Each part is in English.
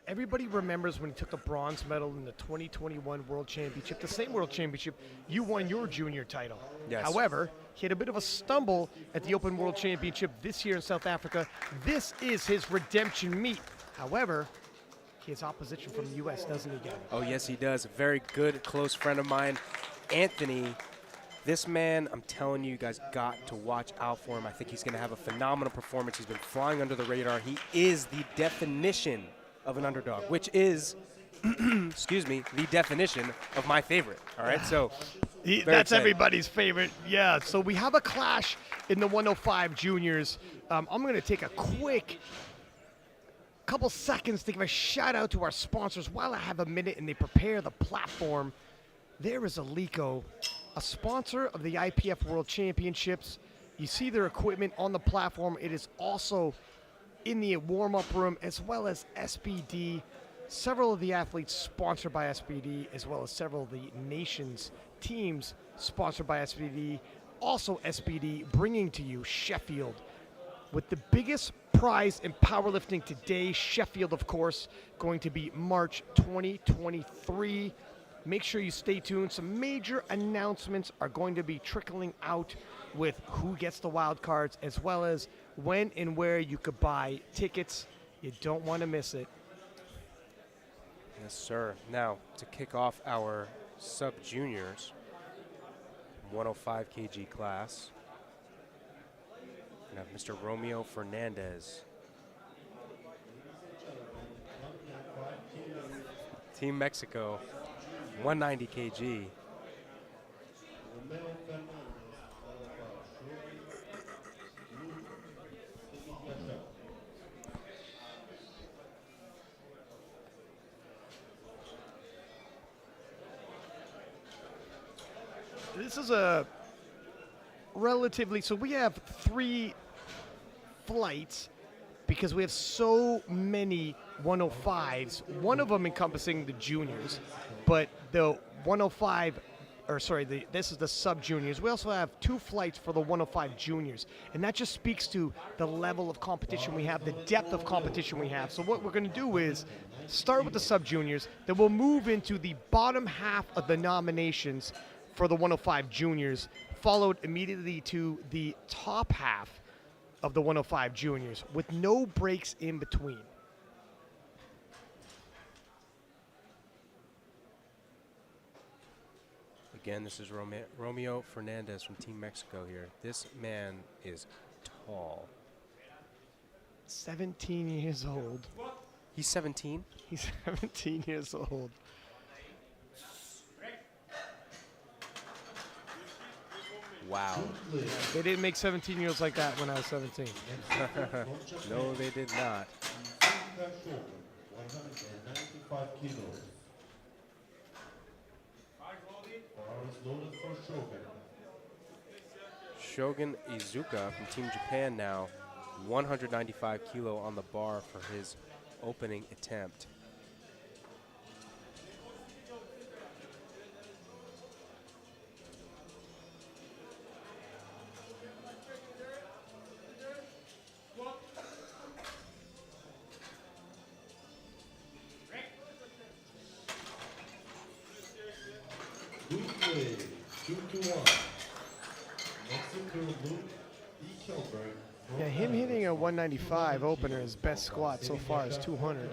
Everybody remembers when he took the bronze medal in the 2021 World Championship, the same World Championship you won your junior title. Yes. However, he had a bit of a stumble at the Open World Championship this year in South Africa. This is his redemption meet. However, he has opposition from the U.S., doesn't he, Gavin? Oh, yes, he does. A very good, close friend of mine, Anthony. This man, I'm telling you, you guys got to watch out for him. I think he's going to have a phenomenal performance. He's been flying under the radar. He is the definition of an underdog, which is, excuse me, the definition of my favorite. All right, so That's excited. everybody's favorite. Yeah, so we have a clash in the 105 juniors. I'm going to take a quick couple seconds to give a shout out to our sponsors while I have a minute and they prepare the platform. There is Alico, a sponsor of the IPF World Championships. You see their equipment on the platform. It is also in the warm-up room, as well as SBD. Several of the athletes sponsored by SBD, as well as several of the nation's teams sponsored by SBD. Also SBD bringing to you Sheffield with the biggest prize in powerlifting today. Sheffield, of course, going to be March 2023. Make sure you stay tuned. Some major announcements are going to be trickling out with who gets the wild cards, as well as when and where you could buy tickets. You don't want to miss it. Yes, sir. Now, to kick off our sub-juniors, 105 kg class, we have Mr. Romeo Fernandez. Team Mexico, 190 kg. This is a relatively, so we have 3 flights because we have so many 105s, one of them encompassing the juniors, but the 105, or sorry, this is the sub-juniors. We also have 2 flights for the 105 juniors, and that just speaks to the level of competition we have, the depth of competition we have. So what we're going to do is start with the sub-juniors, then we'll move into the bottom half of the nominations for the 105 juniors, followed immediately to the top half of the 105 juniors with no breaks in between. Again, this is Romeo Fernandez from Team Mexico here. This man is tall. 17 years old. He's 17? He's 17 years old. Wow. They didn't make 17-year-olds like that when I was 17. No, they did not. 195 kilos. Shogun Izuka from Team Japan now, 195 kilo on the bar for his opening attempt. Yeah, him hitting a 195 opener, his best squat so far is 200.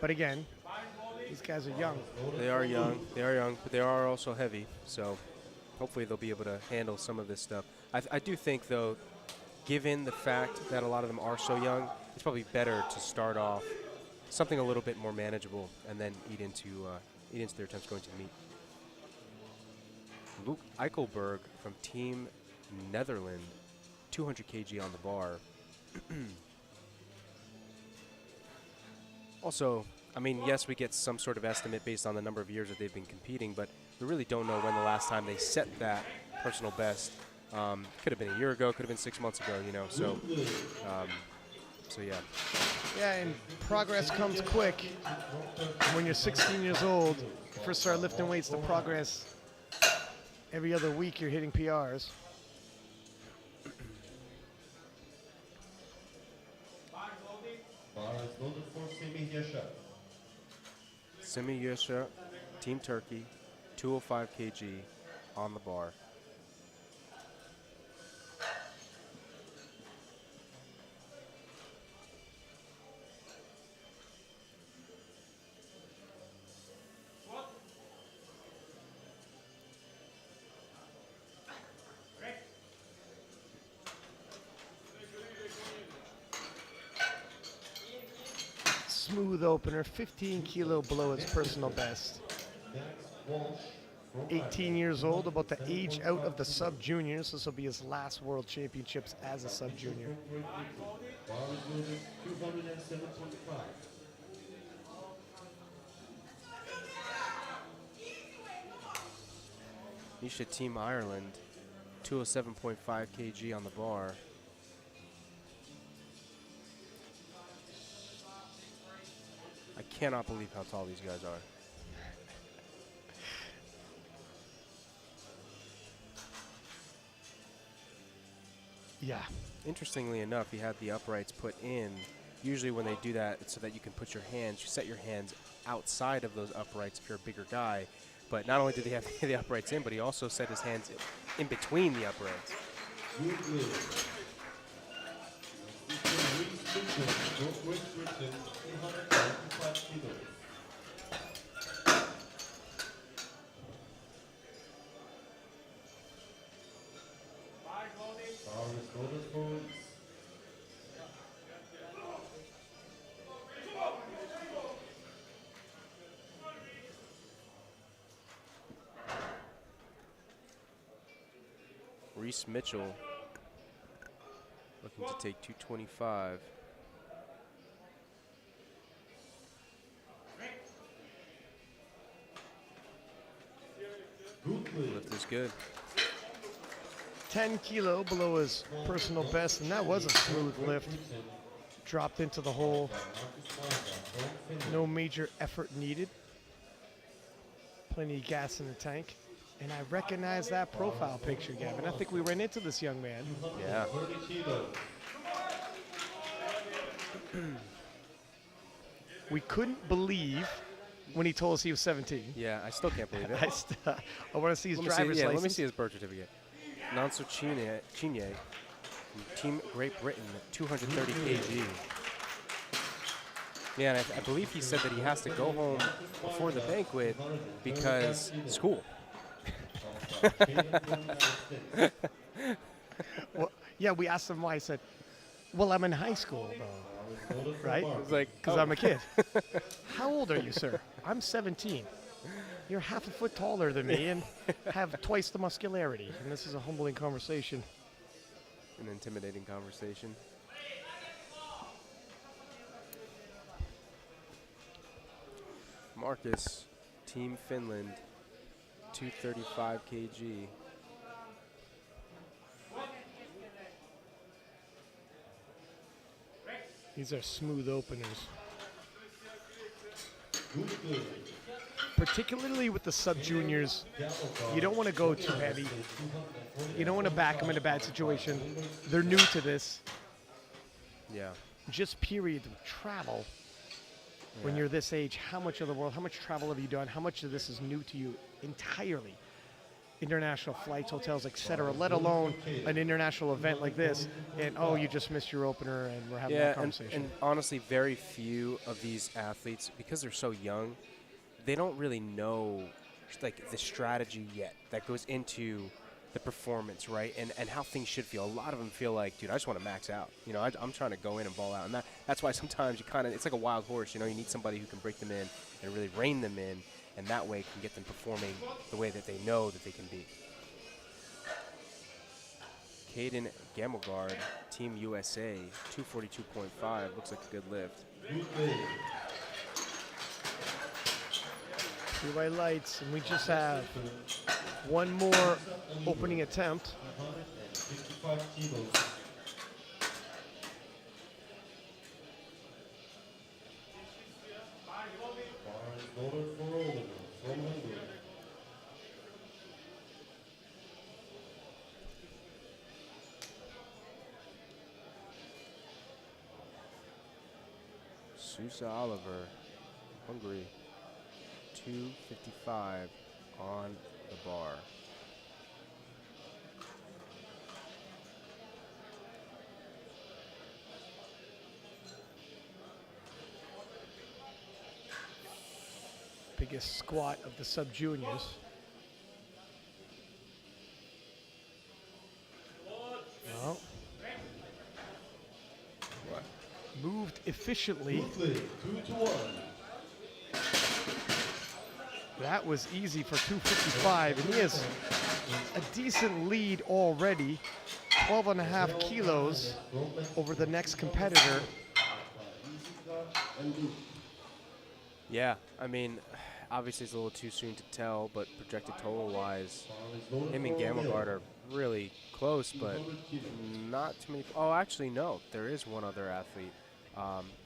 But again, these guys are young. They are young, but they are also heavy. So hopefully they'll be able to handle some of this stuff. I do think, though, given the fact that a lot of them are so young, it's probably better to start off something a little bit more manageable and then eat into their attempts going to the meet. Luke Eichelberg from Team Netherlands, 200 kg on the bar. Also, I mean, yes, we get some sort of estimate based on the number of years that they've been competing, but we really don't know when the last time they set that personal best. Could have been a year ago, could have been 6 months ago, you know, so yeah. Yeah, and progress comes quick. When you're 16 years old, you first start lifting weights, the progress, every other week you're hitting PRs. Bar is loaded for Semih Yaşar. Simi Yusha, Team Turkey, 205 kg on the bar. Smooth opener, 15 kilo below his personal best. Next, Walsh from 18 years old, about to age out of the sub-juniors. This will be his last world championships as a sub-junior. Bar is loaded 207.5. Misha Team Ireland, 207.5 kg on the bar. I cannot believe how tall these guys are. Yeah. Interestingly enough, he had the uprights put in. Usually when they do that, it's so that you can put your hands, you set your hands outside of those uprights if you're a bigger guy. But not only did he have the uprights in, but he also set his hands in between the uprights. Good lift. Reese Mitchell from Great Britain, 395 kilos. Bar is loaded for Reese. Reese Mitchell looking to take 225. Good lift. Lift is good. 10 kilo below his personal best, and that was a smooth lift. Dropped into the hole. No major effort needed. Plenty of gas in the tank. And I recognize that profile picture, Gavin. I think we ran into this young man. Yeah. 30 kilos. We couldn't believe when he told us he was 17. Yeah, I still can't believe it. I want to see his driver's Let me license. see his birth certificate. Nansu Chinye from Team Great Britain, 230 kg. Yeah, and I believe he said that he has to go home before the banquet because school. Well, yeah, we asked him why. He said, well, I'm in high school, though. Right? It's like, Because I'm a kid. How old are you, sir? I'm 17. You're half a foot taller than me and have twice the muscularity. And this is a humbling conversation. an intimidating conversation. Marcus, Team Finland, 235 kg. These are smooth openers. Particularly with the sub-juniors, you don't want to go too heavy. You don't want to back them in a bad situation. They're new to this. Yeah. Just period of travel. When you're this age, how much of the world, how much travel have you done? How much of this is new to you entirely? International flights, hotels, etc., let alone an international event like this. And, oh, you just missed your opener and we're having that conversation. And honestly, very few of these athletes, because they're so young, they don't really know like the strategy yet that goes into the performance, right? And how things should feel. A lot of them feel like, dude, I just want to max out. You know, I'm trying to go in and ball out. And that's why sometimes you kind of, it's like a wild horse, you know, you need somebody who can break them in and really rein them in, and that way can get them performing the way that they know that they can be. Caden Gamelgard, Team USA, 242.5, looks like a good lift. Blue white lights, and we just have one more opening attempt. 155 kilos. Bar is loaded for Oliver from Hungary. Sousa Oliver, Hungary, 255 on the bar. Biggest squat of the sub-juniors. Well, moved efficiently. Brooklyn, 2-1. That was easy for 255, and he has a decent lead already, 12 and a half kilos over the next competitor. Yeah, I mean, obviously it's a little too soon to tell, but projected total-wise, him and Gammelgard are really close, but not too many. Oh, actually, no. There is one other athlete,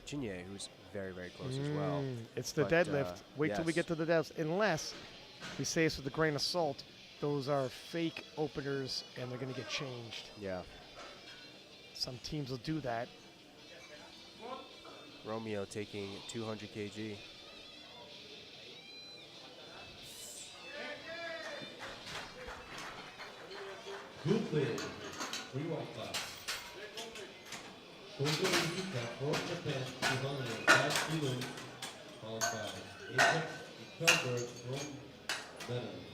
Jinye, who's very, very close as well. It's the But, deadlift. Wait till we get to the deadlifts, unless we say this with a grain of salt. Those are fake openers, and they're going to get changed. Yeah. Some teams will do that. Romeo taking 200 kg. Brooklyn, 3-1-5. Togo Yuka from Japan, 205 kilos, followed by Apex Ekelberg from Netherlands.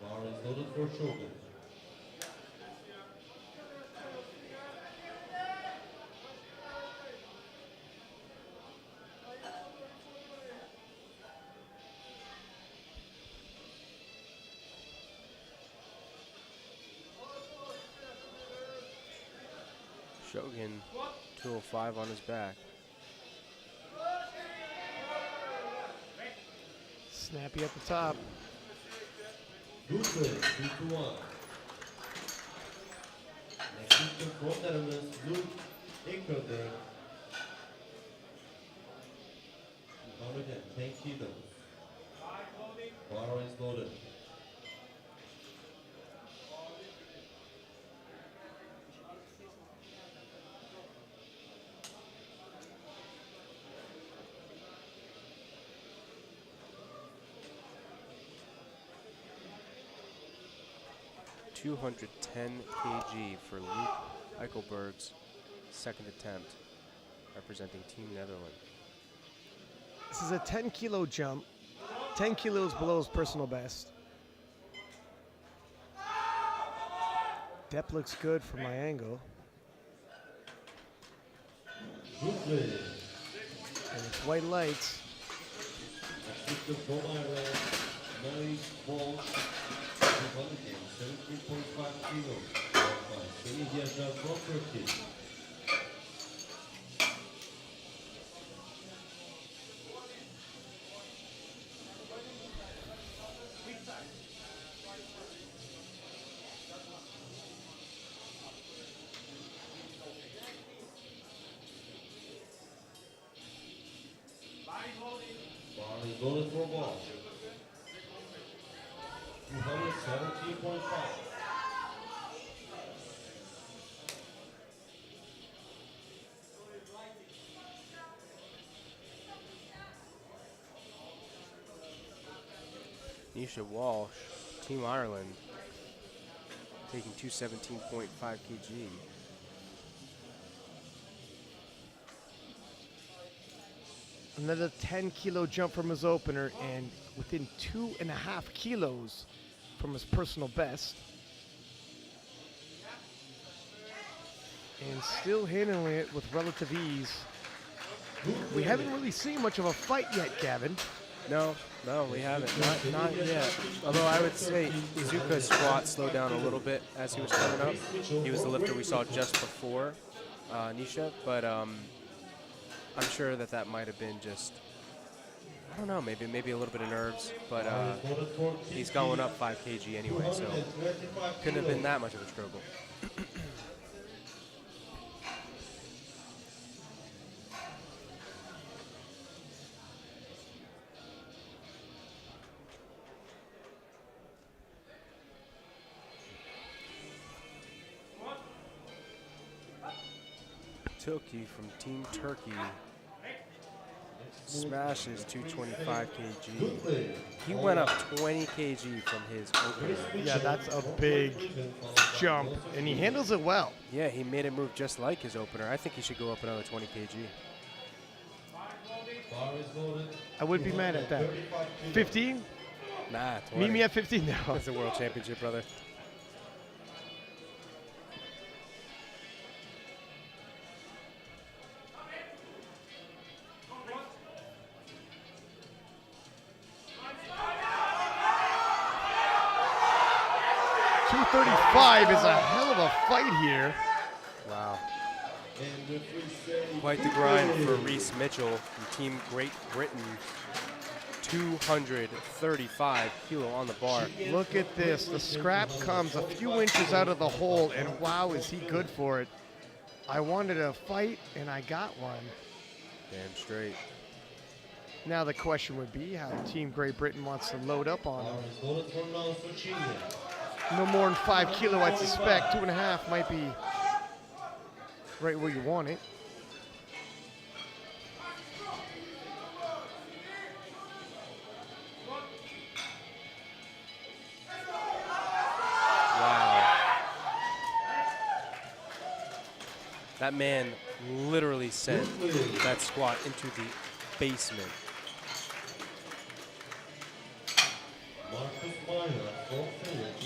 Bar is loaded for Shogun. Shogun, 205 on his back. Snappy at the top. Brooklyn, 3-1. Next is from Netherlands, Luke Ekelberg. 210 kilos. Bar is loaded. $210 kg for Luke Eichelberg's second attempt, representing Team Netherlands. This is a 10-kilo jump, 10 kilos below his personal best. Depth looks good from my angle. Brooklyn. And it's white lights. Next is from Iran, Mary Walsh, 17.5 kilos. Seni Diyaja from Turkey. Bar is loaded for Walsh. 217.5. Nisha Walsh, Team Ireland, taking 217.5 kg. Another 10-kilo jump from his opener, and within 2.5 kilos from his personal best. And still handling it with relative ease. We haven't really seen much of a fight yet, Gavin. No, we haven't. Not yet. Although I would say Izuka's squat slowed down a little bit as he was coming up. He was the lifter we saw just before Nisha, but I'm sure that might have been just, I don't know, maybe a little bit of nerves, but he's going up 5 kg anyway, so couldn't have been that much of a struggle. Tilke from Team Turkey smashes 225 kg. He went up 20 kg from his opener. Yeah, that's a big jump, and he handles it well. Yeah, he made it move just like his opener. I think he should go up another 20 kg. I would be mad at that. 15? Nah, 20. Meet me at 15 now. That's the world championship, brother. .235 is a hell of a fight here. Wow. Quite the grind for Reese Mitchell from Team Great Britain. 235 kilo on the bar. Look at this. The scrap comes a few inches out of the hole, and wow, is he good for it. I wanted a fight, and I got one. Damn straight. Now the question would be how Team Great Britain wants to load up on him. No more than 5 kilo, I'd suspect. 2.5 might be right where you want it. That man literally sent that squat into the basement.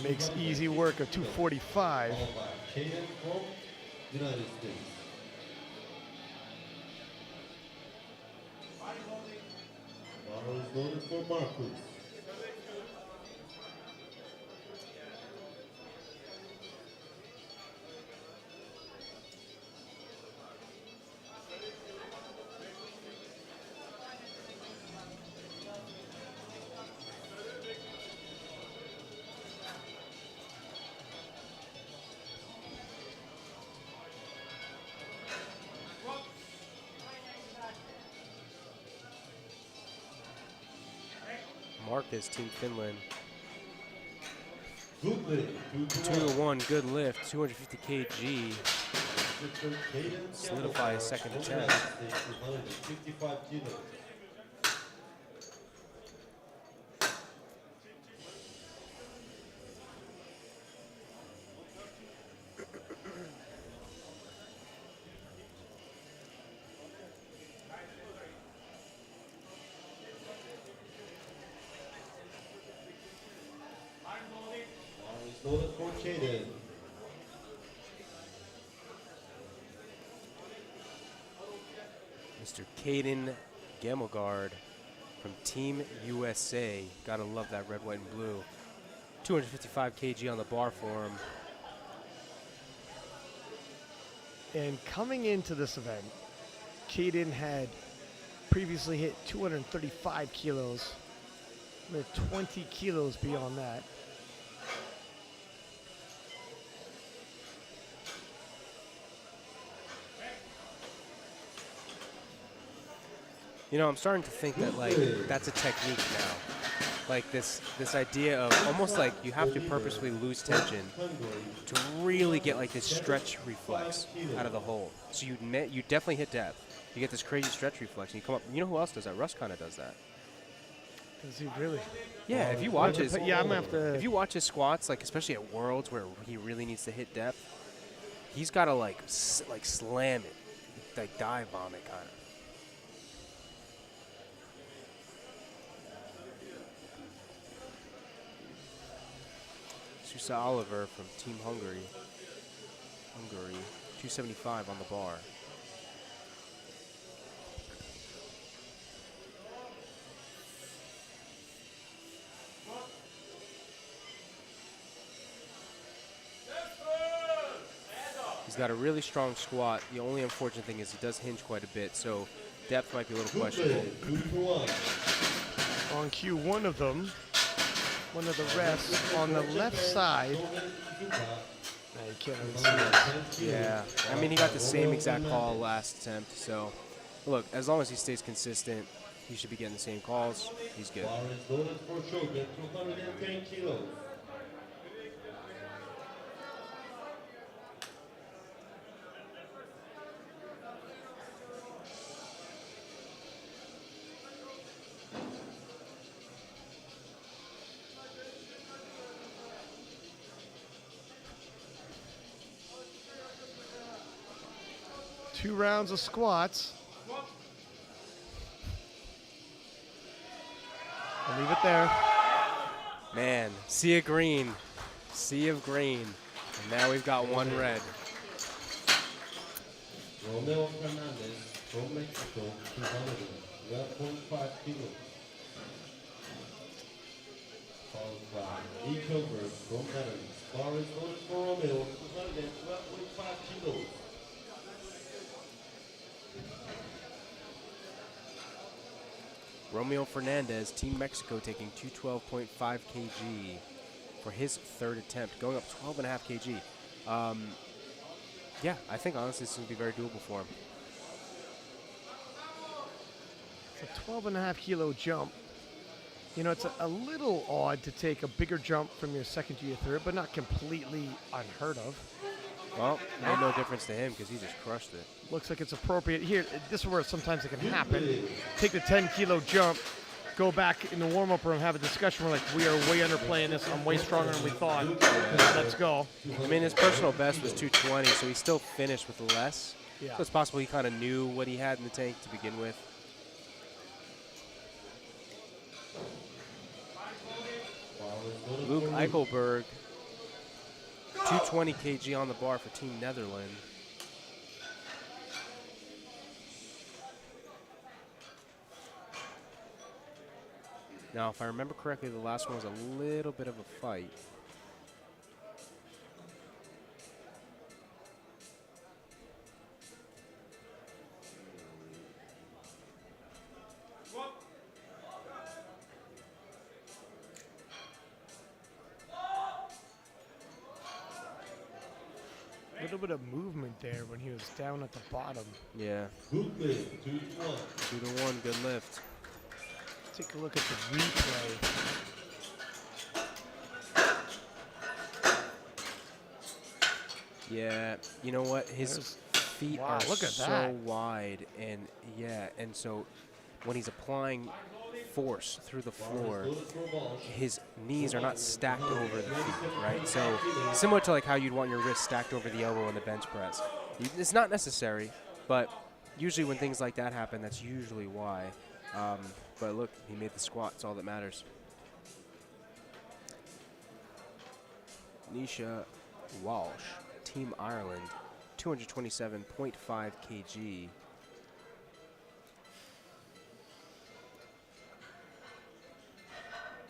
Makes easy work of 245. United States. Bottle is loaded for Marcus. Marcus, Team Finland. Good lift. 2-1, good lift, 250 kg. Solidify his second attempt. 255 kilos. Loaded for Caden. Mr. Caden Gamelgard from Team USA. Gotta love that red, white, and blue. 255 kg on the bar for him. And coming into this event, Caden had previously hit 235 kilos. With 20 kilos beyond that. You know, I'm starting to think that, like, that's a technique now. Like this idea of almost like you have to purposely lose tension to really get like this stretch reflex out of the hole. So you definitely hit depth. You get this crazy stretch reflex, and you come up. You know who else does that? Russ kind of does that. Does he really? Yeah, if you watch his, yeah, I'm gonna have to. if you watch his squats, like especially at Worlds where he really needs to hit depth, he's got to like slam it, like dive bomb it kind of. Susa Oliver from Team Hungary. 275 on the bar. He's got a really strong squat. The only unfortunate thing is he does hinge quite a bit, so depth might be a little questionable. On cue, one of them, one of the refs on the left side. Now you can't really see it. Yeah, I mean, he got the same exact call last attempt, so look, as long as he stays consistent, he should be getting the same calls. He's good. Bar is loaded for shoulder, 210 kilos. 2 rounds of squats. I'll leave it there. Man, sea of green. Sea of green. And now we've got one red. Romeo Fernandez from Mexico, 12.5 kilos. Followed by E. Kilberg from Netherlands. Bar is going for Romeo, 212.5 kilos. Romeo Fernandez, Team Mexico, taking 212.5 kg for his third attempt, going up 12.5 kg. Yeah, I think honestly this is going to be very doable for him. It's a 12.5 kilo jump. You know, it's a little odd to take a bigger jump from your second to your third, but not completely unheard of. Well, made no difference to him because he just crushed it. Looks like it's appropriate. Here, this is where sometimes it can happen. Take the 10 kilo jump, go back in the warm-up room, have a discussion. We're like, we are way underplaying this. I'm way stronger than we thought. Let's go. I mean, his personal best was 220, so he still finished with less. Yeah. So it's possible he kind of knew what he had in the tank to begin with. Luke Eichelberg, 220 kg on the bar for Team Netherlands. Now, if I remember correctly, the last one was a little bit of a fight. A little bit of movement there when he was down at the bottom. Yeah. Good lift, 2 to 1. 2-1, good lift. Take a look at the replay. Yeah, you know what? His There's- feet wow, are look at so that. wide, and yeah, and so when he's applying force through the floor, his knees are not stacked over the feet, right? So similar to like how you'd want your wrist stacked over the elbow in the bench press. It's not necessary, but usually when things like that happen, that's usually why. But look, he made the squat. It's all that matters. Nisha Walsh, Team Ireland, 227.5 kg.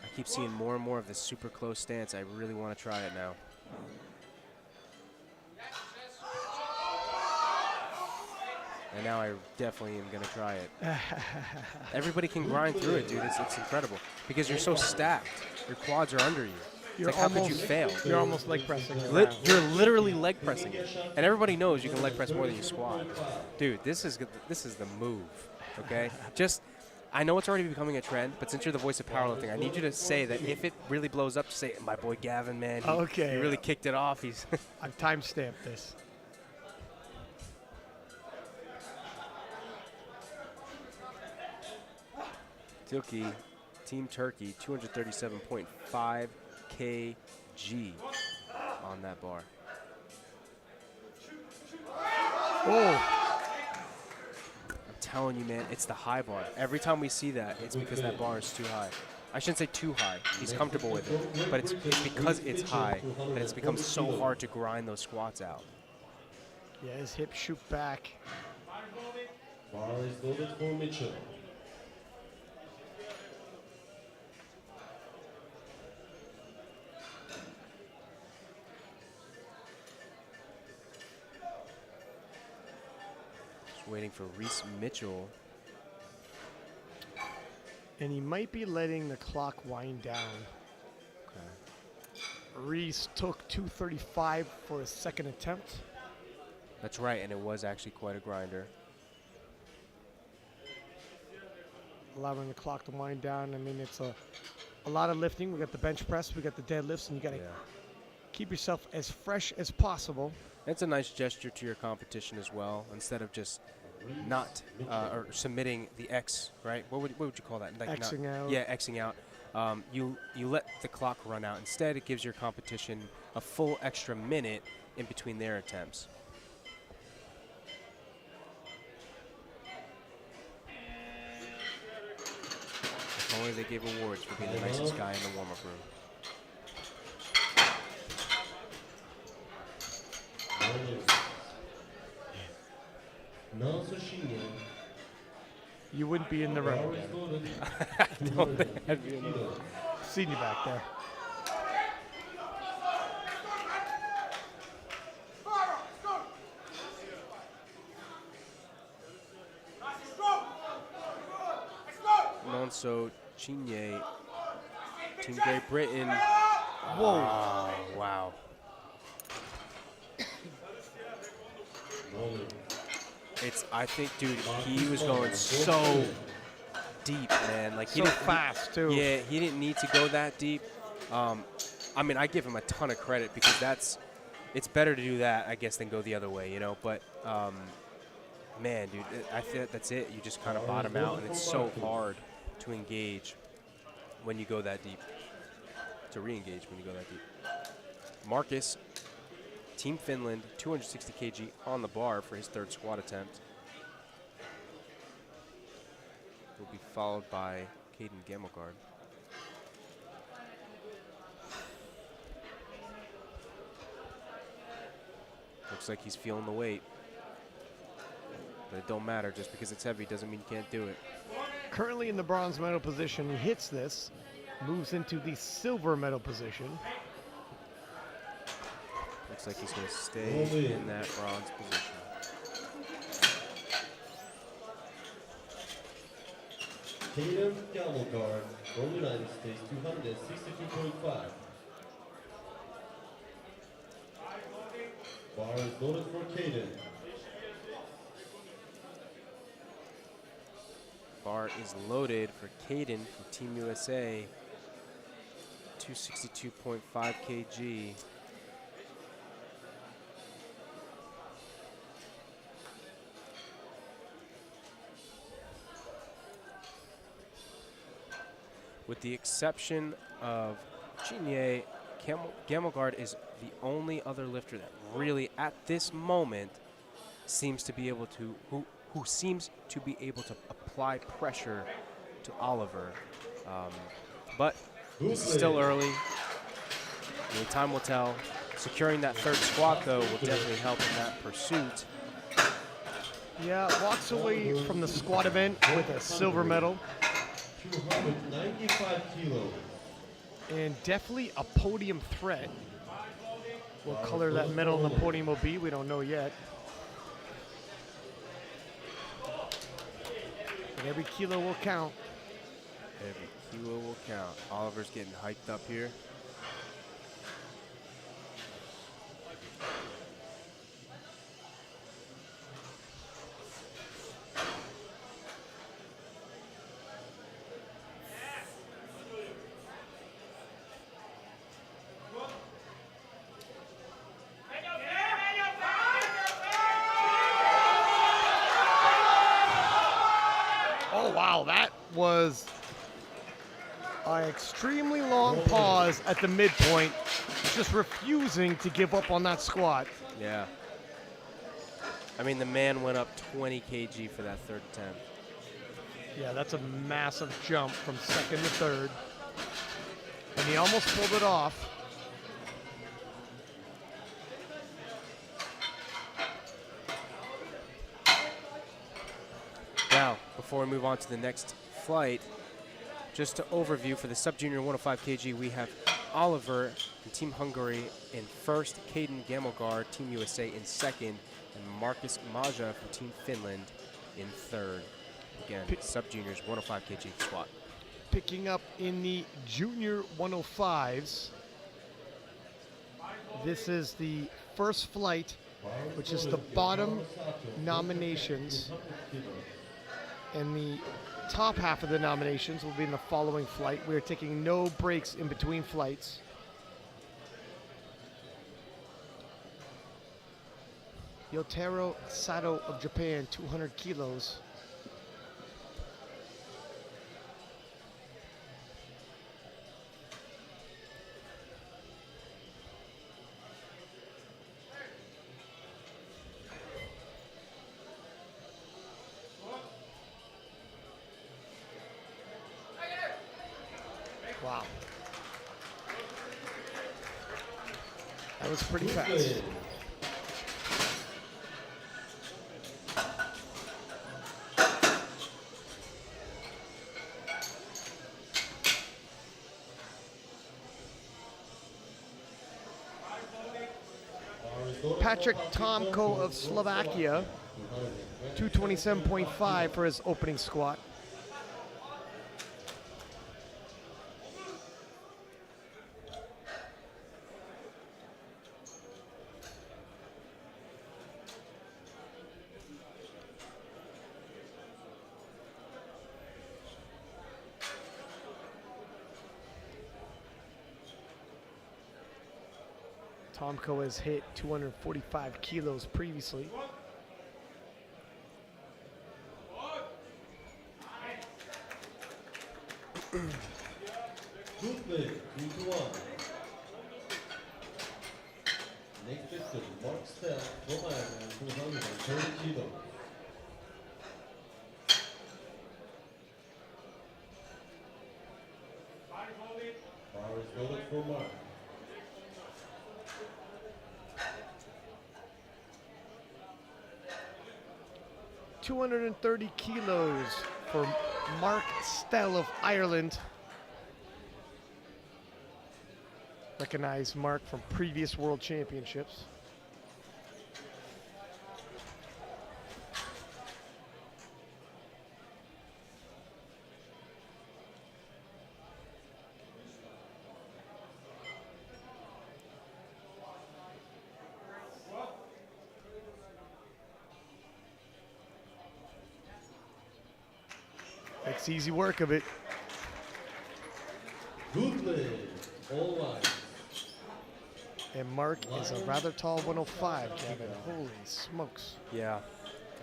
I keep seeing more and more of this super close stance. I really want to try it now. And now I definitely am going to try it. Everybody can grind through it, dude. It's incredible. Because you're so stacked. Your quads are under you. It's like, how could you fail? You're almost leg pressing. it around. You're literally leg pressing it. And everybody knows you can leg press more than you squat. Dude, this is the move, okay? Just, I know it's already becoming a trend, but since you're the voice of powerlifting, I need you to say that if it really blows up, say, my boy Gavin, man, he really kicked it off. He's I've time-stamped this. Tilke, Team Turkey, 237.5 kg on that bar. Oh, I'm telling you, man, it's the high bar. Every time we see that, it's because that bar is too high. I shouldn't say too high. He's comfortable with it. But it's because it's high that it's become so hard to grind those squats out. yeah, his hips shoot back. Bar is loaded for Mitchell. Just waiting for Reese Mitchell. And he might be letting the clock wind down. Okay. Reese took 235 for his second attempt. That's right, and it was actually quite a grinder. Allowing the clock to wind down. I mean, it's a lot of lifting. We got the bench press, we got the deadlifts, and you got to keep yourself as fresh as possible. It's a nice gesture to your competition as well, instead of just not or submitting the X, right? What would you call that? Like Xing out. Yeah, Xing out. You let the clock run out. Instead, it gives your competition a full extra minute in between their attempts. only they gave awards for being the nicest guy in the warm-up room. You wouldn't be in the room again. Seen you back there. Nonso Chinye, Team Great Britain. Whoa. Oh, wow. I think, dude, he was going so deep, man. Like he So didn't fast, too. Yeah, he didn't need to go that deep. I mean, I give him a ton of credit because it's better to do that, I guess, than go the other way, you know. But man, dude, I think that's it. You just kind of bottom out, and it's so hard to engage when you go that deep. To re-engage when you go that deep. Marcus, Team Finland, 260 kg on the bar for his third squat attempt. Will be followed by Caden Gamelgard. Looks like he's feeling the weight. But it don't matter. Just because it's heavy doesn't mean you can't do it. Currently in the bronze medal position, he hits this, moves into the silver medal position. Looks like he's going to stay in that bronze position. Caden Gamelgard from the United States, 262.5. Bar is loaded for Caden. Bar is loaded for Caden from Team USA, 262.5 kg. With the exception of Chinye, Gamelgard is the only other lifter that really, at this moment, seems to be able to, who seems to be able to apply pressure to Oliver. But this is still early. Only time will tell. Securing that third squat, though, will definitely help in that pursuit. Yeah, walks away from the squat event with a silver medal. 295 kilos. And definitely a podium threat. What color that medal on the podium will be, we don't know yet. But every kilo will count. Every kilo will count. Oliver's getting hyped up here. Oh, wow, that was an extremely long pause at the midpoint, just refusing to give up on that squat. Yeah. I mean, the man went up 20 kg for that third attempt. Yeah, that's a massive jump from second to third. And he almost pulled it off. Now, before we move on to the next flight, just to overview for the sub-junior 105 kg, we have Oliver from Team Hungary in first, Caden Gamelgard, Team USA in second, and Marcus Maja from Team Finland in third. Again, sub-juniors 105 kg squat. Picking up in the junior 105s. This is the first flight, which is the bottom nominations. And the top half of the nominations will be in the following flight. We are taking no breaks in between flights. Yotaro Sato of Japan, 200 kilos. Wow. That was pretty fast. Good. Patrick Tomko of Slovakia, 227.5 for his opening squat. Tomko has hit 245 kilos previously. Good play, 3-1. Next victim, Mark Stell, from Ireland, 230 kilos. Bar is loaded for Mark. $230 kilos for Mark Stell of Ireland. Recognize Mark from previous World Championships. Makes easy work of it. Good play, all lines. And Mark is a rather tall 105, Kevin. Holy smokes. Yeah,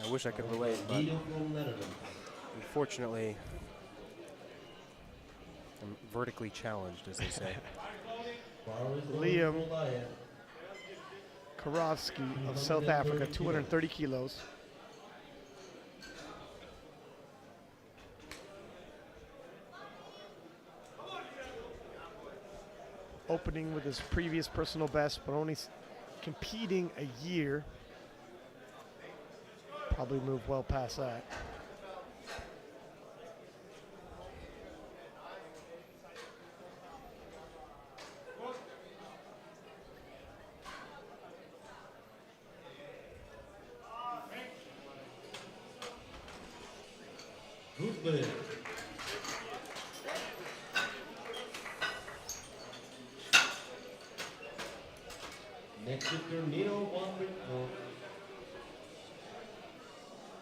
I wish I could relate, but Needle from Netherlands. unfortunately, I'm vertically challenged, as they say. Bar is loaded Liam for Lion. Karofsky of South Africa, 230 kilos. Opening with his previous personal best, but only competing a year. Probably moved well past that. Good play. Next victor, Nino Wandrick of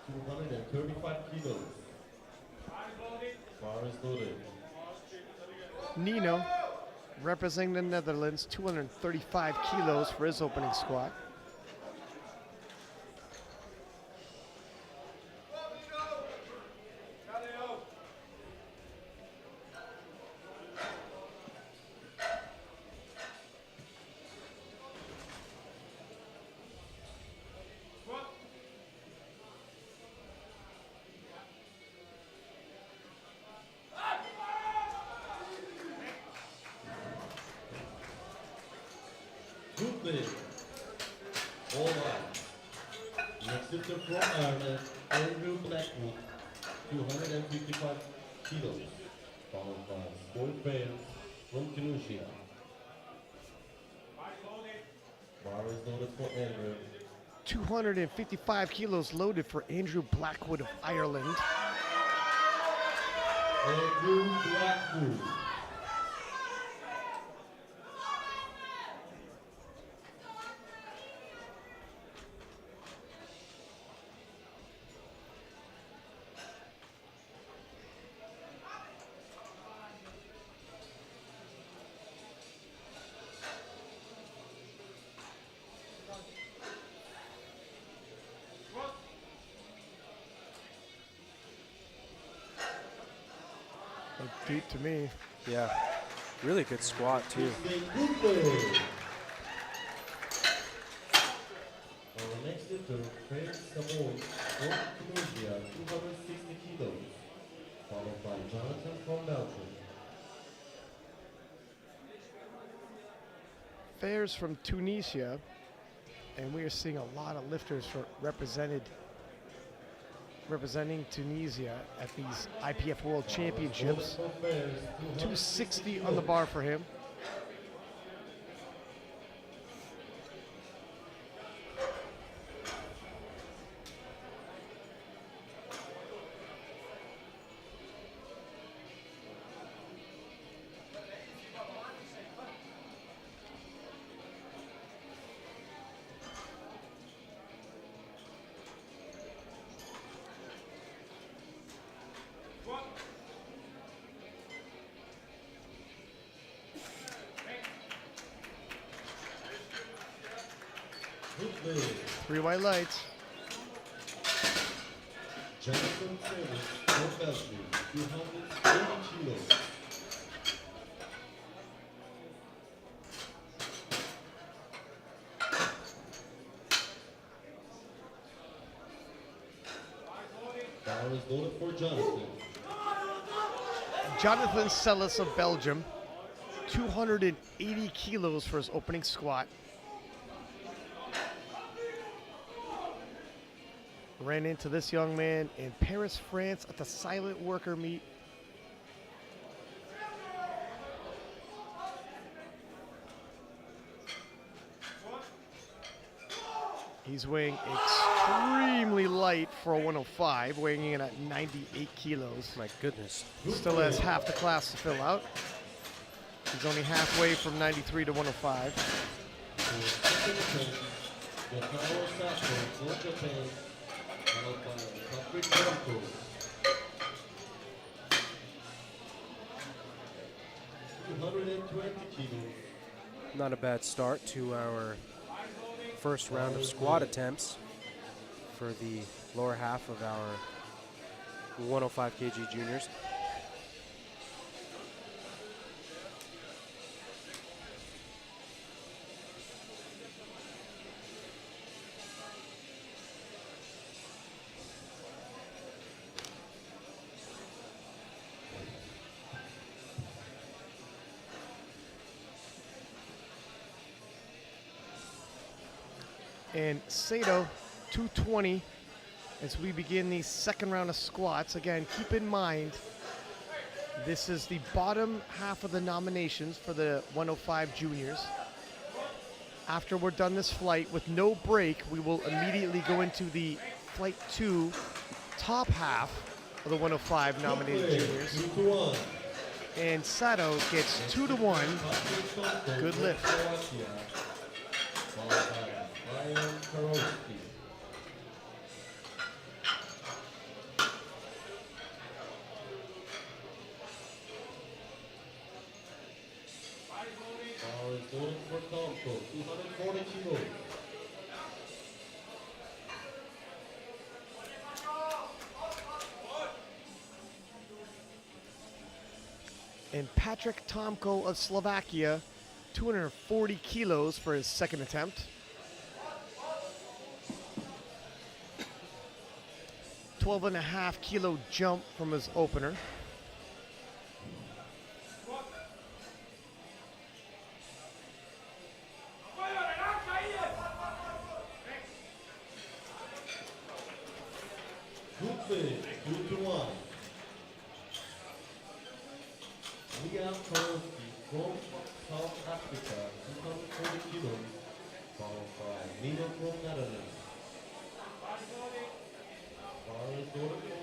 235 kilos. Bar is loaded. Nino, representing the Netherlands, 235 kilos for his opening squat. Good play. All right. Next victor from Ireland, Andrew Blackwood, 255 kilos. Followed by Scott Bale from Tunisia. Bar is loaded for Andrew. 255 kilos loaded for Andrew Blackwood of Ireland. Andrew Blackwood. Looked deep to me. Yeah, really good squat, too. Good play. Our next victor, Craig Samoy from Tunisia, 260 kilos. Followed by Jonathan from Belgium. Fairs from Tunisia, and we are seeing a lot of lifters representing Tunisia at these IPF World Championships. 260 on the bar for him. Three white lights. Jonathan Taylor from Belgium, 280 kilos. Foul is voted for Jonathan. Jonathan Sellis of Belgium, 280 kilos for his opening squat. Ran into this young man in Paris, France at the Silent Worker meet. He's weighing extremely light for a 105, weighing in at 98 kilos. My goodness. Still has half the class to fill out. He's only halfway from 93 to 105. For second attempt, the power tackle from Japan, followed by Patrick Blanco. 220 kilos. Not a bad start to our first round of squat attempts for the lower half of our 105 kg juniors. And Sato, 220, as we begin the second round of squats. Again, keep in mind, this is the bottom half of the nominations for the 105 juniors. After we're done this flight with no break, we will immediately go into the flight 2 top half of the 105 nominated juniors. 2-1. And Sato gets 2-1. Good lift. Followed by Ryan Karowski. Foul is voted for Tomko, 240 kilos. And Patrick Tomko of Slovakia, 240 kilos for his second attempt. 12.5 kilo jump from his opener. Good finish, 2-1. Liam Karowski from South Africa, 240 kilos, followed by Nino from Netherlands. Foul is voted for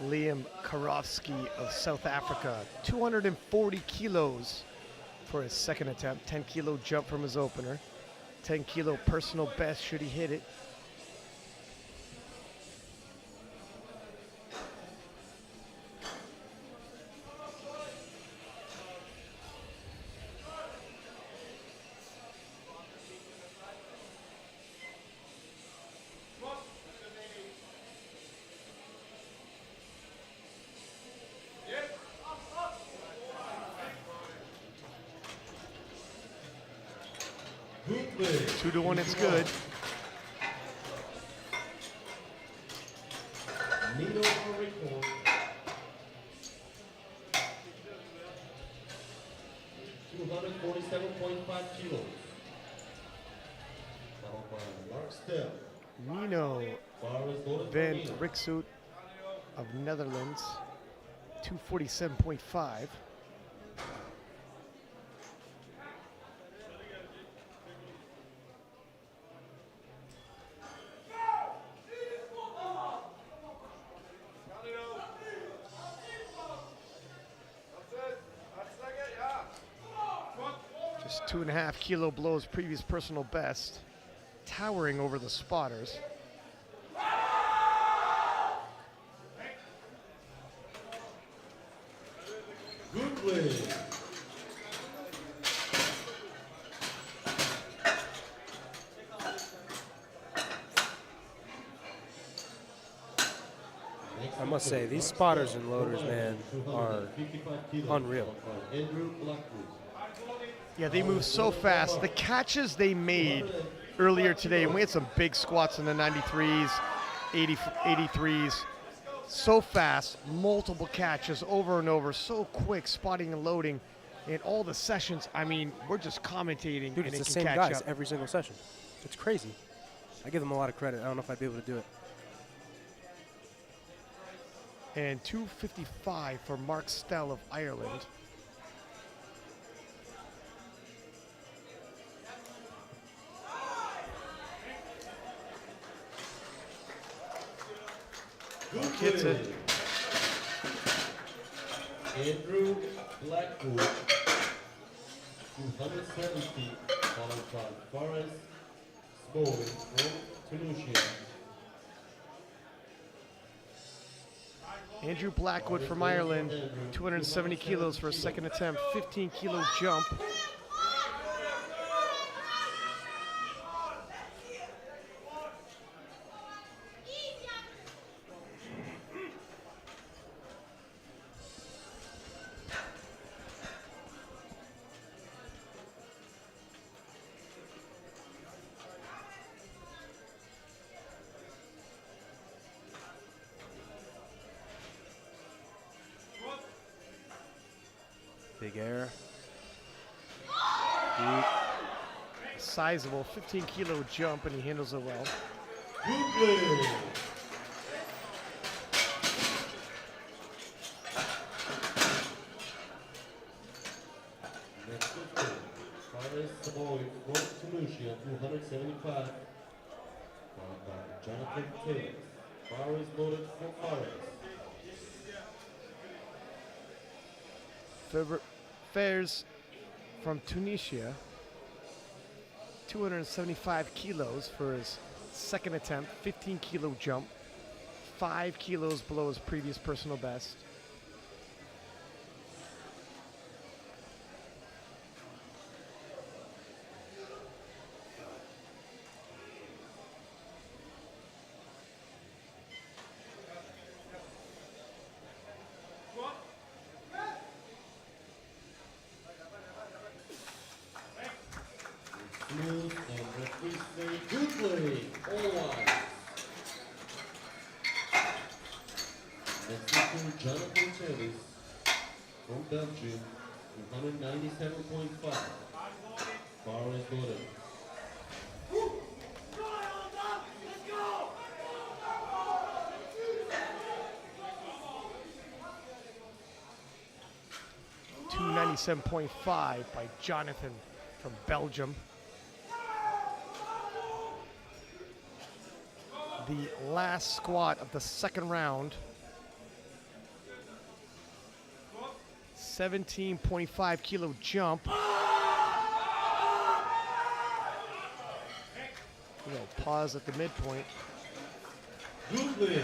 Liam. Liam Karofsky of South Africa, 240 kilos for his second attempt. 10 kilo jump from his opener. 10 kilo personal best should he hit it. Good finish. 2-1, it's good. Nino Rico. kilos. Followed by Mark Stell. Nino Bar is loaded for van Nino. Rixoet of Netherlands, 247.5. Just 2.5 kilo below his previous personal best, towering over the spotters. Good play. I must say, these spotters and loaders, man, are unreal. Andrew Blackwood. Yeah, they move so fast. The catches they made earlier today, and we had some big squats in the 93s, 83s. So fast, multiple catches over and over, so quick, spotting and loading. In all the sessions, I mean, we're just commentating Dude, and it's the it can same catch guys up. every single session. It's crazy. I give them a lot of credit. I don't know if I'd be able to do it. And 255 for Mark Stell of Ireland. Hits it. Andrew Blackwood, 270, followed by Forrest Small from Tunisia. Andrew Blackwood from Ireland, 270 kilos for a second attempt, 15 kilo jump. Big air. Sizable 15 kilo jump, and he handles it well. Good play. Next up, Forrest Small from Tunisia, 275, followed by Jonathan Taylor. Forrest loaded for Forrest. Fairs from Tunisia, 275 kilos for his second attempt, 15 kilo jump, 5 kilos below his previous personal best. Smooth and referee say good play, all wide. Next up, Jonathan Taylor from Belgium, 297.5. Bar is loaded. $297.5 by Jonathan from Belgium. The last squat of the second round. 17.5 kilo jump. Pause at the midpoint. Good play.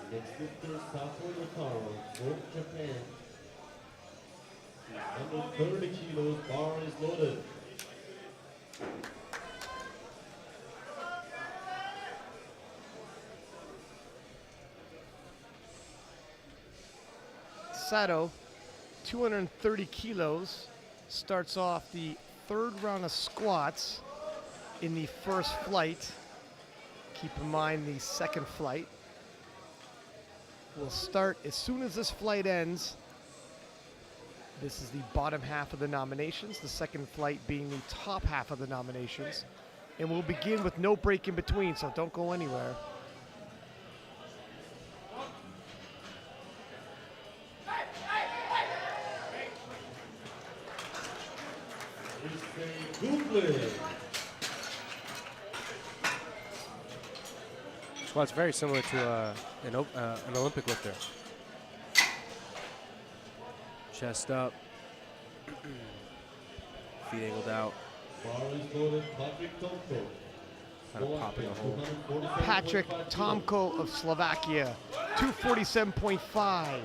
Next lifter, Sato Yotaro from Japan. 130 kilos, bar is loaded. Sato, 230 kilos, starts off the third round of squats in the first flight. Keep in mind the second flight will start as soon as this flight ends. This is the bottom half of the nominations, the second flight being the top half of the nominations. And we'll begin with no break in between, so don't go anywhere. Squat's very similar to an Olympic lifter. Chest up, feet angled out, kind of popping a hole. Patrick Tomko of Slovakia, 247.5.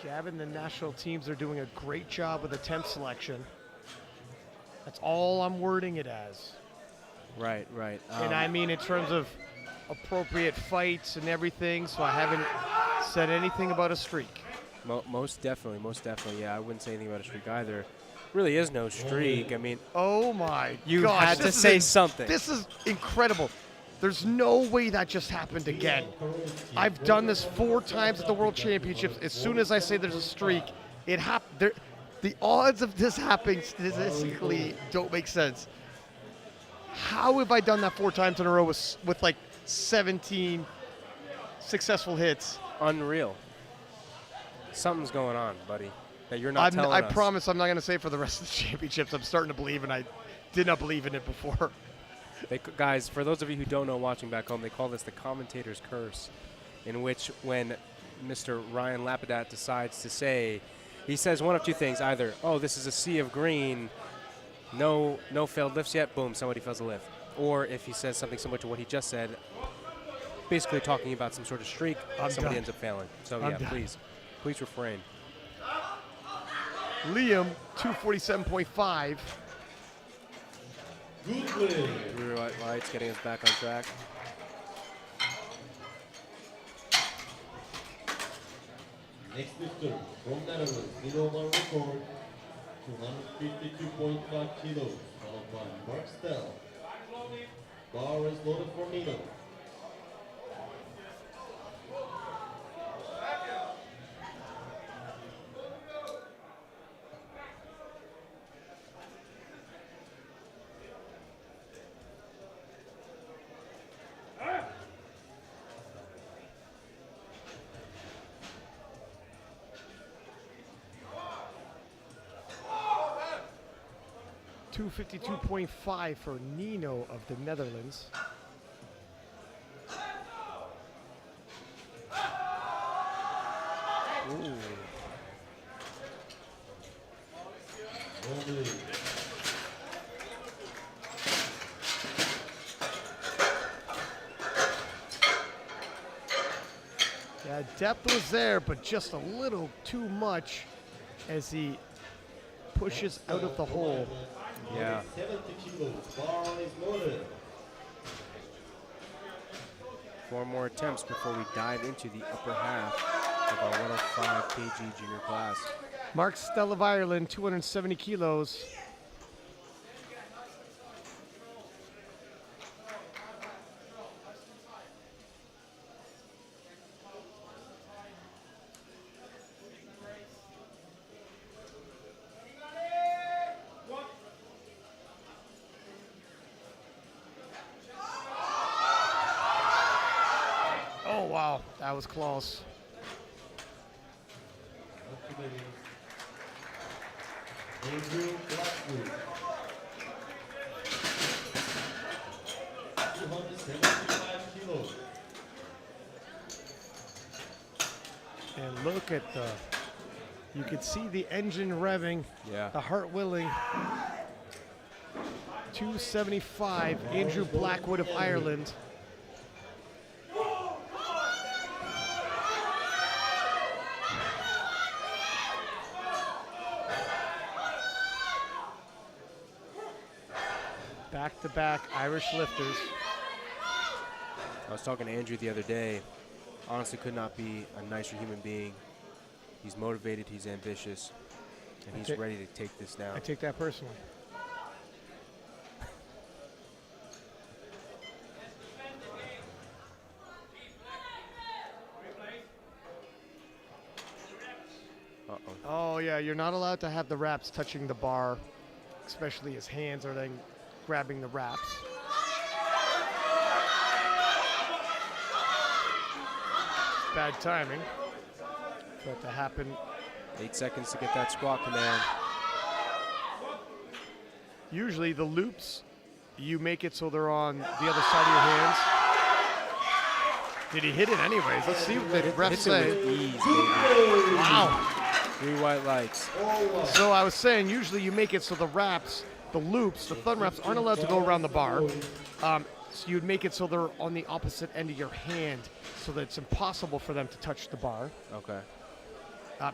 Gavin, the national teams are doing a great job with attempt selection. That's all I'm wording it as. Right, right. And I mean in terms of appropriate fights and everything, so I haven't said anything about a streak. Most definitely, yeah. I wouldn't say anything about a streak either. Really is no streak. I mean, oh my you gosh, had to say something. This is incredible. There's no way that just happened again. I've done this 4 times at the World Championships. As soon as I say there's a streak, it happened. The odds of this happening statistically don't make sense. How have I done that 4 times in a row with like 17 successful hits? Unreal. Something's going on, buddy, that you're not telling I us. promise I'm not going to say for the rest of the championships. I'm starting to believe, and I did not believe in it before. Guys, for those of you who don't know watching back home, they call this the commentator's curse, in which when Mr. Ryan Lapidat decides to say, he says one of 2 things. Either, oh, this is a sea of green, no failed lifts yet, boom, somebody fails a lift. Or if he says something similar to what he just said, basically talking about some sort of streak, somebody ends up failing. So yeah, please refrain. Liam, 247.5. Blue lights getting us back on track. Next lifter from Netherlands, middle one record, 252.5 kilos, followed by Mark Stell. Bar is loaded for Nino. .252.5 for Nino of the Netherlands. Ooh. Yeah, depth was there, but just a little too much as he pushes out of the hole. Yeah. 70 kilos, bar is loaded. 4 more attempts before we dive into the upper half of our 105 kg junior class. Mark Stell of Ireland, 270 kilos. Oh, wow, that was close. Andrew Blackwood. 275 kilos. And look at you could see the engine revving, Yeah. the heart willing. 275, Andrew Blackwood of Ireland. Back-to-back Irish lifters. I was talking to Andrew the other day. Honestly, could not be a nicer human being. He's motivated, he's ambitious, and he's ready to take this down. I take that personally. Uh-oh. Oh, yeah, you're not allowed to have the wraps touching the bar, especially his hands are then grabbing the wraps. Bad timing for it to happen. 8 seconds to get that squat command. Usually the loops, you make it so they're on the other side of your hands. Did he hit it anyways? Let's see what the refs Hits it say. with ease, baby. Wow. 3 white lights. So I was saying, usually you make it so the wraps, the loops, the thumb wraps aren't allowed to go around the bar. So you'd make it so they're on the opposite end of your hand so that it's impossible for them to touch the bar. Okay.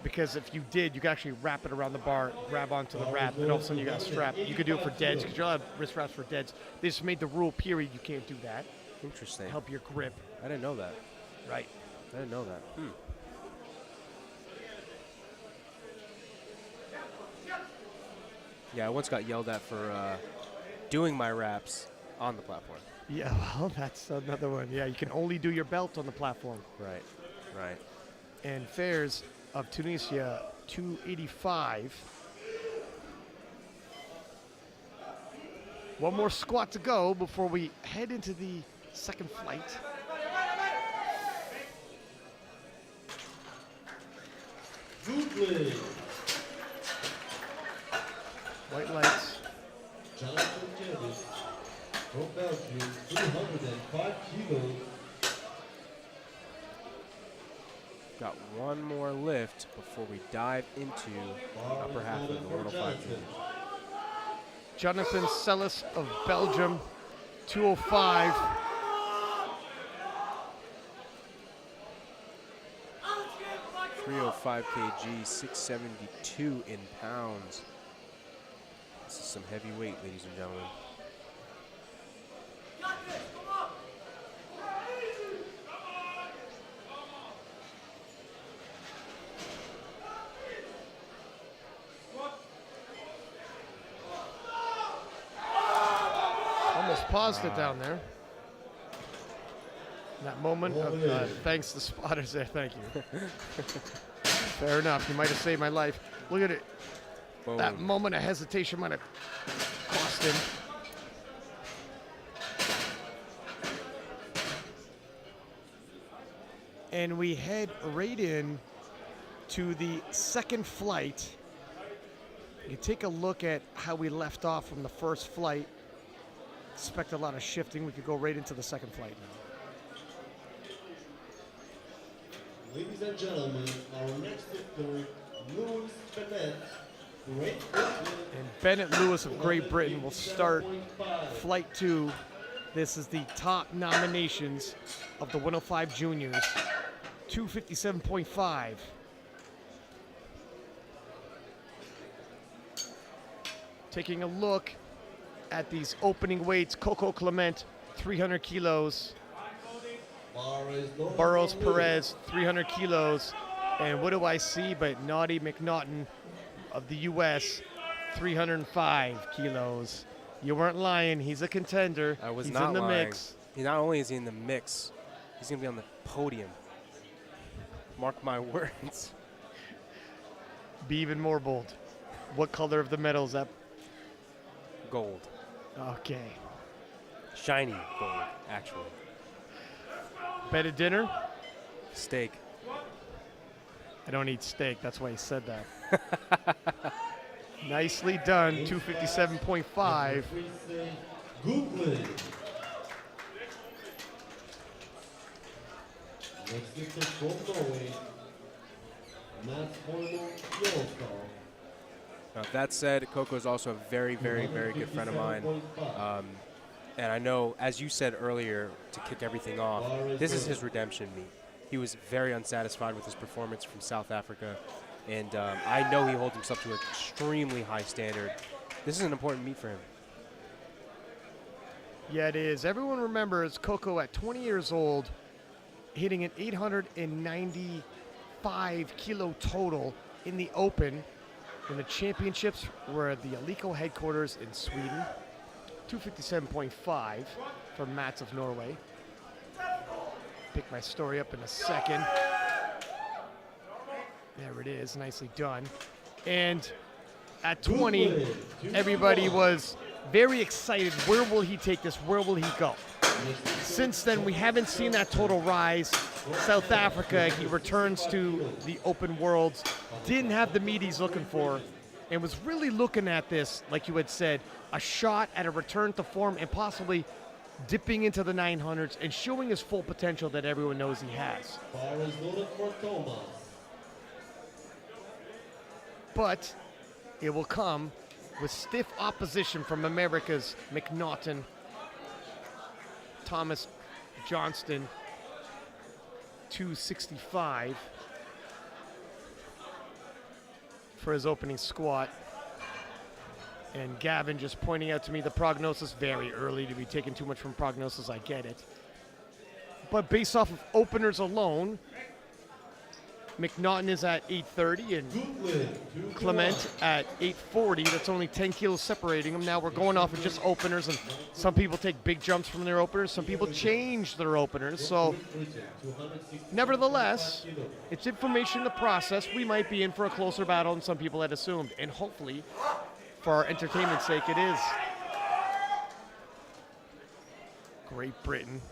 Because if you did, you could actually wrap it around the bar, grab onto the wrap, and all of a sudden you got a strap. You could do it for deads, because you'll have wrist wraps for deads. They just made the rule, period, you can't do that. Interesting. Help your grip. I didn't know that. Right. I didn't know that. Yeah, I once got yelled at for doing my wraps on the platform. Yeah, well, that's another one. Yeah, you can only do your belt on the platform. Right, right. And Fairs of Tunisia, 285. One more squat to go before we head into the second flight. Goodley. White lights. Jonathan Davis from Belgium, 205 kilos. Got one more lift before we dive into the upper half of the 105 juniors. Jonathan Sellis of Belgium, 205. .305 kg, 672 in pounds. This is some heavy weight, ladies and gentlemen. Almost paused it down there. That moment of thanks to spotters there, thank you. Fair enough, you might have saved my life. Look at it. Boom. That moment of hesitation might have cost him. And we head right in to the second flight. You take a look at how we left off from the first flight. Expect a lot of shifting. We could go right into the second flight now. Ladies and gentlemen, our next victor, Louis Bennett, Great Britain. And Bennett Lewis of Great Britain will start Flight 2. This is the top nominations of the 105 Juniors. 257.5. Taking a look at these opening weights, Coco Clement, 300 kilos. Burroughs Perez, 300 kilos. And what do I see but Naughty McNaughton of the U.S., 305 kilos. You weren't lying. He's a contender. I was He's not in the lying. mix. Not only is he in the mix, he's going to be on the podium. Mark my words. Be even more bold. What color of the medal is that? Gold. Okay. Shiny gold, actually. Bet at dinner? Steak. I don't eat steak. That's why he said that. Nicely done. 257.5. Goodley. Next victor from Norway, Mats Hornell Yellowstone. Now, that said, Coco is also a very, very, very good friend of mine. And I know, as you said earlier, to kick everything off, this is his redemption meet. He was very unsatisfied with his performance from South Africa. And I know he holds himself to an extremely high standard. This is an important meet for him. Yeah, it is. Everyone remembers Coco at 20 years old hitting an 105 kilo total in the open. And the championships were at the Alico headquarters in Sweden. 257.5 for Mats of Norway. Pick my story up in a second. There it is, nicely done. And at 20, everybody was very excited. Where will he take this? Where will he go? Since then, we haven't seen that total rise. South Africa, he returns to the open worlds. Didn't have the meat he's looking for, and was really looking at this, like you had said, a shot at a return to form and possibly dipping into the 900s and showing his full potential that everyone knows he has. Bar is loaded for Thomas. But it will come with stiff opposition from America's McNaughton, Thomas Johnston, 265 for his opening squat. And Gavin just pointing out to me the prognosis, very early to be taking too much from prognosis, I get it. But based off of openers alone, McNaughton is at 830 and Clement at 840. That's only 10 kilos separating them. Now we're going off of just openers, and some people take big jumps from their openers. Some people change their openers. So nevertheless, it's information to process. We might be in for a closer battle than some people had assumed. And hopefully, for our entertainment's sake, it is. Great Britain.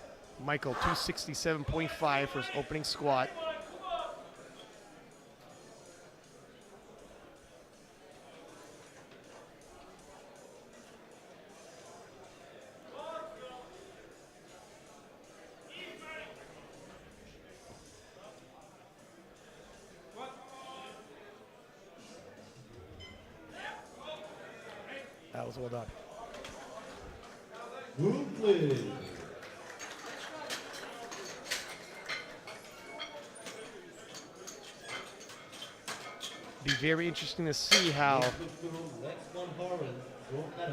Michael, 267.5 for his opening squat. That was well done. Brooklyn. Be very interesting to see how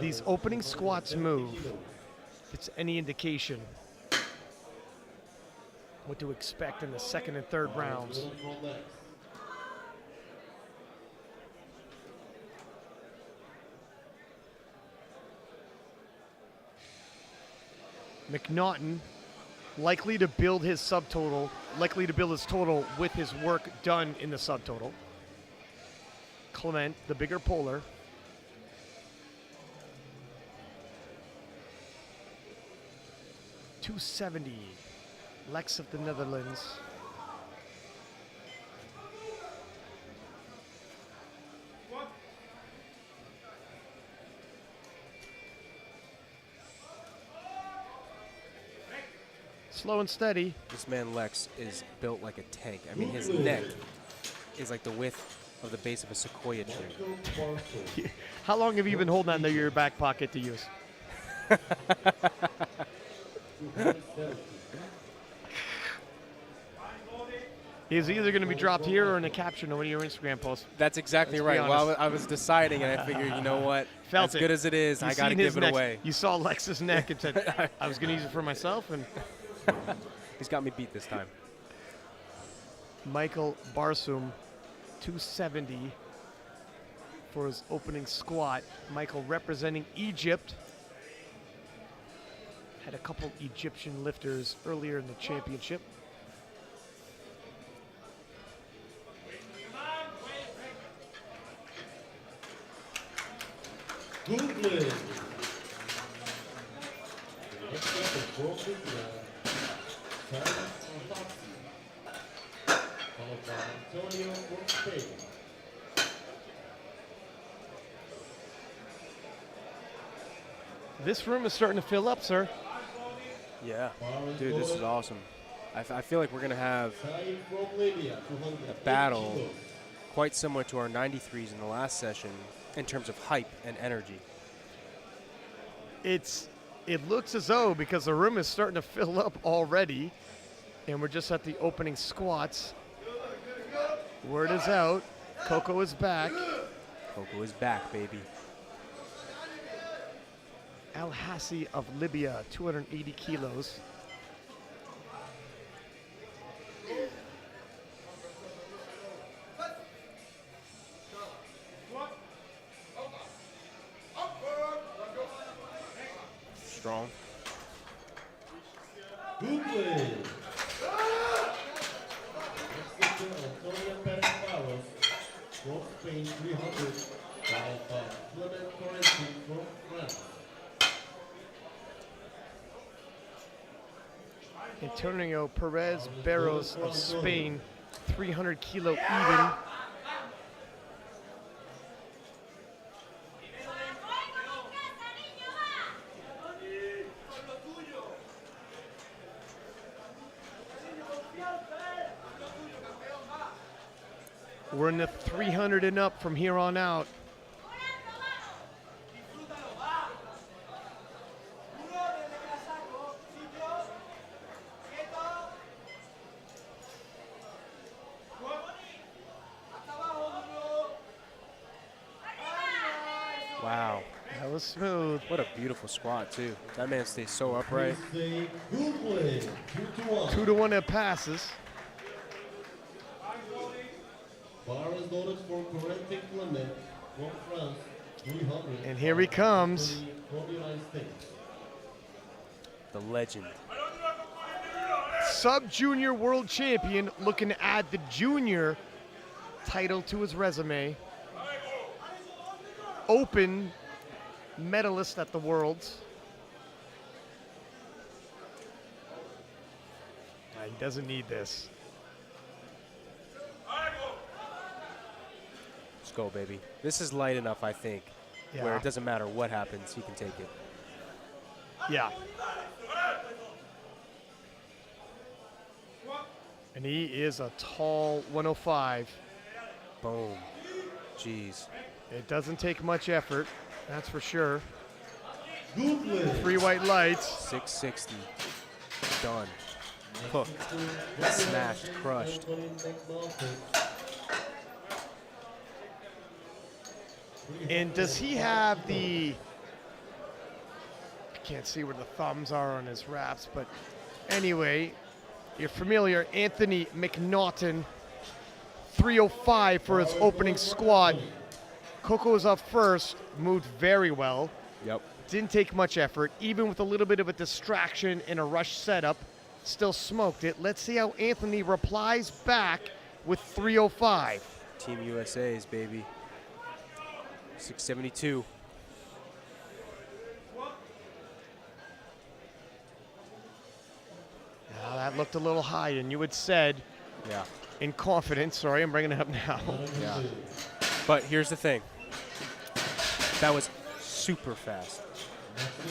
these opening squats move. If it's any indication what to expect in the second and third rounds. McNaughton likely to build his subtotal, likely to build his total with his work done in the subtotal. Clement, the bigger polar. $270, Lex of the Netherlands. Slow and steady. This man Lex is built like a tank. I mean, his neck is like the width of the base of a sequoia tree. How long have you been holding on to your back pocket to use? He's either going to be dropped here or in a caption on one of your Instagram posts. That's exactly right. Well, I was deciding, and I figured, you know what? Felt as it. good as it is, I got to give it away. You saw Lex's neck and said, I was going to use it for myself. And he's got me beat this time. Michael Barsum, 270 for his opening squat. Michael representing Egypt. Had a couple Egyptian lifters earlier in the championship. Brooklyn. Next up is Brooklyn. Followed by Antonio Ortega. This room is starting to fill up, sir. Yeah. Dude, this is awesome. I feel like we're going to have a battle quite similar to our 93s in the last session in terms of hype and energy. It looks as though, because the room is starting to fill up already, and we're just at the opening squats. Word is out. Coco is back. Coco is back, baby. Al Hassi of Libya, 280 kilos. from Spain, 300, followed by Clement Corentin from France. Antonio Perez Barros of Spain, 300 kilo even. We're in the 300 and up from here on out. Wow. That was smooth. What a beautiful squat, too. That man stays so upright. Say good play, 2-1. 2-to-1 it passes. Bar is loaded for Corentin Clement from France, 300. And here he comes. From the United States. The legend. Sub-junior world champion looking to add the junior title to his resume. Open medalist at the Worlds. He doesn't need this. Let's go, baby. This is light enough, I think, where Yeah. it doesn't matter what happens, he can take it. Yeah. And he is a tall 105. Boom. Jeez. It doesn't take much effort, that's for sure. Good play. 3 white lights. 660. Done. Cooked. Smashed. Crushed. And does he have the, I can't see where the thumbs are on his wraps, but anyway, you're familiar, Anthony McNaughton, 305 for his opening squat. Coco was up first, moved very well. Yep. Didn't take much effort, even with a little bit of a distraction in a rush setup, still smoked it. Let's see how Anthony replies back with 305. Team USA's, baby. 672. Now that looked a little high, and you had said Yeah. in confidence, sorry, I'm bringing it up now. Yeah. But here's the thing. That was super fast.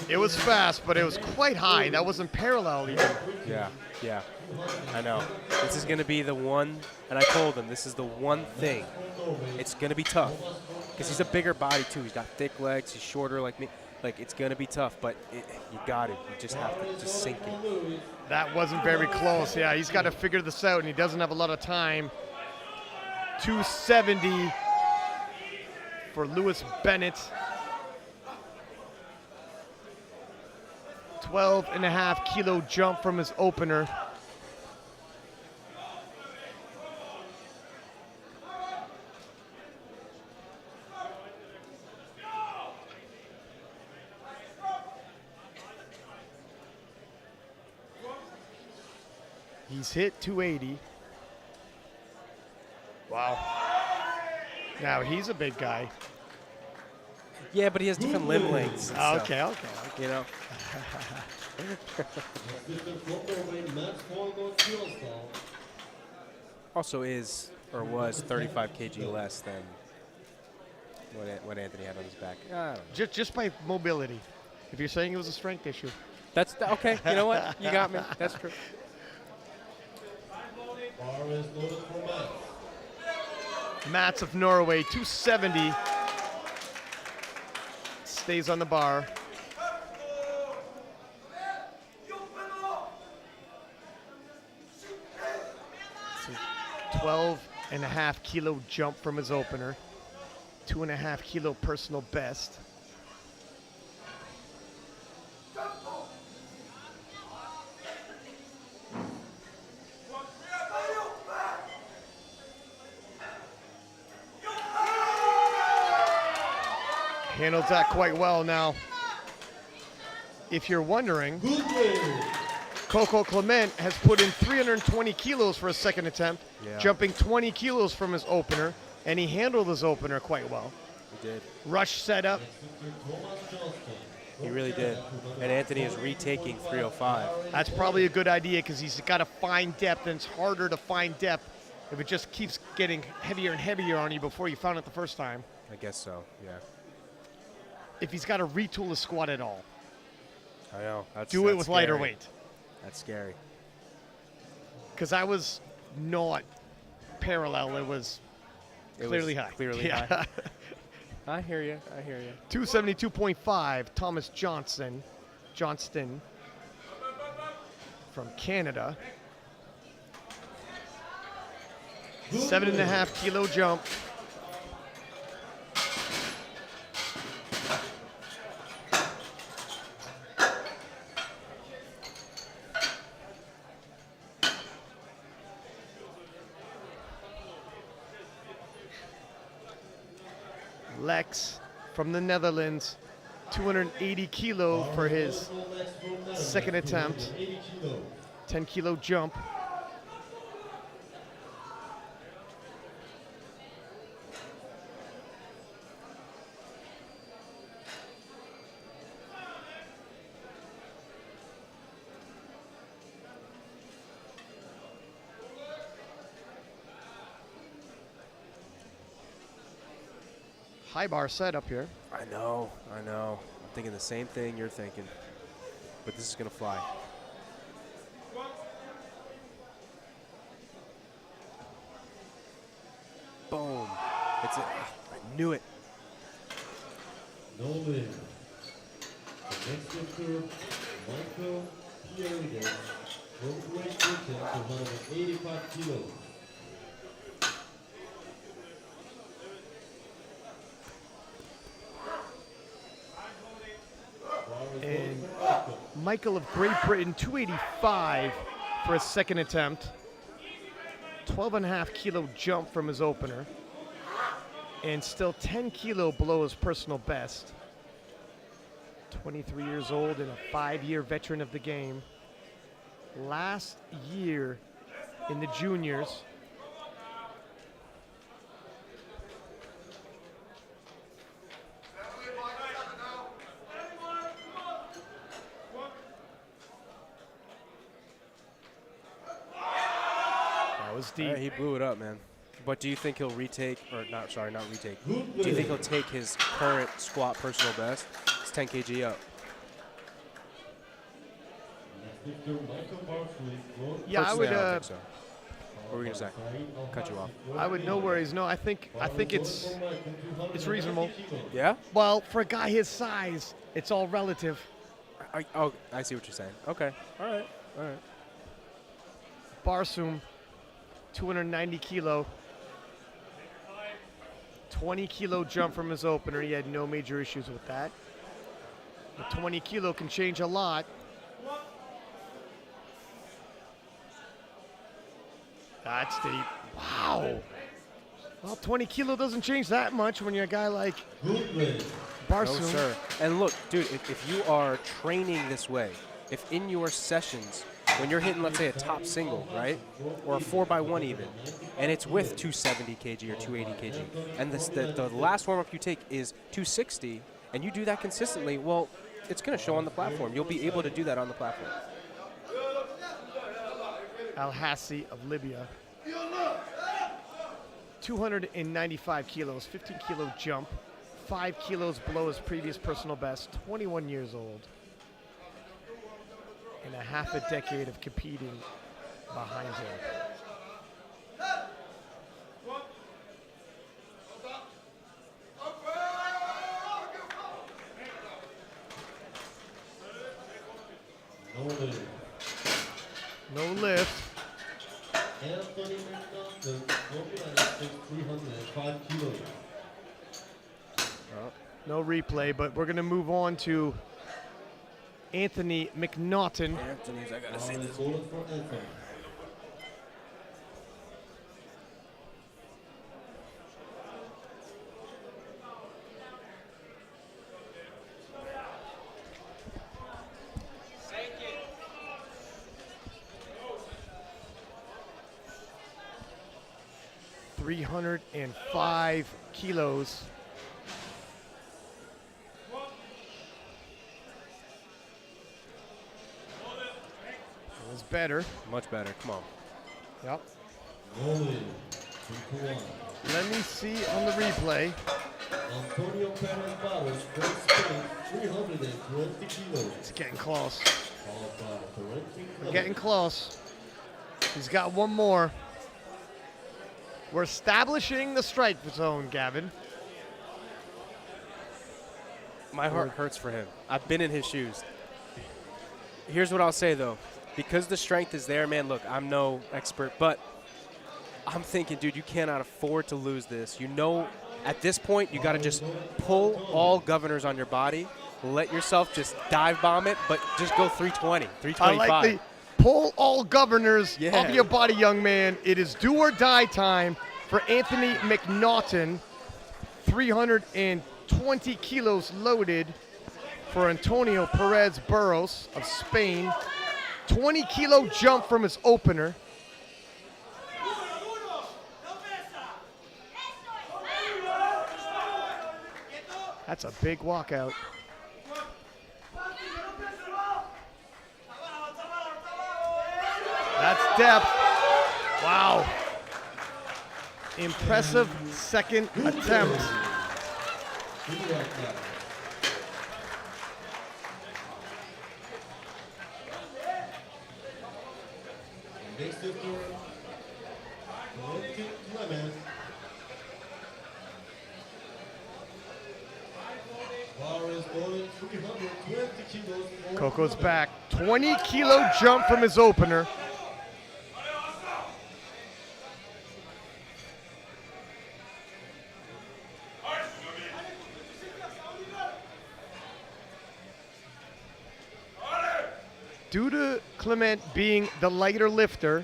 It was fast, but it was quite high. That wasn't parallel even. Yeah. Yeah. I know. This is going to be the one, and I told him this is the one thing. It's going to be tough because he's a bigger body too. He's got thick legs. He's shorter like me. Like, it's going to be tough, but you got it. You just have to just sink it. That wasn't very close. Yeah, he's got to figure this out, and he doesn't have a lot of time. 270 for Lewis Bennett. 12.5 kilo jump from his opener. He's hit 280. Wow. Now he's a big guy. Yeah, but he has different limb lengths. and stuff, Okay. You know? Also is, or was, 35 kg less than what Anthony had on his back. I don't know. Just by mobility. If you're saying it was a strength issue. That's okay. You know what? You got me. That's true. Bar is loaded for Matt. Mats of Norway, 270. Stays on the bar. 12.5 kilo jump from his opener. 2.5 kilo personal best. Handled that quite well. Now, if you're wondering, Good play. Coco Clement has put in 320 kilos for his second attempt, Yeah. jumping 20 kilos from his opener. And he handled his opener quite well. He did. Rush setup. Thomas Johnston. He really did. And Anthony is retaking 305. That's probably a good idea because he's got to find depth, and it's harder to find depth if it just keeps getting heavier and heavier on you before you found it the first time. I guess so, yeah. If he's got to retool his squat at all, I know. That's do it with lighter scary. weight. That's scary. Because I was not parallel. It was clearly high. Clearly high. I hear you. I hear you. 272.5, Thomas Johnston from Canada. 7.5 kilo jump. Lex from the Netherlands, 280 kilo for his second attempt. 10 kilo jump. High bar setup here. I know. I'm thinking the same thing you're thinking. But this is going to fly. Boom. I knew it. No win. The next lifter, Michael Pierre, from Great Britain to 185 kilos. And Michael of Great Britain, 285 for his second attempt. 12.5 kilo jump from his opener. And still 10 kilo below his personal best. 23 years old and a 5-year veteran of the game. Last year in the juniors, that was deep. He blew it up, man. But do you think he'll retake, or not retake. Do you think he'll take his current squat personal best? It's 10 kg up. Yeah, I would. Personally, don't think so. What were we gonna say? Cut you off. I would no worries. No, I think it's reasonable. Yeah? Well, for a guy his size, it's all relative. I see what you're saying. Okay. All right. Barsoom, 290 kilo. 20 kilo jump from his opener. He had no major issues with that. The 20 kilo can change a lot. That's deep. Wow. Well, 20 kilo doesn't change that much when you're a guy like Barsoom. No, sir. And look, dude, if you are training this way, if in your sessions, when you're hitting, let's say, a top single, right, or a 4x1 even, and it's with 270 kg or 280 kg, and the last warm-up you take is 260, and you do that consistently, well, it's going to show on the platform. You'll be able to do that on the platform. Al-Hassi of Libya. 295 kilos, 15 kilo jump, 5 kilos below his previous personal best, 21 years old, and a half a decade of competing behind him. No lift. Anthony McNaughton, 305 kilos. No replay, but we're going to move on to Anthony McNaughton. Anthony's, I got to say this. Bullet for Anthony. 305 kilos. It was better. Much better. Come on. Yep. Rolling. 3 to 1. Let me see on the replay. Antonio Perez Barros from Spain, 320 kilos. It's getting close. Followed by Torrente We're getting close. He's got one more. We're establishing the strike zone, Gavin. My heart hurts for him. I've been in his shoes. Here's what I'll say, though. Because the strength is there, man, look, I'm no expert, but I'm thinking, dude, you cannot afford to lose this. You know, at this point, you got to just pull all governors on your body, let yourself just dive bomb it, but just go 320, 325. I like the pull all governors of your body, young man. It is do or die time for Anthony McNaughton. 320 kilos loaded for Antonio Perez Barros of Spain. 20-kilo jump from his opener. That's a big walkout. That's depth. Wow. Impressive second attempt. Next lifter, Torrente Clemens. Barros loaded 320 kilos. Coco's back. 20-kilo jump from his opener. Due to Clement being the lighter lifter,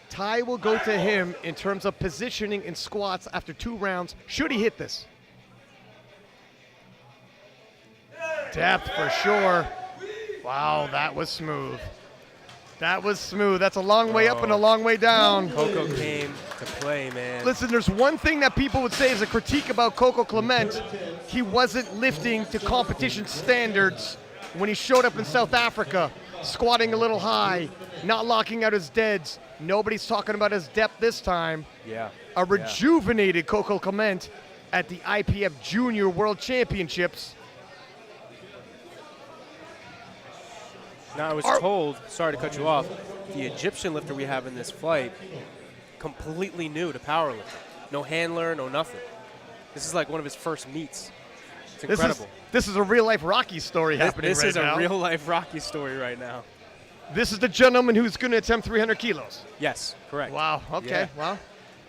Ty will go to him in terms of positioning in squats after 2 rounds, should he hit this. Depth for sure. Wow, that was smooth. That was smooth. That's a long way up and a long way down. Coco came to play, man. Listen, there's one thing that people would say is a critique about Coco Clement. He wasn't lifting to competition standards when he showed up in South Africa, squatting a little high, not locking out his deads. Nobody's talking about his depth this time. Yeah. A rejuvenated Coco Clement at the IPF Junior World Championships. Now, I was told, sorry to cut you off, the Egyptian lifter we have in this fight, completely new to powerlifting. No handler, no nothing. This is like one of his first meets. It's incredible. This is a real-life Rocky story happening right now. This is a real-life Rocky story right now. This is the gentleman who's going to attempt 300 kilos. Yes, correct. Wow, okay, well,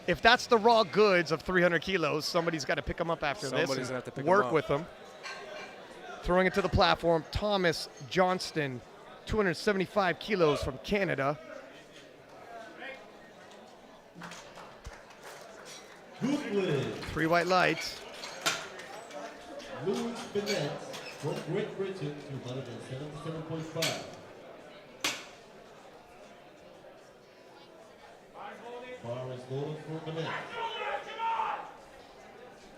if that's the raw goods of 300 kilos, somebody's got to pick him up after this. Somebody's going to have to pick him work up. with him. Throwing it to the platform, Thomas Johnston, 275 kilos from Canada. Goodwin. 3 white lights. Louis Bennett from Great Britain, 277.5. Barros loaded for Bennett.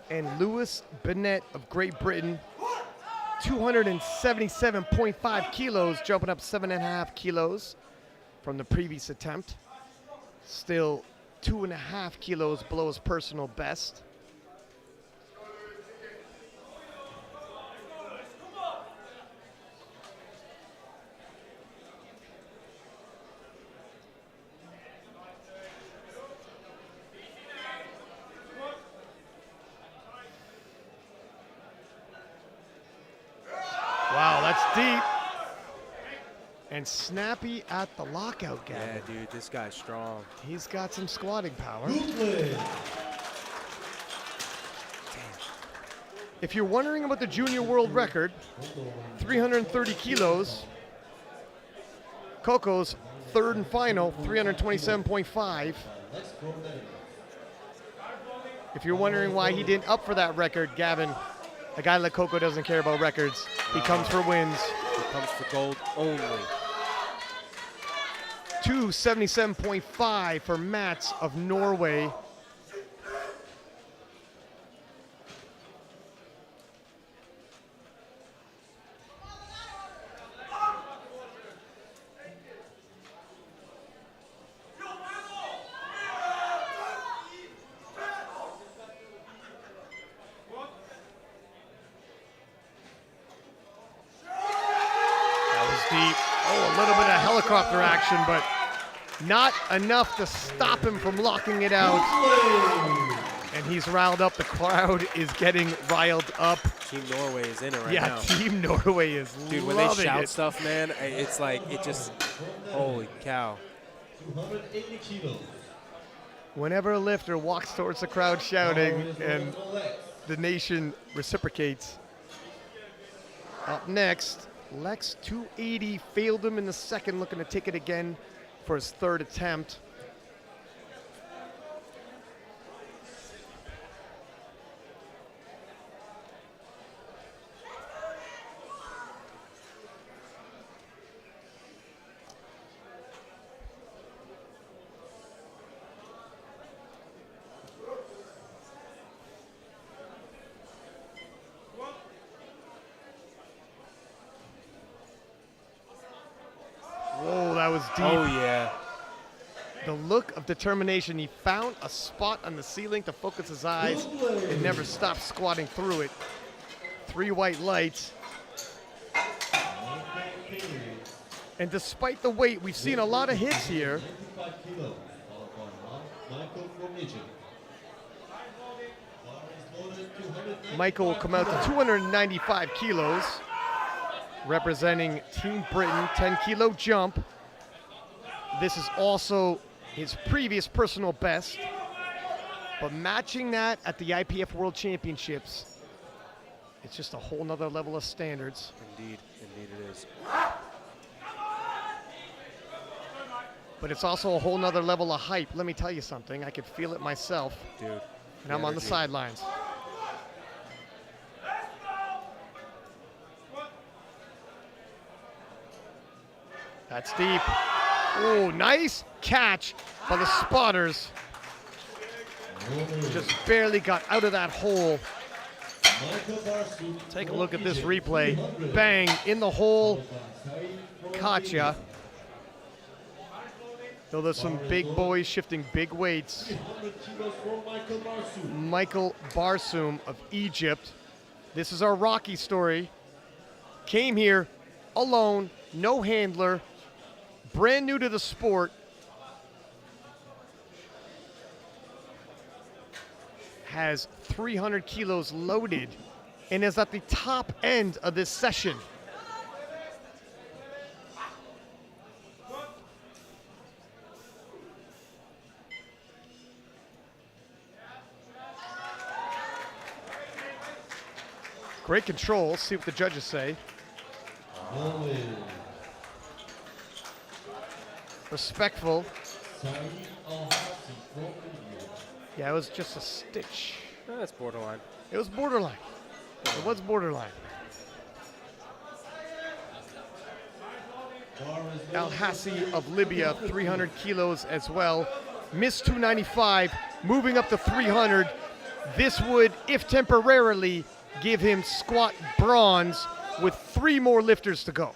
And Louis Bennett of Great Britain, 277.5 kilos, jumping up 7.5 kilos from the previous attempt. Still 2.5 kilos below his personal best. Wow, that's deep. And snappy at the lockout, Gavin. Yeah, dude, this guy's strong. He's got some squatting power. Goodwin. If you're wondering about the junior world record, 330 kilos. Coco's third and final, 327.5. If you're wondering why he didn't up for that record, Gavin, a guy like Coco doesn't care about records. He comes for wins. He comes for gold only. 277.5 for Mats of Norway. Deep. Oh, a little bit of helicopter action, but not enough to stop him from locking it out. And he's riled up. The crowd is getting riled up. Team Norway is in it right now. now. Yeah, Team Norway is Dude, when loving they shout it. stuff, man, it's like, it just, holy cow. 280 kilos. Whenever a lifter walks towards the crowd shouting and the nation reciprocates. Up next, Lex 280 failed him in the second, looking to take it again for his third attempt. Whoa, that was deep. Oh, yeah. The look of determination. He found a spot on the ceiling to focus his eyes and never stopped squatting through it. 3 white lights. And despite the weight, we've seen a lot of hits here. Michael will come out to 295 kilos, representing Team Britain, 10-kilo jump. This is also his previous personal best, but matching that at the IPF World Championships, it's just a whole nother level of standards. Indeed, indeed it is. But it's also a whole nother level of hype. Let me tell you something, I could feel it myself. Dude. And I'm on the sidelines. That's deep. Oh, nice catch by the spotters. Just barely got out of that hole. Take a look at this replay. Bang, in the hole. Gotcha. Though there's some big boys shifting big weights. Michael Barsoum of Egypt. This is our Rocky story. Came here alone, no handler, brand new to the sport. Has 300 kilos loaded and is at the top end of this session. Great control. See what the judges say. Respectful. Yeah, it was just a stitch. Oh, that's borderline. It was borderline. It was borderline. Al Hassi of Libya, 300 kilos as well. Missed 295, moving up to 300. This would, if temporarily, give him squat bronze with 3 more lifters to go.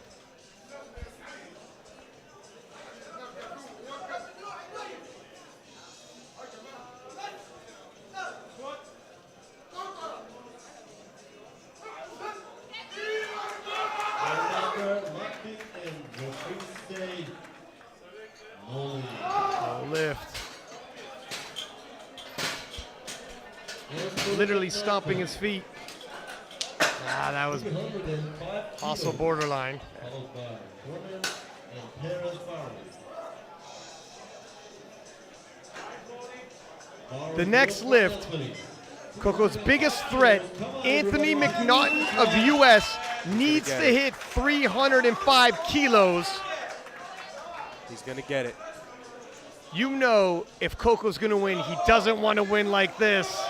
Literally stomping his feet. Ah, that was also borderline. The next lift, Coco's biggest threat, Anthony McNaughton of US, needs to hit 305 kilos. He's going to get it. You know, if Coco's going to win, he doesn't want to win like this.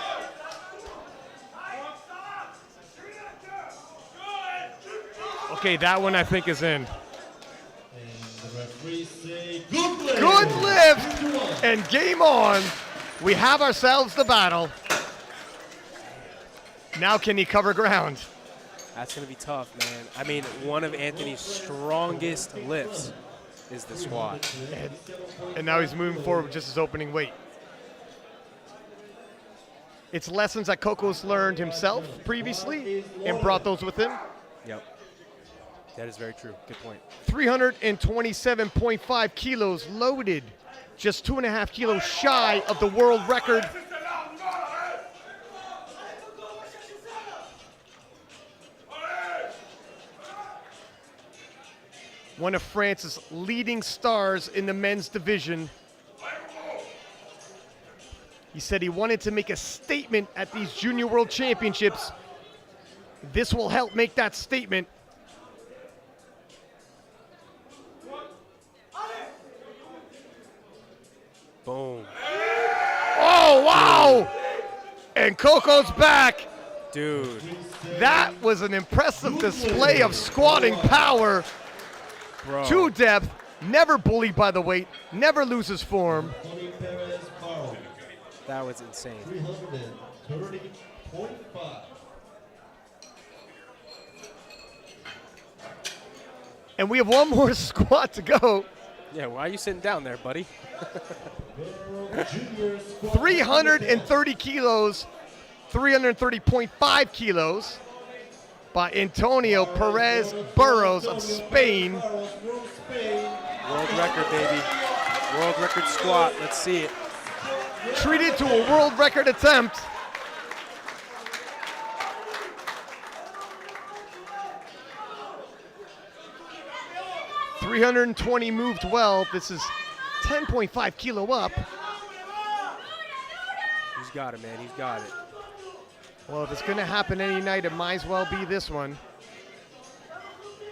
Okay, that one I think is in. referee say good lift. Good lift, and game on. We have ourselves the battle. Now can he cover ground? That's going to be tough, man. I mean, one of Anthony's strongest lifts is the squat. And now he's moving forward with just his opening weight. It's lessons that Coco's learned himself previously and brought those with him. Yep. That is very true. Good point. 327.5 kilos loaded, just 2.5 kilos shy of the world record. One of France's leading stars in the men's division. He said he wanted to make a statement at these Junior World Championships. This will help make that statement. Boom. Oh, wow! And Coco's back. Dude. That was an impressive display of squatting power. Bro. To depth, never bullied by the weight, never loses form. Tony Perez Barrow, That was insane. 330.5. And we have one more squat to go. Yeah, why are you sitting down there, buddy? World Junior Squat 330 kilos, 330.5 kilos by Antonio Perez Burros of Spain. Barrows from Spain. World record, baby. World record squat. Let's see it. Treated to a world record attempt. $320 moved well. This is 10.5 kilo up. He's got it, man. He's got it. Well, if it's going to happen any night, it might as well be this one.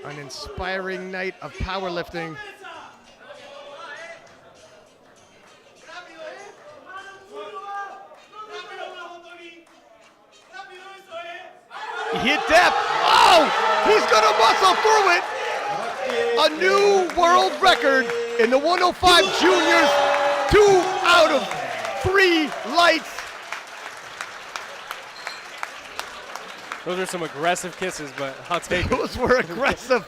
An inspiring night of powerlifting. He hit depth. Oh, he's going to muscle through it. A new world record in the 105 juniors. 2 out of 3 lights. Those are some aggressive kisses, but I'll take it. Those were aggressive.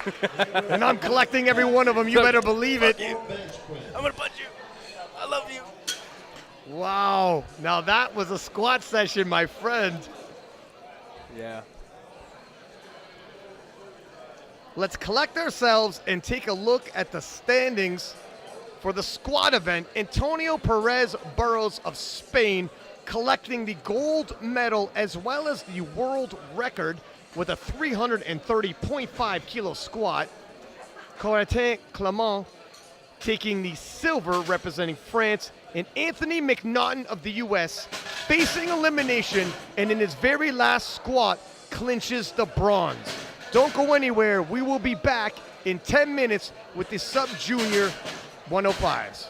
And I'm collecting every one of them. You better believe it. I'm going to punch you. I love you. Wow. Now that was a squat session, my friend. Yeah. Let's collect ourselves and take a look at the standings for the squat event. Antonio Perez Burros of Spain collecting the gold medal as well as the world record with a 330.5 kilo squat. Corentin Clement taking the silver representing France, and Anthony McNaughton of the US facing elimination, and in his very last squat clinches the bronze. Don't go anywhere. We will be back in 10 minutes with the sub-junior 105s.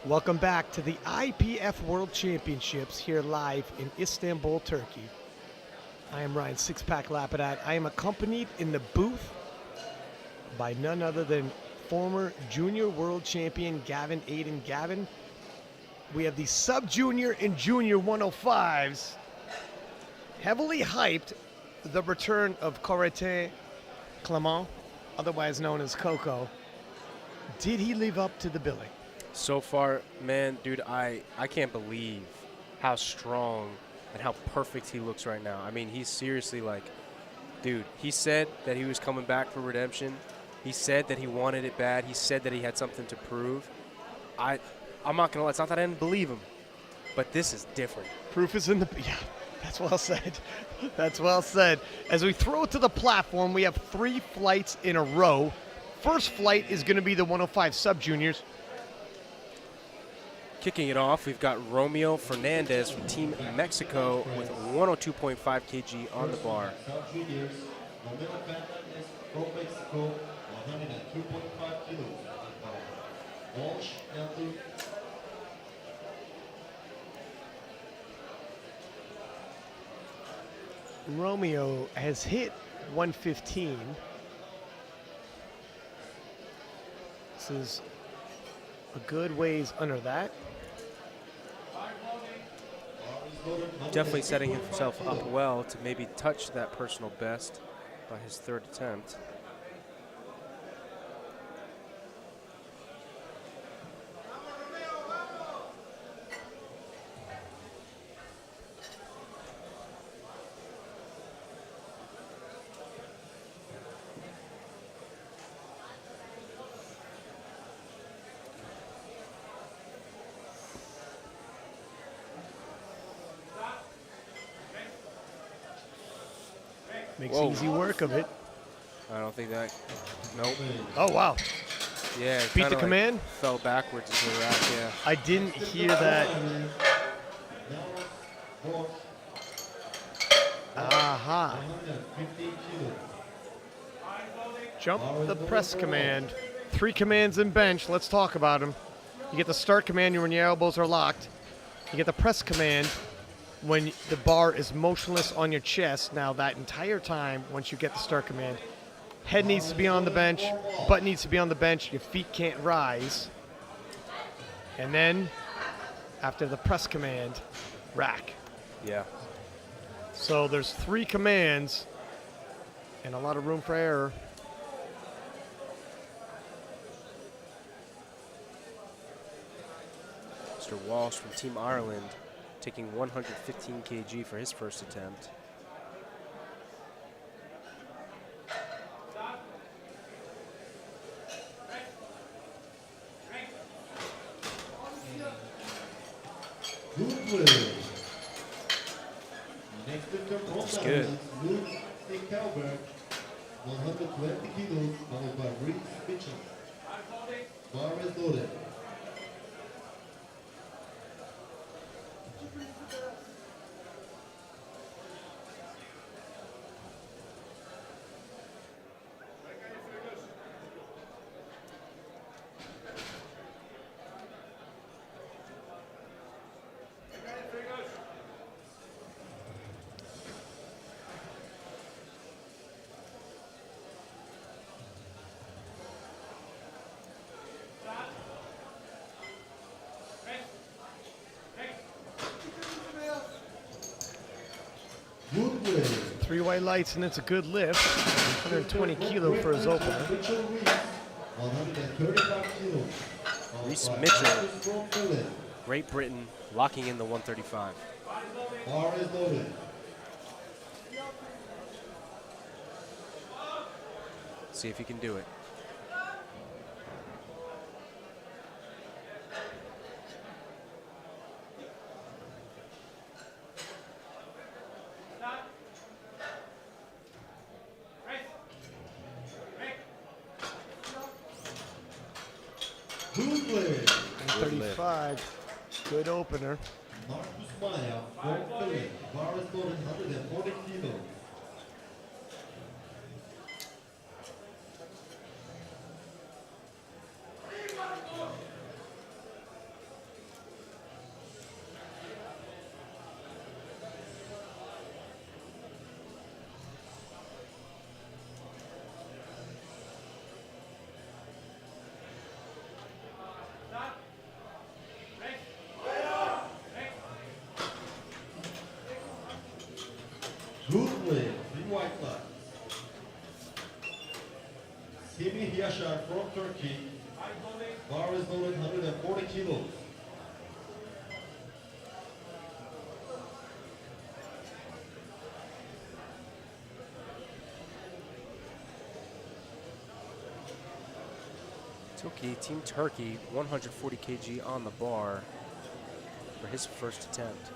Welcome back to the IPF World Championships here live in Istanbul, Turkey. I am Ryan Sixpack Lapidat. I am accompanied in the booth by none other than former junior world champion Gavin Aiden. Gavin, we have the sub-junior and junior 105s. Heavily hyped the return of Corentin Clement, otherwise known as Coco. Did he live up to the billing? So far, man, dude, I can't believe how strong and how perfect he looks right now. I mean, he's seriously like, dude, he said that he was coming back for redemption. He said that he wanted it bad. He said that he had something to prove. I'm not going to lie. It's not that I didn't believe him, but this is different. Proof is in the... Yeah, that's well said. That's well said. As we throw it to the platform, we have 3 flights in a row. First flight is going to be the 105 sub-juniors. Kicking it off, we've got Romeo Fernandez from Team Mexico with 102.5 kg on the bar. Sub-juniors, Romeo Fernandez from Mexico, 102.5 kilos. Walsh, Elton. Romeo has hit 115. This is a good ways under that. Definitely setting himself up well to maybe touch that personal best by his 3rd attempt. Makes Whoa. easy work of it. I don't think that, nope. Oh, wow. Yeah, Beat kinda the command? like fell backwards into the rack, yeah. I didn't hear that. Aha. 115 kilos. Jump the press command. 3 commands in bench. Let's talk about them. You get the start command when your elbows are locked. You get the press command when the bar is motionless on your chest. Now, that entire time, once you get the start command, head needs to be on the bench, butt needs to be on the bench, your feet can't rise. And then, after the press command, rack. Yeah. So there's 3 commands and a lot of room for error. Mr. Walsh from Team Ireland taking 115 kg for his first attempt. Good play. Next victim from That's the good. Islands, Luke Calvert, 120 kilos, followed by Reese Mitchell. Bar is loaded. Good play. 3 white lights, and it's a good lift. 120 kilo for his opener. Mitchell Reese, 135 kilos. followed Reese by Mitchell. Marcus from Finland. Great Britain locking in the 135. Bar is loaded. See if he can do it. Good play. 35. Good opener. Marcus Maya from Finland. Bar is loaded, 140 kilos. Yashar from Turkey. Bar is loaded 140 kilos. Turkey, Team Turkey, 140 kg on the bar for his first attempt.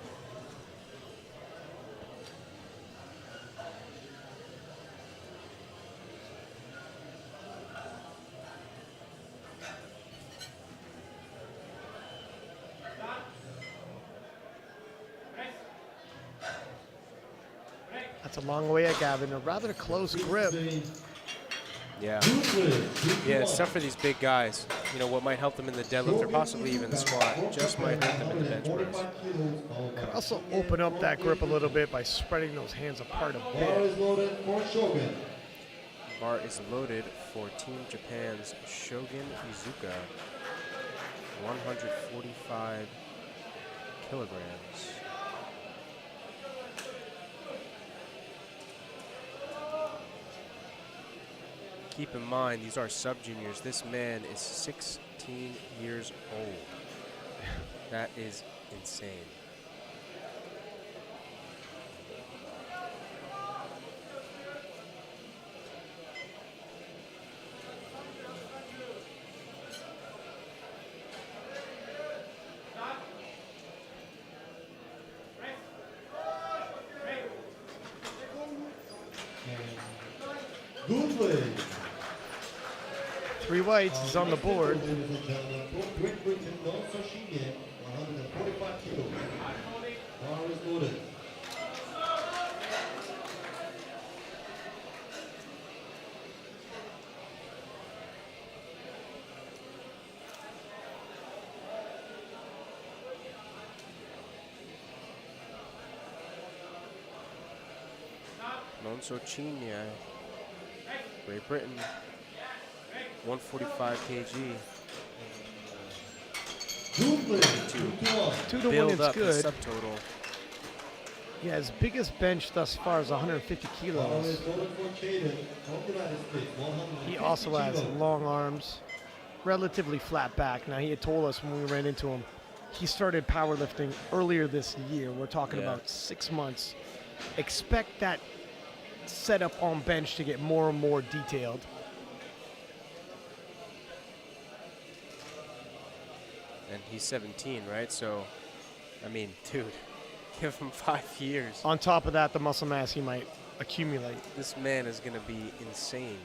That's a long way at Gavin. A rather close grip. Yeah. Yeah, it's tough for these big guys. You know, what might help them in the deadlift or possibly even the squat just might hurt them in the bench press. Could also open up that grip a little bit by spreading those hands apart a Bar bit. is loaded for Shogun. Bar is loaded for Team Japan's Shogun Izuka, 145 kilograms. Keep in mind, these are sub-juniors. This man is 16 years old. That is insane. Good play. 3 whites is on the board. Ladies and gentlemen, from Great Britain, Don Sashimian, 145 kilos. Bar is loaded. Nonsochinia, Great Britain, 145 kg. Good play. 2-1. 2 to 1 Build is up the good. subtotal. Yeah, his biggest bench thus far is 150 Bar kilos. is loaded for Caden from the United States, 150 He also has kilos. long arms, relatively flat back. Now, he had told us when we ran into him, he started powerlifting earlier this year. We're talking Yeah. about 6 months. Expect that setup on bench to get more and more detailed. And he's 17, right? So, I mean, dude, give him 5 years. On top of that, the muscle mass he might accumulate. This man is going to be insane.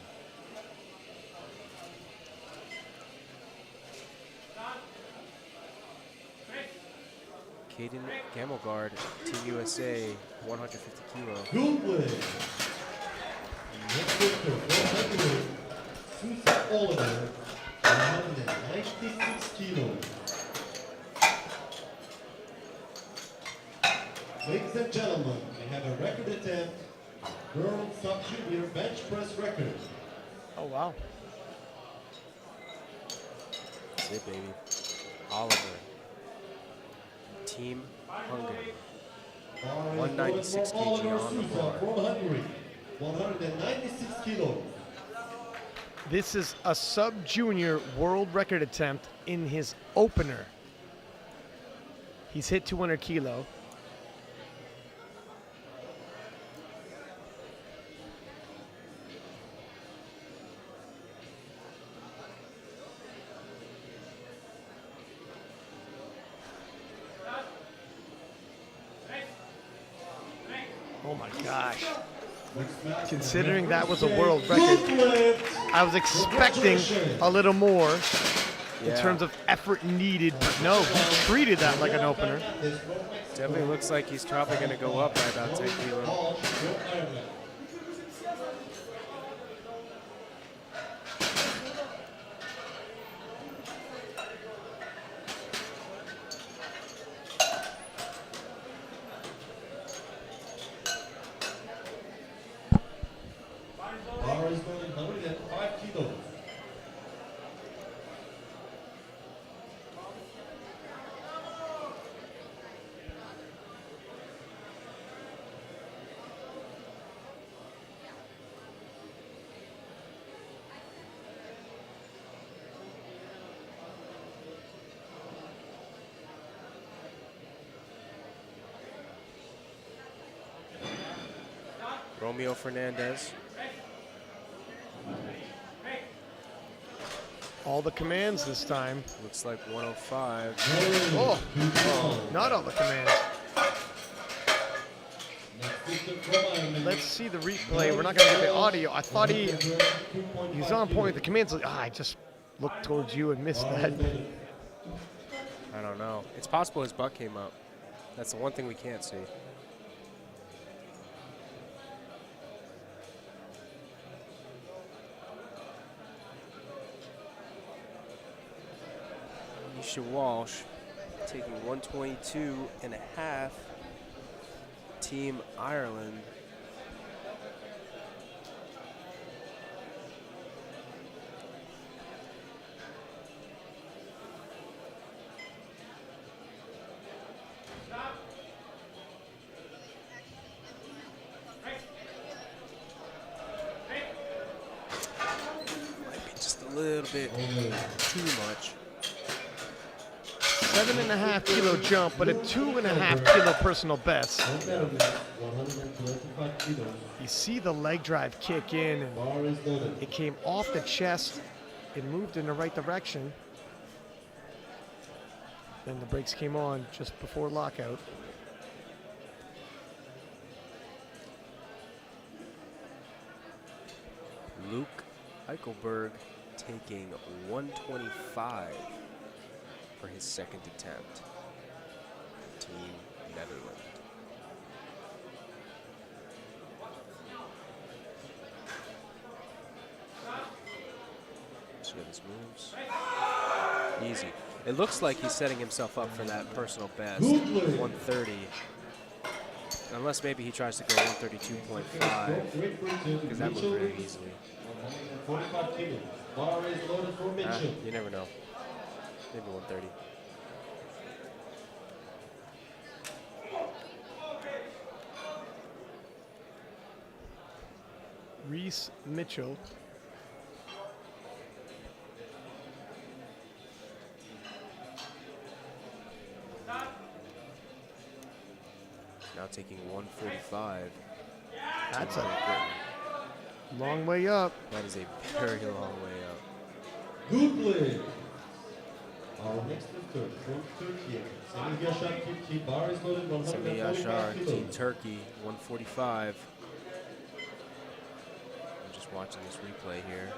Caden Gamelgard, Team USA, 150 kilo. Good play. Next lifter, 400, Susan Oliver, 196 kilos. Ladies and gentlemen, we have a record attempt, World Sub-Junior Bench Press record. Oh, wow. That's it, baby. Oliver. Team Hungary. Bar is 196 loaded for kg Oliver on the Sousa bar. from Hungary, 196 kilos. This is a sub-junior world record attempt in his opener. He's hit 200 kilo. Oh my gosh. Considering that was a world record, Good lift. I was expecting a little more in Yeah. terms of effort needed, but no, he treated that like an opener. Definitely looks like he's probably going to go up by about 10 kilo. Bar is loaded 105 kilos. Romeo Fernandez. All the commands this time. Looks like 105. Oh, not all the commands. Let's see the replay. We're not going to get the audio. I thought he's on point with the commands. I just looked towards you and missed that. I don't know. It's possible his butt came up. That's the one thing we can't see. Misha Walsh taking 122.5. Team Ireland. Might be just a little bit too much. 7.5 kilo jump, but a 2.5 kilo personal best. You see the leg drive kick in, and it came off the chest. It moved in the right direction. Then the brakes came on just before lockout. Luke Eichelberg taking 125 for his second attempt. Team Netherlands. See how this moves. Easy. It looks like he's setting himself up for that personal best, 130. Unless maybe he tries to go 132.5, because that moved very easily. You never know. Maybe 130. Reese Mitchell. Now taking 145. That's a long way up. That is a very long way up. Good play. Our next lifter from Turkey, Semih Yaşar Turkey, bar is loaded Semih Yaşar, 145 Team kilos. Turkey, 145. I'm just watching this replay here.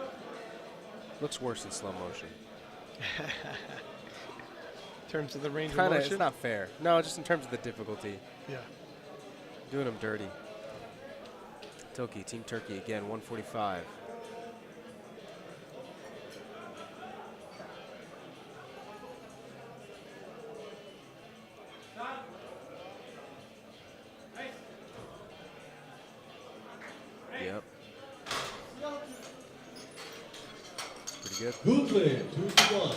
Looks worse in slow motion. In terms of the range of Kinda, motion. it's not fair. No, just in terms of the difficulty. Yeah. Doing him dirty. Tilke, Team Turkey again, 145. Yep. Pretty good. Good play, 2-1.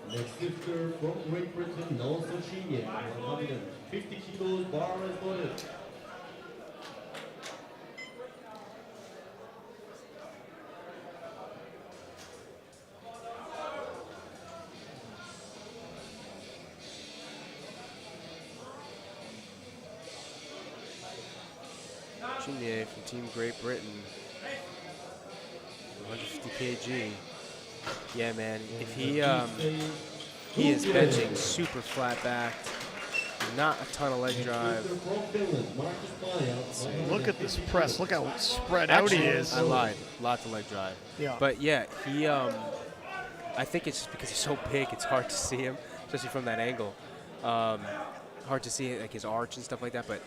Next lifter from Great Britain, Nelson Sheehan, 150 kilos, bar is loaded. Chinier from Team Great Britain, 150 kg. Yeah, man. If he is benching super flat backed, not a ton of leg drive. Look at this press. Look how spread out he is. I lied. Lots of leg drive. Yeah. But yeah, he. I think it's just because he's so big, it's hard to see him, especially from that angle. Hard to see like his arch and stuff like that. But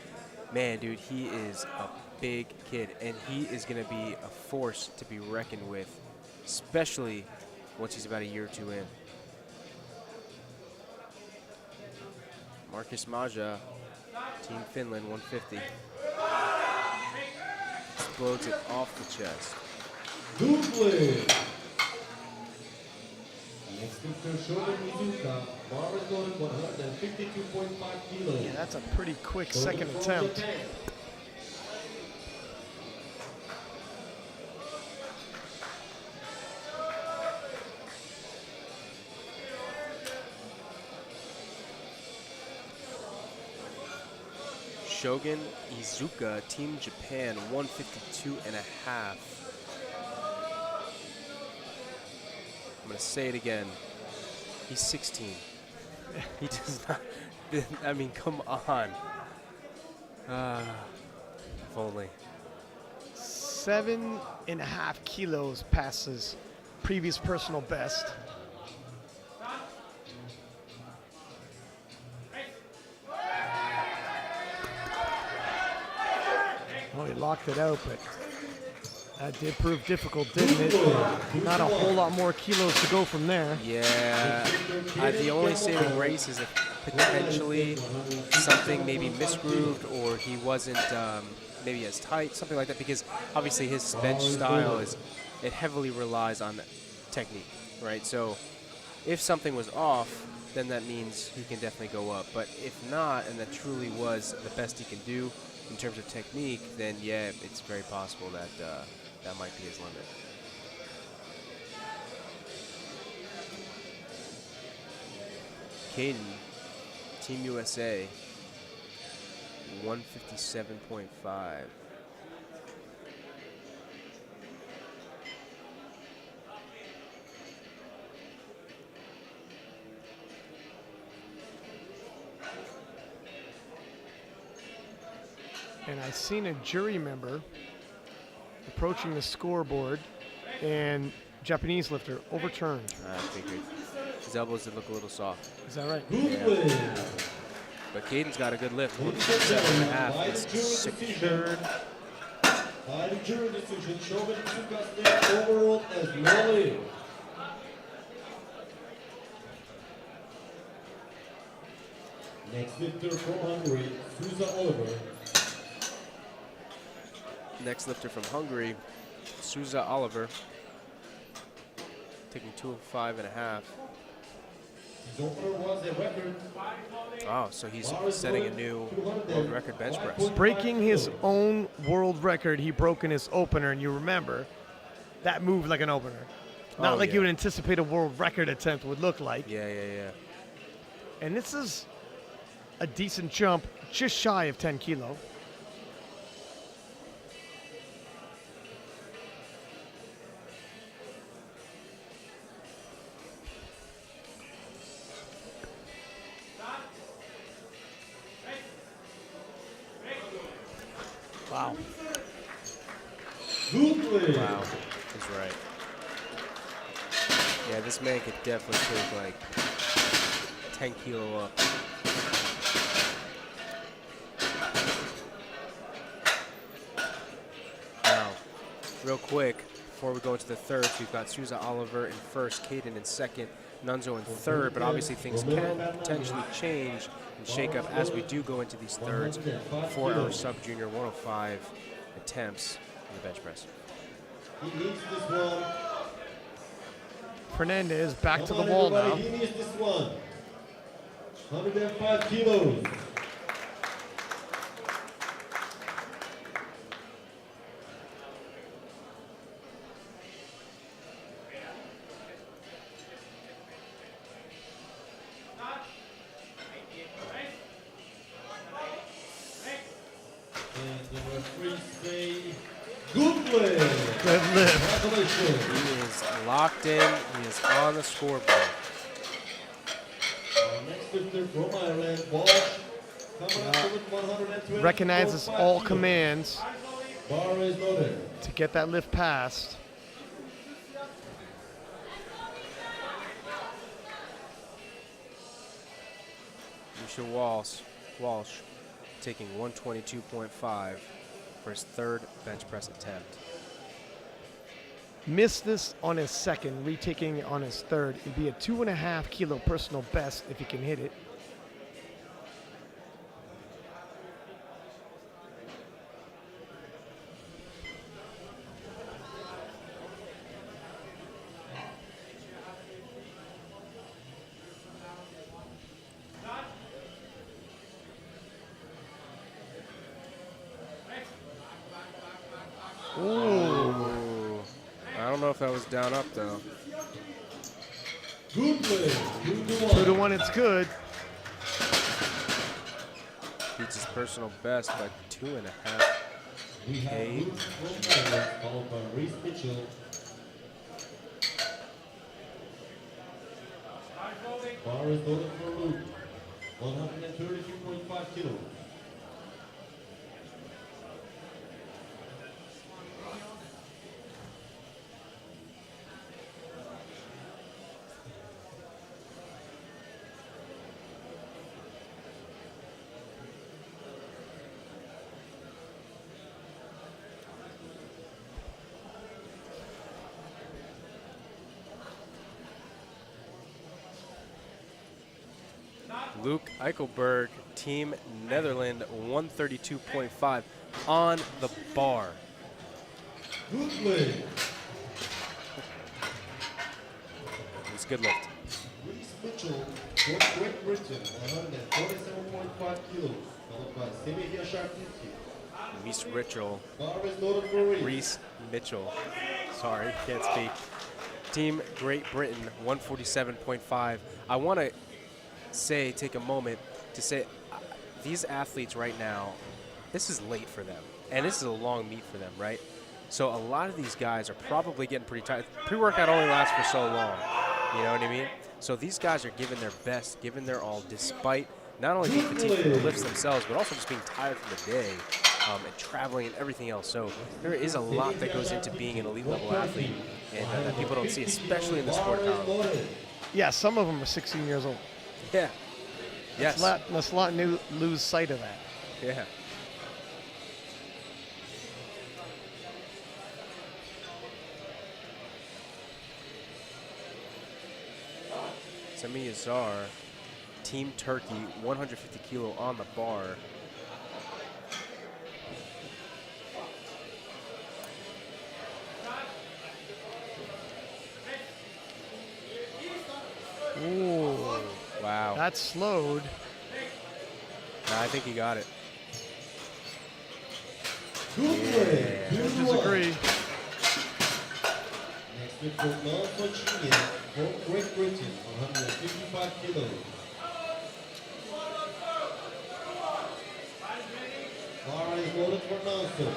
man, dude, he is a big kid, and he is going to be a force to be reckoned with, especially once he's about a year or two in. Marcus Maja, Team Finland, 150. Explodes it off the chest. Good play. Next lifter, Shogun Mizuka, bar is loaded, 152.5 kilos. Yeah, that's a pretty quick second attempt. Shogun Izuka, Team Japan, 152.5. I'm going to say it again. He's 16. He does not. I mean, come on. If only. 7.5 kilos past his previous personal best. Well, he locked it out, but that did prove difficult, didn't it? Not a whole lot more kilos to go from there. Yeah. The only saving grace is if potentially something maybe misgrooved or he wasn't maybe as tight, something like that, because obviously his bench style it heavily relies on technique, right? So if something was off, then that means he can definitely go up. But if not, and that truly was the best he can do in terms of technique, then yeah, it's very possible that that might be his limit. Caden, Team USA, 157.5. And I seen a jury member approaching the scoreboard, and Japanese lifter overturned. I figured. His elbows did look a little soft. Is that right? Yeah. But Caden's got a good lift, 157.5. It's secured. By the jury decision, Shogun Izuka's name overruled as no. Next lifter from Hungary, Souza Oliver. Next lifter from Hungary, Souza Oliver, taking 205.5. His opener was a record. Oh, so he's setting a new world record bench press. Breaking his own world record, he broke in his opener, and you remember, that moved like an opener. Not like you would anticipate a world record attempt would look like. Yeah. And this is a decent jump, just shy of 10 kilo. Wow. Wow, he's right. Yeah, this man could definitely take like 10 kilo up. Now, real quick, before we go into the thirds, we've got Souza Oliver in first, Caden in second, Nunzo in third, but obviously things can potentially change and shake up as we do go into these thirds for our sub-junior 105 attempts in the bench press. He needs this one. Fernandez back to the Come on, wall now. everybody, he needs this one. 105 kilos. And the referees say, good lift. Good lift. Congratulations. He is locked in. He is on the scoreboard. Our next lifter from Ireland, Walsh, coming up with 120. Recognizes all commands Bar is loaded. to get that lift past. Misha Walsh taking 122.5 for his third bench press attempt. Missed this on his second, retaking it on his third. It'd be a 2.5 kilo personal best if he can hit it. Ooh. I don't know if that was down up though. Good lift. 2 to 1, it's good. Beats his personal best by 2.5. We have Okay. Luke Gonzalez, followed by Reese Mitchell. Bar is loaded for Luke. 132.5 kilos. Luke Eichelberg, Team Netherlands, 132.5 on the bar. Good leg. It's good lift. Reese Mitchell, from Great Britain, 147.5 kilos, followed by Semihia Sharpinski. Reese Mitchell. Bar is loaded for Reese. Reese Mitchell. Sorry, can't speak. Team Great Britain, 147.5. I want to take a moment to say these athletes right now, this is late for them. And this is a long meet for them, right? So a lot of these guys are probably getting pretty tired. Pre-workout only lasts for so long. You know what I mean? So these guys are giving their best, giving their all, despite not only being fatigued from the lifts themselves, but also just being tired from the day and traveling and everything else. So there is a lot that goes into being an elite level athlete and that people don't see, especially in the sport of powerlifting. Yeah, some of them are 16 years old. Yeah. Yes. Let's not lose sight of that. Yeah. Sami Yazar, Team Turkey, 150 kilo on the bar. Ooh, Wow. that's slowed. Nah, I think he got it. Good leg. I disagree. Next with Fernand Fortunier, from Great Britain, 155 kilos. Bar is loaded for Nelson.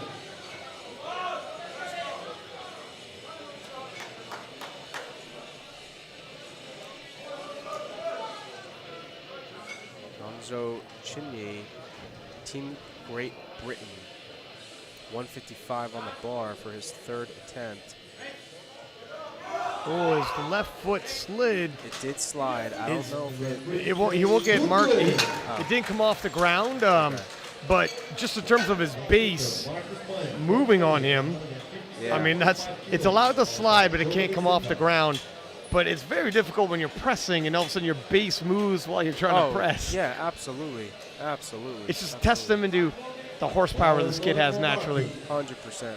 Gonzo Chinye, Team Great Britain, 155 on the bar for his third attempt. Oh, his left foot slid. It did slide. I don't know if it. He won't get marked. It didn't come off the ground, but just in terms of his base moving on him, Yeah. I mean it's allowed to slide, but it can't come off the ground. But it's very difficult when you're pressing and all of a sudden your base moves while you're trying to press. Yeah, absolutely. Absolutely. It's just a testament to the horsepower this kid has naturally. 100%, 100%.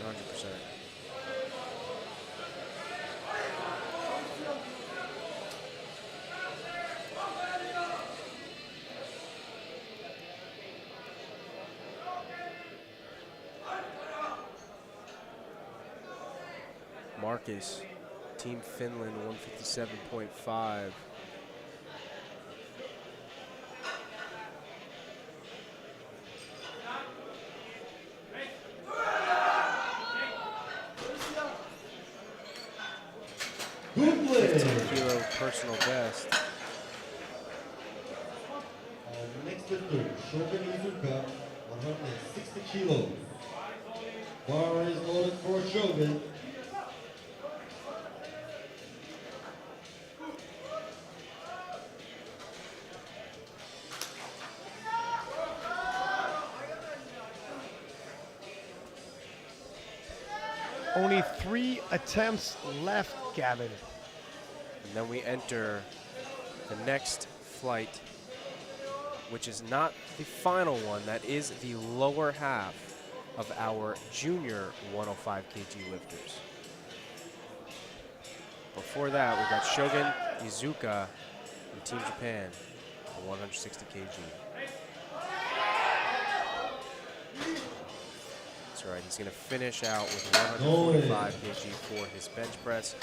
Marcus, Team Finland, 157.5. Good leg. 15 kilo personal best. Next lifter, Shogun Izuka, 160 kilos. Bar is loaded for Shogun. Only 3 attempts left, Gavin. And then we enter the next flight, which is not the final one. That is the lower half of our junior 105 kg lifters. Before that, we've got Shogun Izuka from Team Japan at 160 kg. That's right, he's gonna finish out with 145 kg for his bench press.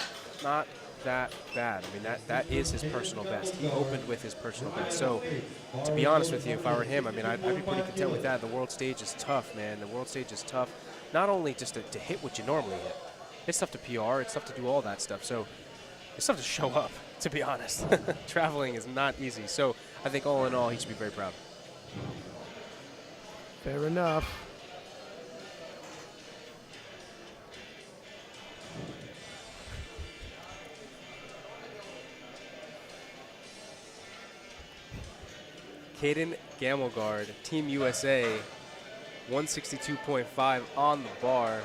Not that bad. I mean, that is his personal best. He opened with his personal best. So, to be honest with you, if I were him, I mean, I'd be pretty content with that. The world stage is tough, man. The world stage is tough. Not only just to hit what you normally hit. It's tough to PR. It's tough to do all that stuff. So, it's tough to show up, to be honest. Traveling is not easy. So, I think all in all, he should be very proud. Fair enough. Caden Gamelgard, Team USA, 162.5 on the bar.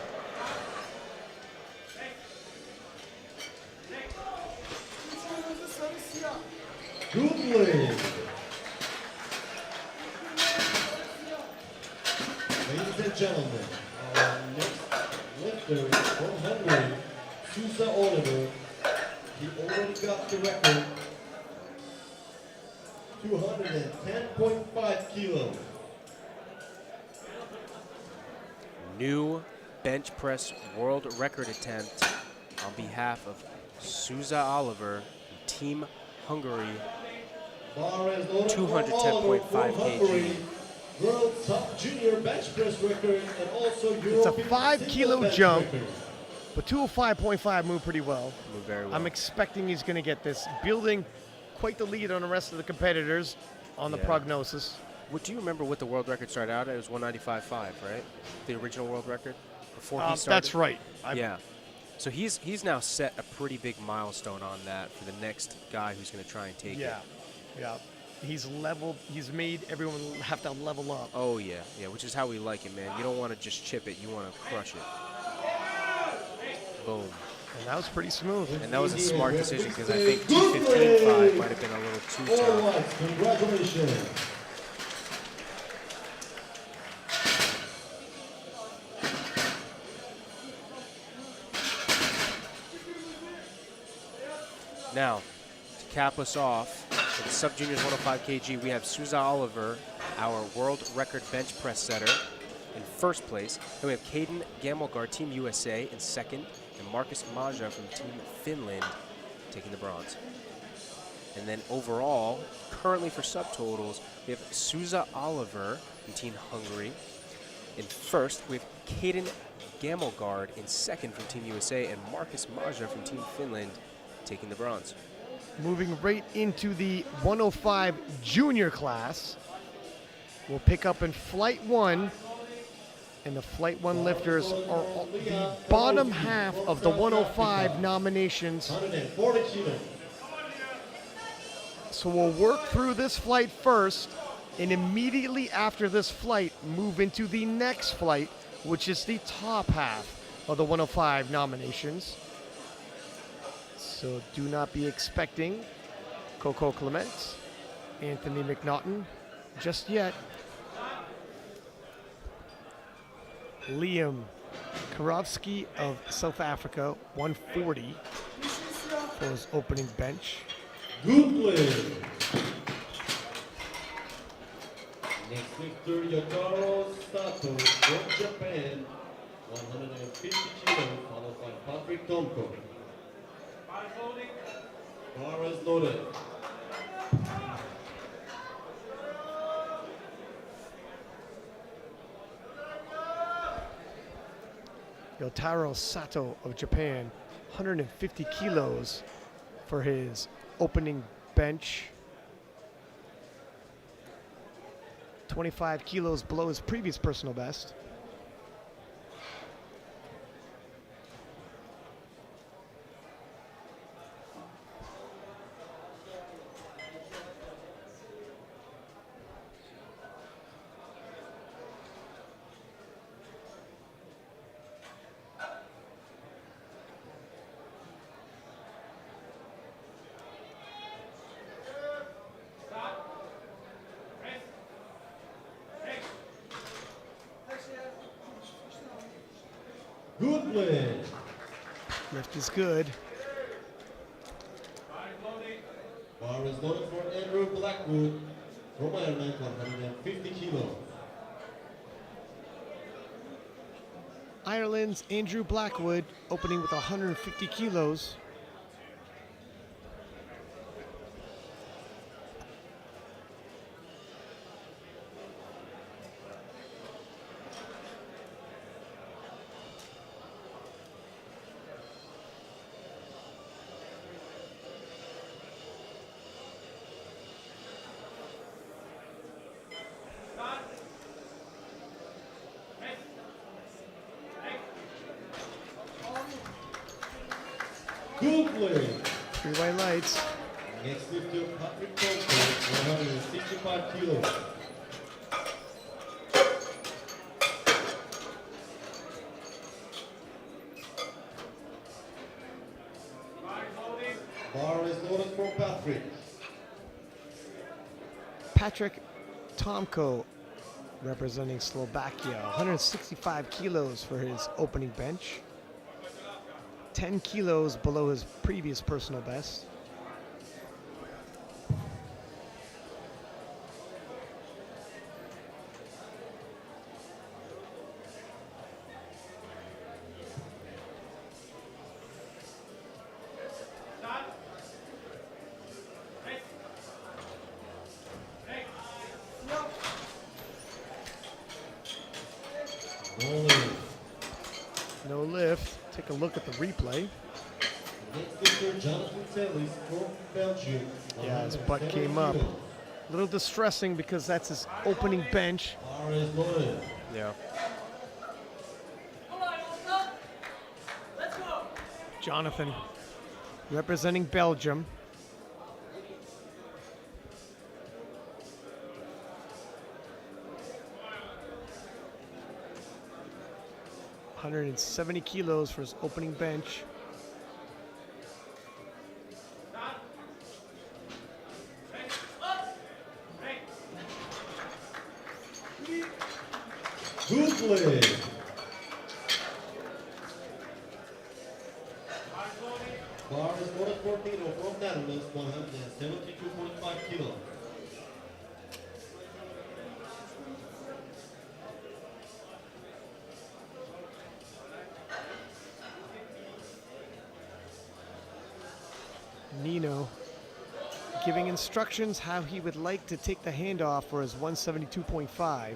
Good leg. Ladies and gentlemen, our next lifter from Hungary, Sousa Oliver. He already got the record, 210.5 kilos. New bench press world record attempt on behalf of Sousa Oliver, Team Hungary, 210.5 kg. World top junior bench press record and also It's a European 5 single kilo bench jump, record. but 205.5 moved pretty well. Moved very well. I'm expecting he's going to get this, building quite the lead on the rest of the competitors on the Yeah. prognosis. Do you remember what the world record started out at? It was 195.5, right? The original world record before he started. That's right. Yeah. So he's now set a pretty big milestone on that for the next guy who's going to try and take it. Yeah. He's leveled. He's made everyone have to level up. Oh, yeah, which is how we like it, man. You don't want to just chip it. You want to crush it. Boom. And that was pretty smooth. And that was a smart decision because I think 215.5 might have been a little too All tough. right, congratulations. Now, to cap us off, for the sub-juniors 105 kg, we have Sousa Oliver, our world record bench press setter, in first place. Then we have Caden Gamelgard, Team USA, in second, and Marcus Maja from Team Finland taking the bronze. And then overall, currently for subtotals, we have Sousa Oliver from Team Hungary. In first, we have Caden Gamelgard in second from Team USA, and Marcus Maja from Team Finland taking the bronze. Moving right into the 105 junior class. We'll pick up in Flight 1. And the Flight 1 lifters are the bottom half of the 105 nominations. 140 kilos. So we'll work through this flight first, and immediately after this flight, move into the next flight, which is the top half of the 105 nominations. So do not be expecting Coco Clement, Anthony McNaughton just yet. Liam Karowski of South Africa, 140 for his opening bench. Good play. Next lifter, Yotaro Sato from Japan, 150 kilos, followed by Patrick Tomko. Bar is loaded. Yotaro Sato of Japan, 150 kilos for his opening bench. 25 kilos below his previous personal best. Good play. Lift is good. Bar is loaded for Andrew Blackwood from Ireland, 150 kilos. Ireland's Andrew Blackwood opening with 150 kilos. Good play. 3 white lights. Next lifter, Patrick Thompson, 165 kilos. Bar is loaded for Patrick. Patrick Tomko, representing Slovakia, 165 kilos for his opening bench. 10 kilos below his previous personal best. No lift. Take a look at the replay. Next lifter, Jonathan Tellis from Belgium. Yeah, his butt came up. A little distressing because that's his opening bench. Bar is loaded. Yeah. Jonathan, representing Belgium. $170 kilos for his opening bench. Good play. Bar is loaded for Nino from Netherlands, 172.5 kilos. Nino giving instructions how he would like to take the handoff for his 172.5.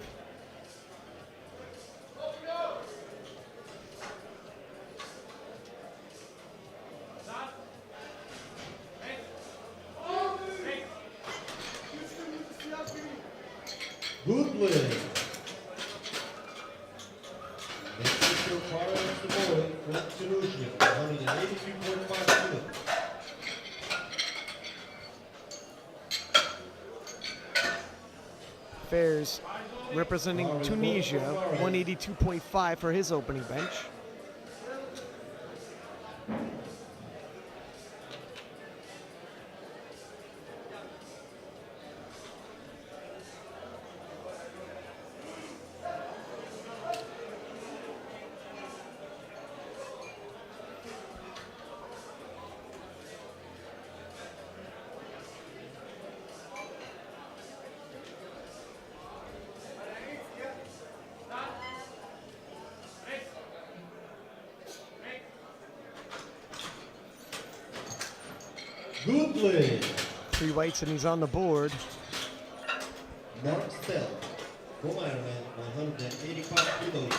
Good play. Next is your Powerlifting from Tunisia, 183.5 kilos. Fairs representing Tunisia, 182.5 for his opening bench. Good play. 3 whites and he's on the board. Mark Stell from Ireland, 185 kilos.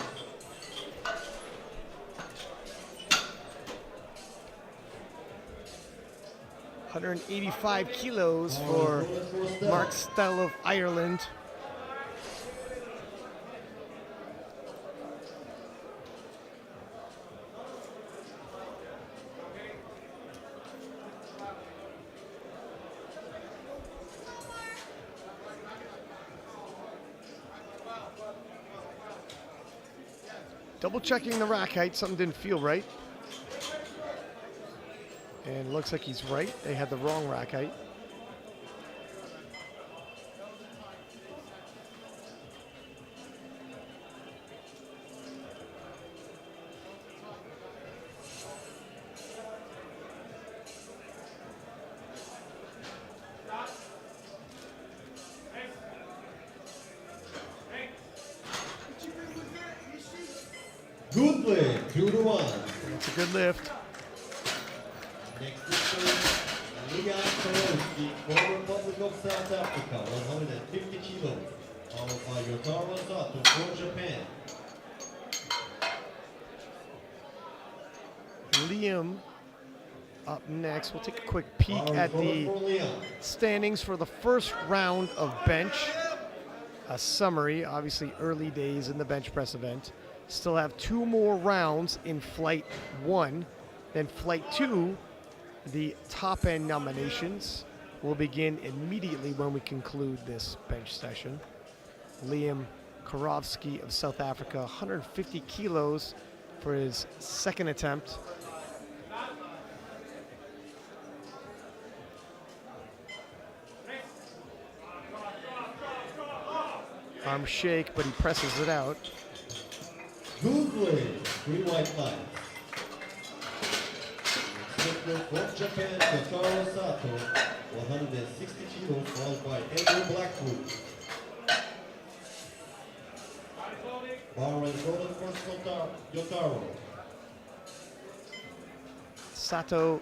$185 kilos for Mark Stell of Ireland. Double checking the rack height, something didn't feel right. And looks like he's right. They had the wrong rack height. Good play, 2-1. It's a good lift. Next is Liga Korowski from Republic of South Africa, 150 kilos. Followed by Yotaro Sato from Japan. Liam up next. We'll take a quick peek at the standings for the first round of bench. A summary, obviously early days in the bench press event. Still have 2 more rounds in flight 1. Then flight 2 The top end nominations will begin immediately when we conclude this bench session. Liam Karofsky of South Africa, 150 kilos for his second attempt. Arm shake, but he presses it out. Good leg, 3 white lines. From Japan, Yotaro Sato, 160 kilos, followed by Andrew Blackwood. Bar and golden for Yotaro. Sato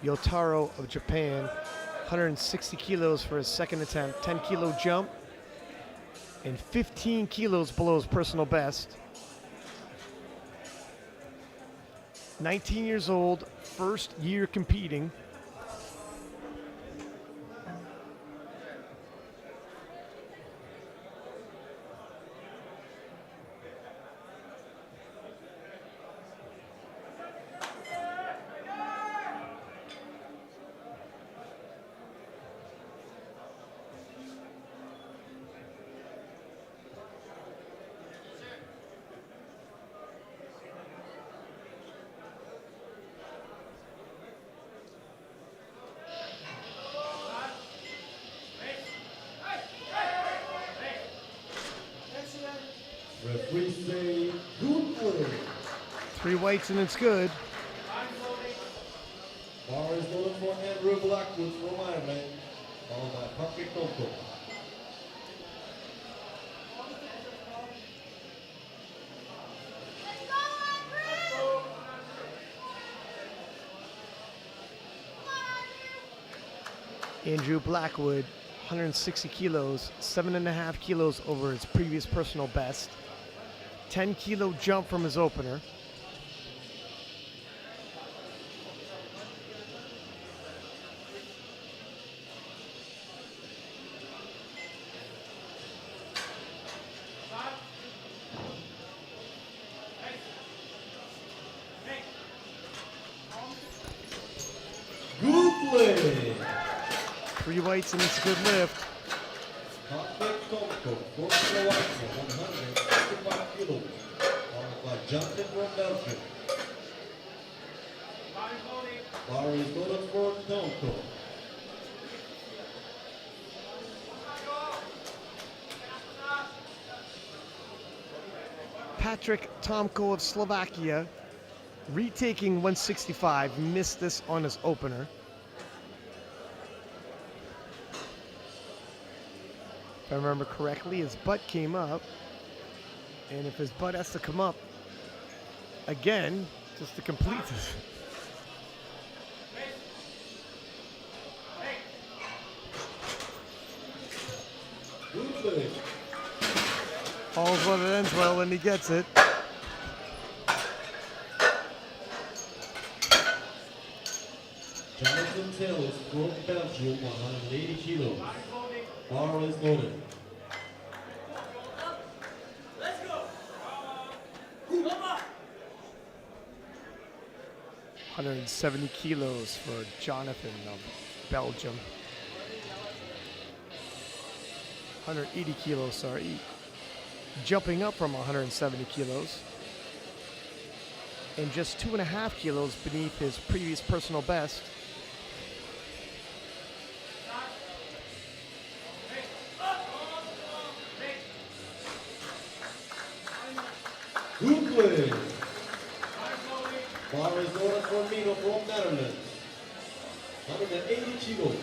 Yotaro of Japan, 160 kilos for his second attempt, 10 kilo jump, and 15 kilos below his personal best. 19 years old, first year competing. Referee say good leg. 3 whites and it's good. Bar is golden for Andrew Blackwood from Ireland, followed by Patrick Tonko. Andrew Blackwood, 160 kilos, 7.5 kilos over his previous personal best. 10 kilo jump from his opener. Good leg. 3 whites and it's a good lift. Patrick Tonko from Slovakia, 165 kilos, followed by Jonathan from Belgium. Bar is golden for Tonko. Patrick Tomko of Slovakia, retaking 165, missed this on his opener. If I remember correctly, his butt came up. And if his butt has to come up again, just to complete this. Good leg. All's well that ends well when he gets it. Jonathan Taylor from Belgium, 180 kilos. Bar is golden. 170 kilos for Jonathan of Belgium. 180 kilos, sorry. Jumping up from 170 kilos. And just 2.5 kilos beneath his previous personal best. Good leg. Bar is golden for Mino from Netherlands, 180 kilos.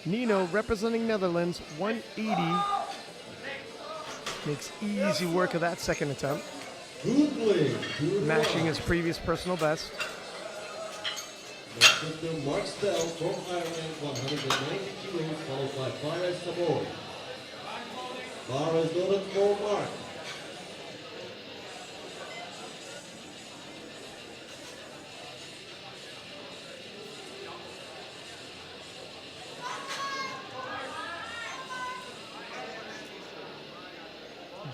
Nino, representing Netherlands, 180. Makes easy work of that second attempt, Good leg. Good matching leg. his previous personal best. Next up to Mark Stell from Ireland, 190 kilos, followed by Fares Savoy. Bar is golden for Mark.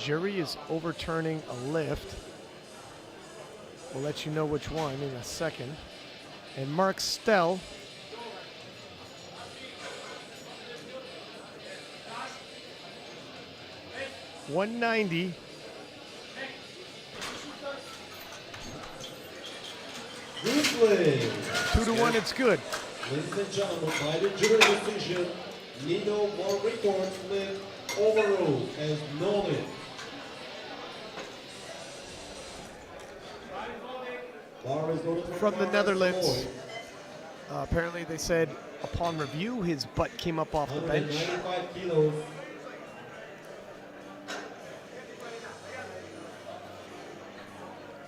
jury is overturning a lift. We'll let you know which one in a second. And Mark Stell, $190. Replay. 2-1, it's good. Ladies and gentlemen, by the jury decision, Nino Morricourt's lift overruled as no lift. Bar is noted From the Bar Netherlands. Boyd. Apparently they said upon review, his butt came up off the bench. 195 kilos.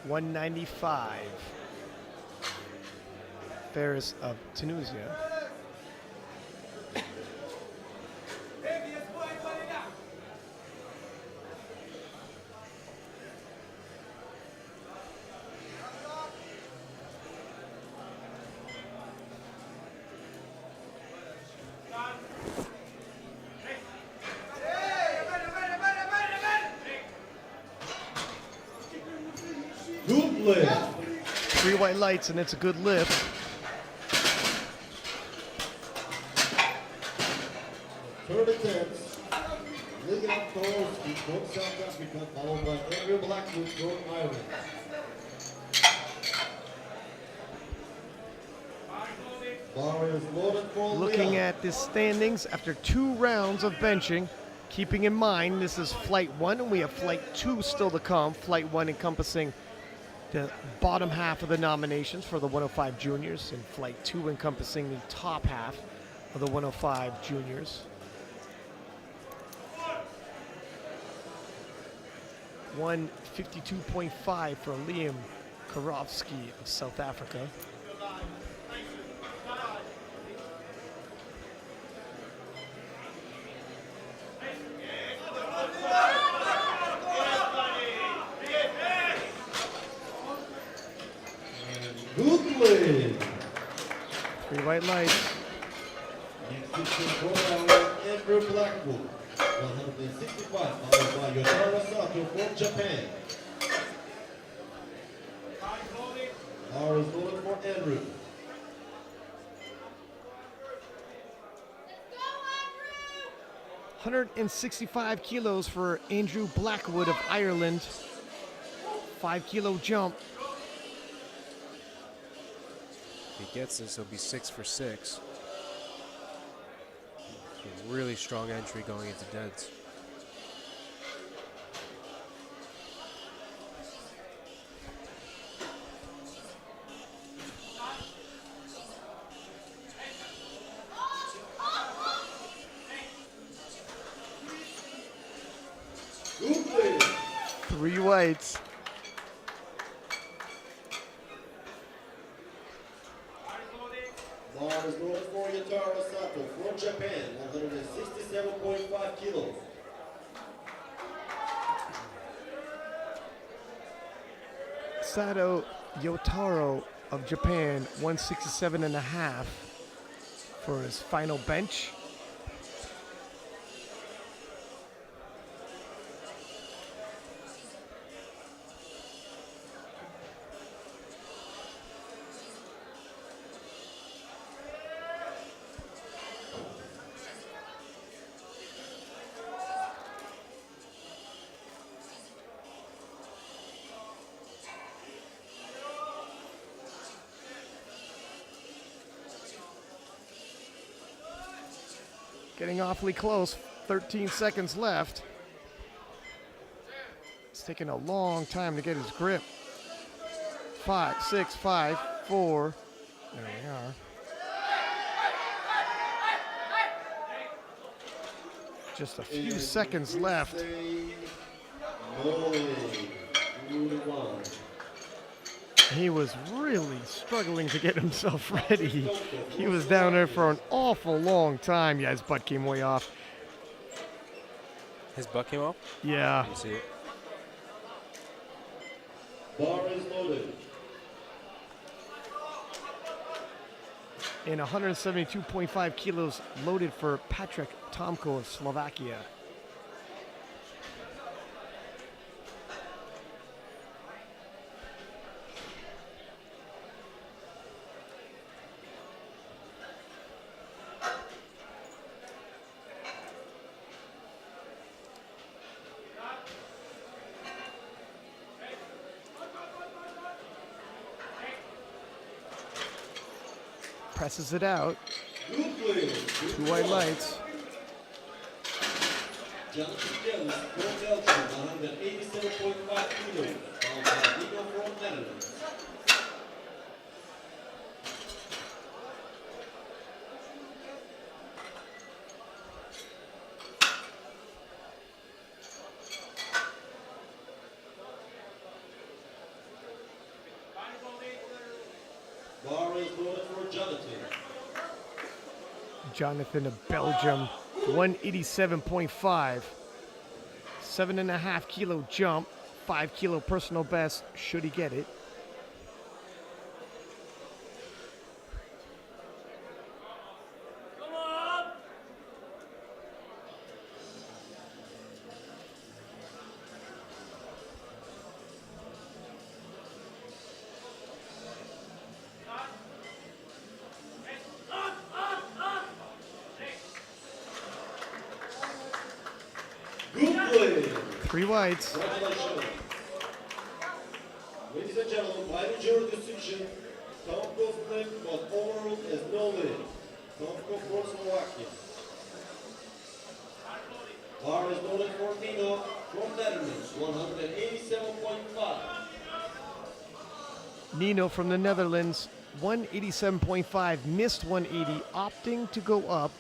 $195. Ferris of Tunisia. Good lift. 3 white lights, and it's a good lift. Third attempt. Liga Torowski from South Africa, followed by Andrew Blackwood from Ireland. Bar is loaded for Looking Leon. at the standings after 2 rounds of benching, keeping in mind this is flight 1 and we have flight 2 still to come. Flight 1 encompassing the bottom half of the nominations for the 105 juniors, and flight 2 encompassing the top half of the 105 juniors. 152.5 for Liam Karofsky of South Africa. Good lift. 3 white lights. Next is Andrew Blackwood, 165, followed by Yotaro Sato from Japan. Bar is loaded for Andrew. Let's go, Andrew! 165 kilos for Andrew Blackwood of Ireland. 5 kilo jump. If he gets this, he'll be 6 for 6. A really strong entry going into deads. Good lift. 3 whites. Bar is loaded for Yotaro Sato from Japan, 167.5 kilos. Sato Yotaro of Japan, 167.5 for his final bench. Getting awfully close, 13 seconds left. It's taking a long time to get his grip. 5, 6, 5, 4. There we are. Just a few seconds left. He was really struggling to get himself ready. He was down there for an awful long time. Yeah, his butt came way off. His butt came off? Yeah. You see it? Bar is loaded. And 172.5 kilos loaded for Patrick Tomko of Slovakia. Presses it out. Good play. 2 white lights. Jonathan Jones from Belgium, 187.5 kilos. Followed by Nino from Netherlands. Bar is loaded for Jonathan. Jonathan of Belgium, 187.5. 7.5 kilo jump, 5 kilo personal best, should he get it. Good play. 3 whites. Congratulations. Ladies and gentlemen, by majority decision, Tomko Flip was overruled as no win. Tomko for Slovakia. Bar is loaded for Nino from Netherlands, 187.5. Nino from the Netherlands, 187.5, missed 180, opting to go up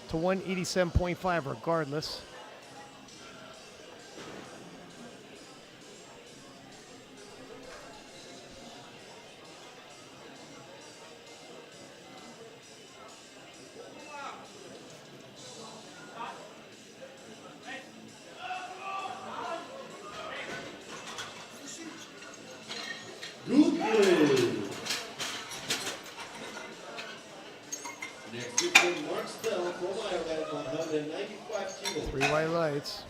to 187.5 regardless. Good play. Next is Mark Stell from Ireland, 195 kilos. 3 white lights.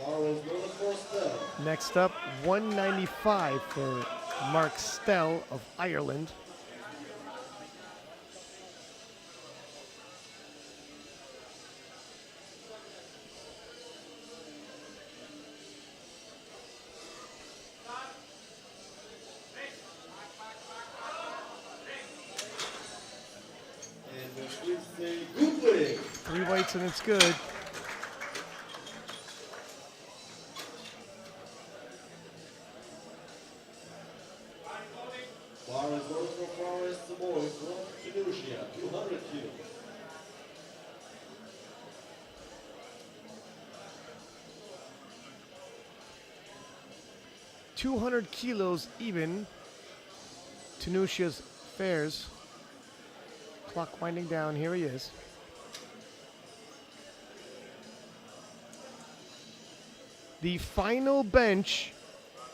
Bar is loaded for Stell. Next up, 195 for Mark Stell of Ireland. And the Swiss say good play. 3 whites and it's good. Bar is loaded for Forest Samoy from Tunisia, 200 kilos. $200 kilos even. Tunisia's fares. Clock winding down. Here he is. The final bench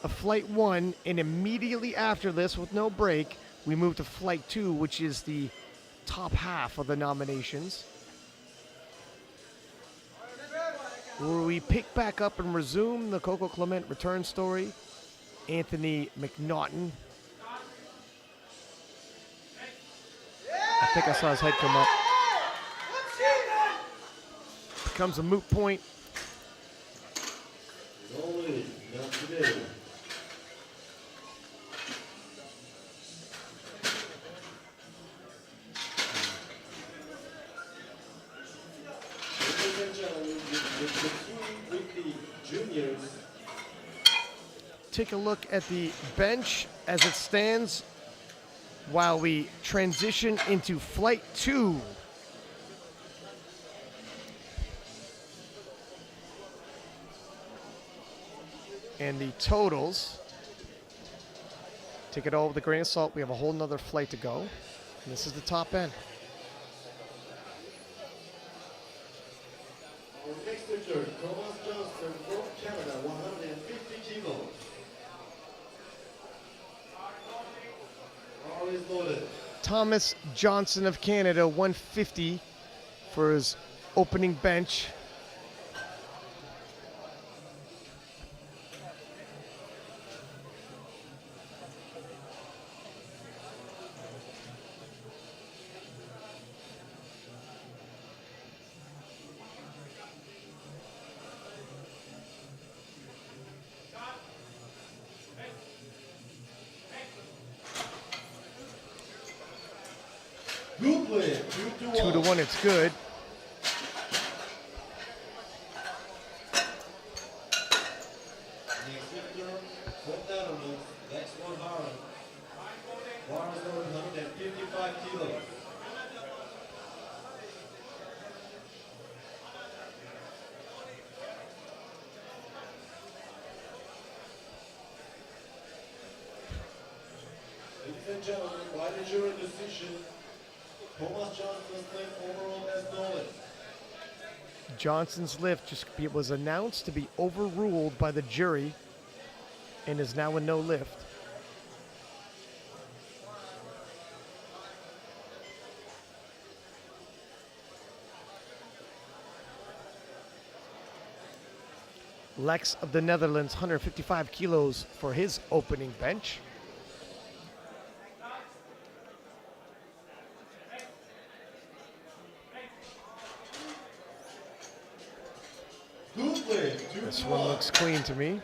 of Flight 1, and immediately after this, with no break, we move to Flight 2, which is the top half of the nominations, where we pick back up and resume the Coco Clement return story. Anthony McNaughton. I think I saw his head come up. Becomes a moot point. No way, not today. Ladies and gentlemen, with the 2 weekly juniors, Take a look at the bench as it stands while we transition into Flight 2. And the totals, take it all with a grain of salt. We have a whole nother flight to go. And this is the top end. our next return, Thomas Johnston from Canada, 150 kilos. Bar is loaded. Thomas Johnson of Canada, 150 for his opening bench. Good lift, 2 to 1. 2 to 1, it's good. Next lifter, from Netherlands, next one Harlem. Bar is loaded 155 kilos. Ladies and gentlemen, by the jury decision, Thomas Johnson's lift overall has no lift. Johnson's lift was announced to be overruled by the jury and is now a no lift. Lex of the Netherlands, 155 kilos for his opening bench. Good lift, 2 This to one 1. looks clean to me.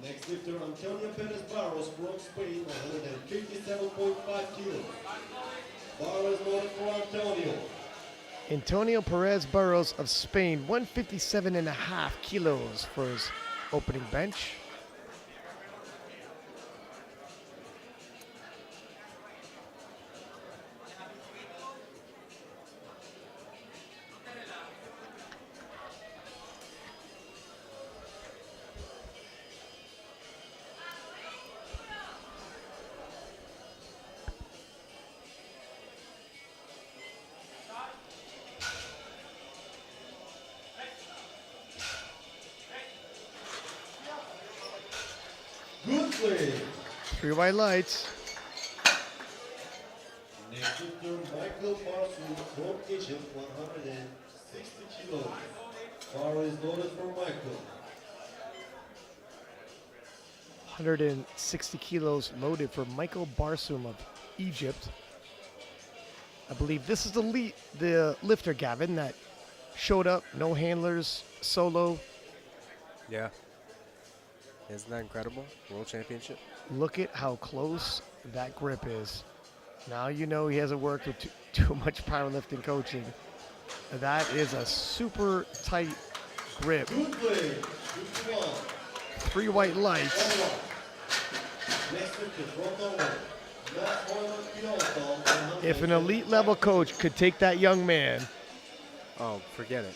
Next lifter, Antonio Perez Barros from Spain, 157.5 kilos. Bar is loaded for Antonio. Antonio Perez Burros of Spain, 157.5 kilos for his opening bench. Good lift. 3 white lights. Next lifter, Michael Barson from Egypt, 160 kilos. Bar is loaded for Michael. 160 kilos loaded for Michael Barsum of Egypt. I believe this is the lifter, Gavin, that showed up, no handlers, solo. Yeah. Isn't that incredible? World Championship. Look at how close that grip is. Now you know he hasn't worked with too much powerlifting coaching. That is a super tight grip. Good lift, 2 to 1. 3 white lights. Next lifter, from Norway, Matt Moylan Piotr, If an elite level coach could take that young man, Oh, forget it.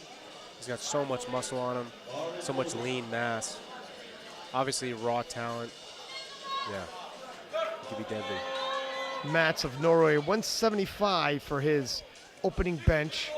He's got so much muscle on him, so much lean mass. Obviously, raw talent. Yeah, he could be deadly. Mats of Norway, 175 for his opening bench.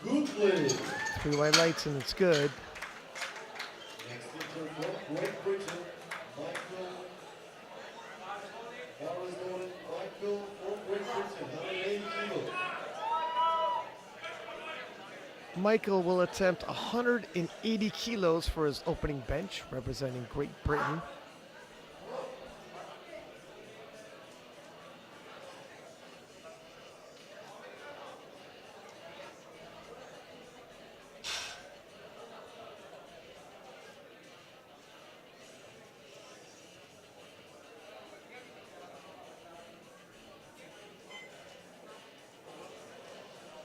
Good lift. 3 white lights and it's good. Next lifter from Great Britain, Michael. Bar is loaded, Michael from Great Britain, 180 kilos. Michael will attempt 180 kilos for his opening bench, representing Great Britain.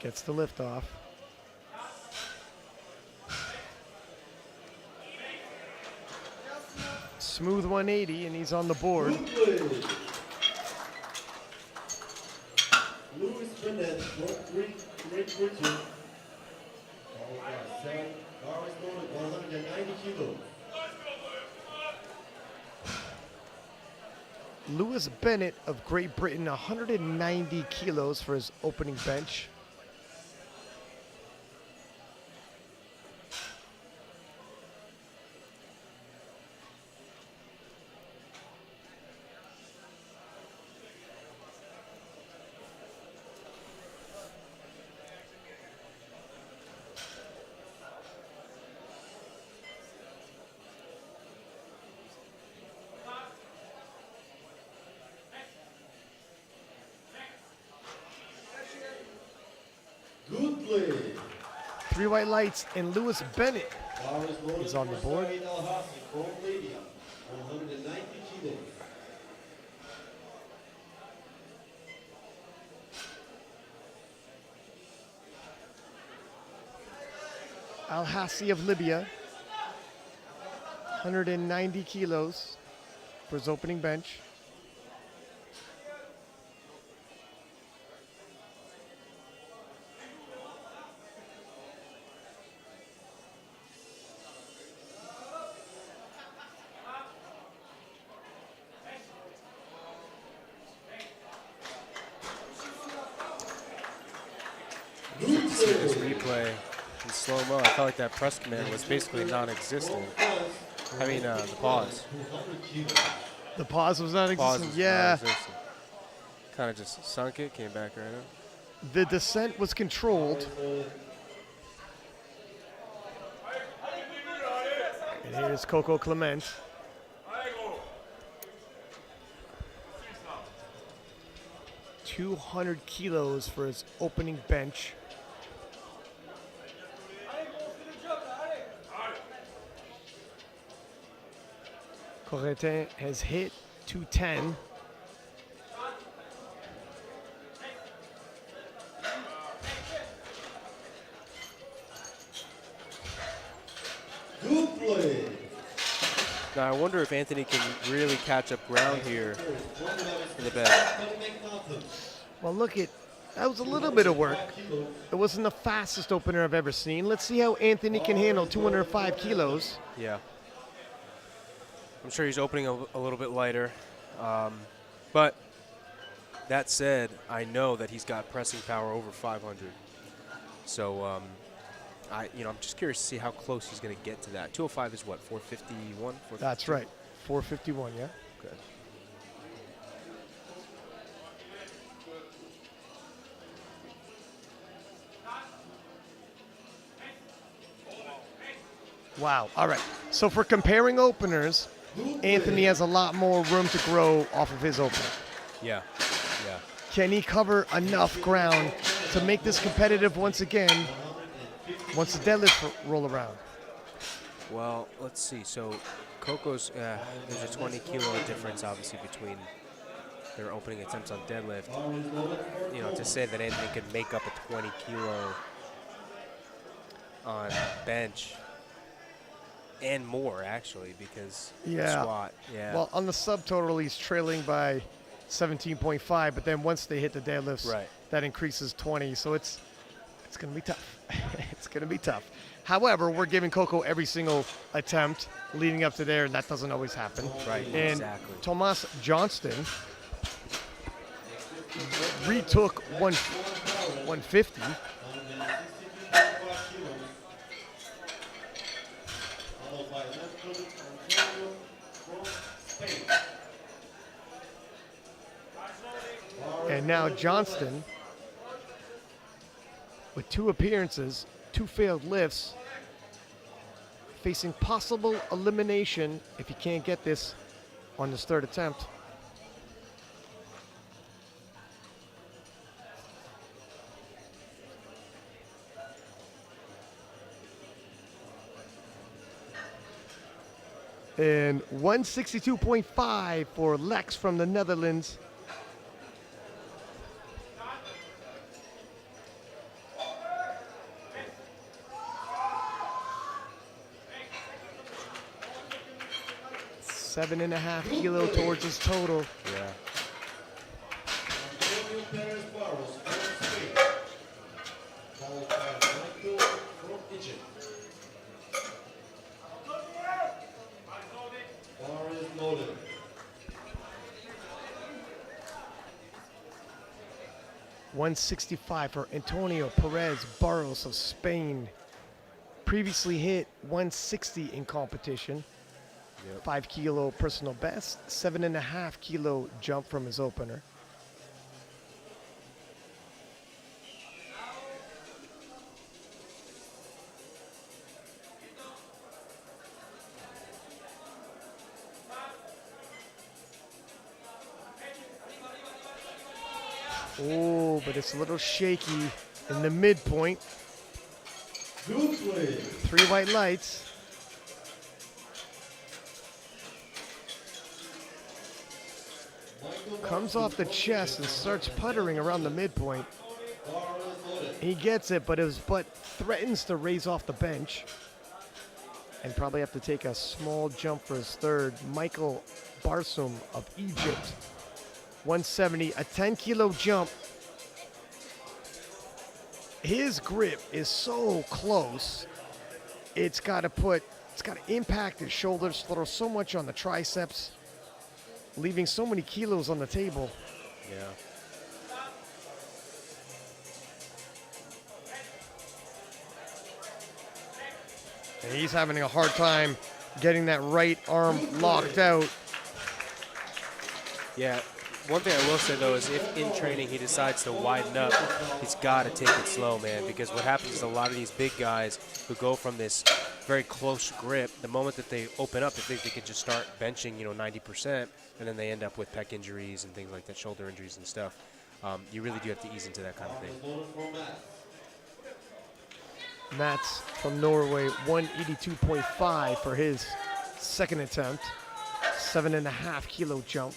Gets the lift off. Smooth 180 and he's on the board. Good lift. Louis Bennett from Great Britain. Followed by Sam. Bar is loaded, 190 kilos. Louis Bennett of Great Britain, 190 kilos for his opening bench. Dupli. 3 white lights, and Lewis Bennett Bar is loaded is on the for board. Saeed Al-Hassi from Libya, 190 kilos. Al-Hassi of Libya, 190 kilos for his opening bench. See this replay in slow-mo. I felt like that press command was basically non-existent. I mean, the pause. 200 kilos. The pause was not Pause existent. was Yeah, non-existent. Kind of just sunk it, came back right up. the descent was controlled. And here's Coco Clement. $200 kilos for his opening bench. Corentin has hit 210. Dupli. Now, I wonder if Anthony can really catch up ground here in the bed. Well, look at that was a little bit of work. It wasn't the fastest opener I've ever seen. Let's see how Anthony can handle 205 kilos. Yeah. I'm sure he's opening a little bit lighter. But that said, I know that he's got pressing power over 500. So, I'm just curious to see how close he's going to get to that. 205 is what, 451? That's right, 451, yeah. Okay. Wow, all right. So for comparing openers, Anthony has a lot more room to grow off of his opener. Yeah, yeah. Can he cover enough ground to make this competitive once again once the deadlift roll around? Well, let's see. So, Coco's, there's a 20 kilo difference, obviously, between their opening attempts on deadlift. You know, to say that Anthony could make up a 20 kilo on bench and more, actually, because squat. Yeah. Well, on the subtotal, he's trailing by 17.5, but then once they hit the deadlifts, Right. that increases 20. So it's going to be tough. It's going to be tough. However, we're giving Coco every single attempt leading up to there, and that doesn't always happen. Right, And exactly. Tomas Johnston retook 150. And now Johnston, with 2 appearances, 2 failed lifts, facing possible elimination if he can't get this on his 3rd attempt. And 162.5 for Lex from the Netherlands. Seven and a half kilo towards his total. Yeah. Antonio Perez Barros from Spain, followed by Michael from Egypt. Bar is loaded. $165 for Antonio Perez Barros of Spain. Previously hit 160 in competition. Yep. 5 kilo personal best, 7.5 kilo jump from his opener. Oh, but it's a little shaky. in the midpoint. Good play. 3 white lights. Comes off the chest and starts puttering around the midpoint. Bar is loaded. He gets it, but his butt threatens to raise off the bench. And probably have to take a small jump for his third. Michael Barsoum of Egypt. 170, a 10-kilo jump. His grip is so close. It's got to impact his shoulders, throw so much on the triceps, leaving so many kilos on the table. Yeah. And he's having a hard time getting that right arm locked out. Yeah. One thing I will say, though, is if in training he decides to widen up, he's got to take it slow, man, because what happens is a lot of these big guys who go from this very close grip, the moment that they open up, they think they can just start benching, 90%, and then they end up with pec injuries and things like that, shoulder injuries and stuff. You really do have to ease into that kind of thing. Mats from Norway, 182.5 for his second attempt. 7.5 kilo jump.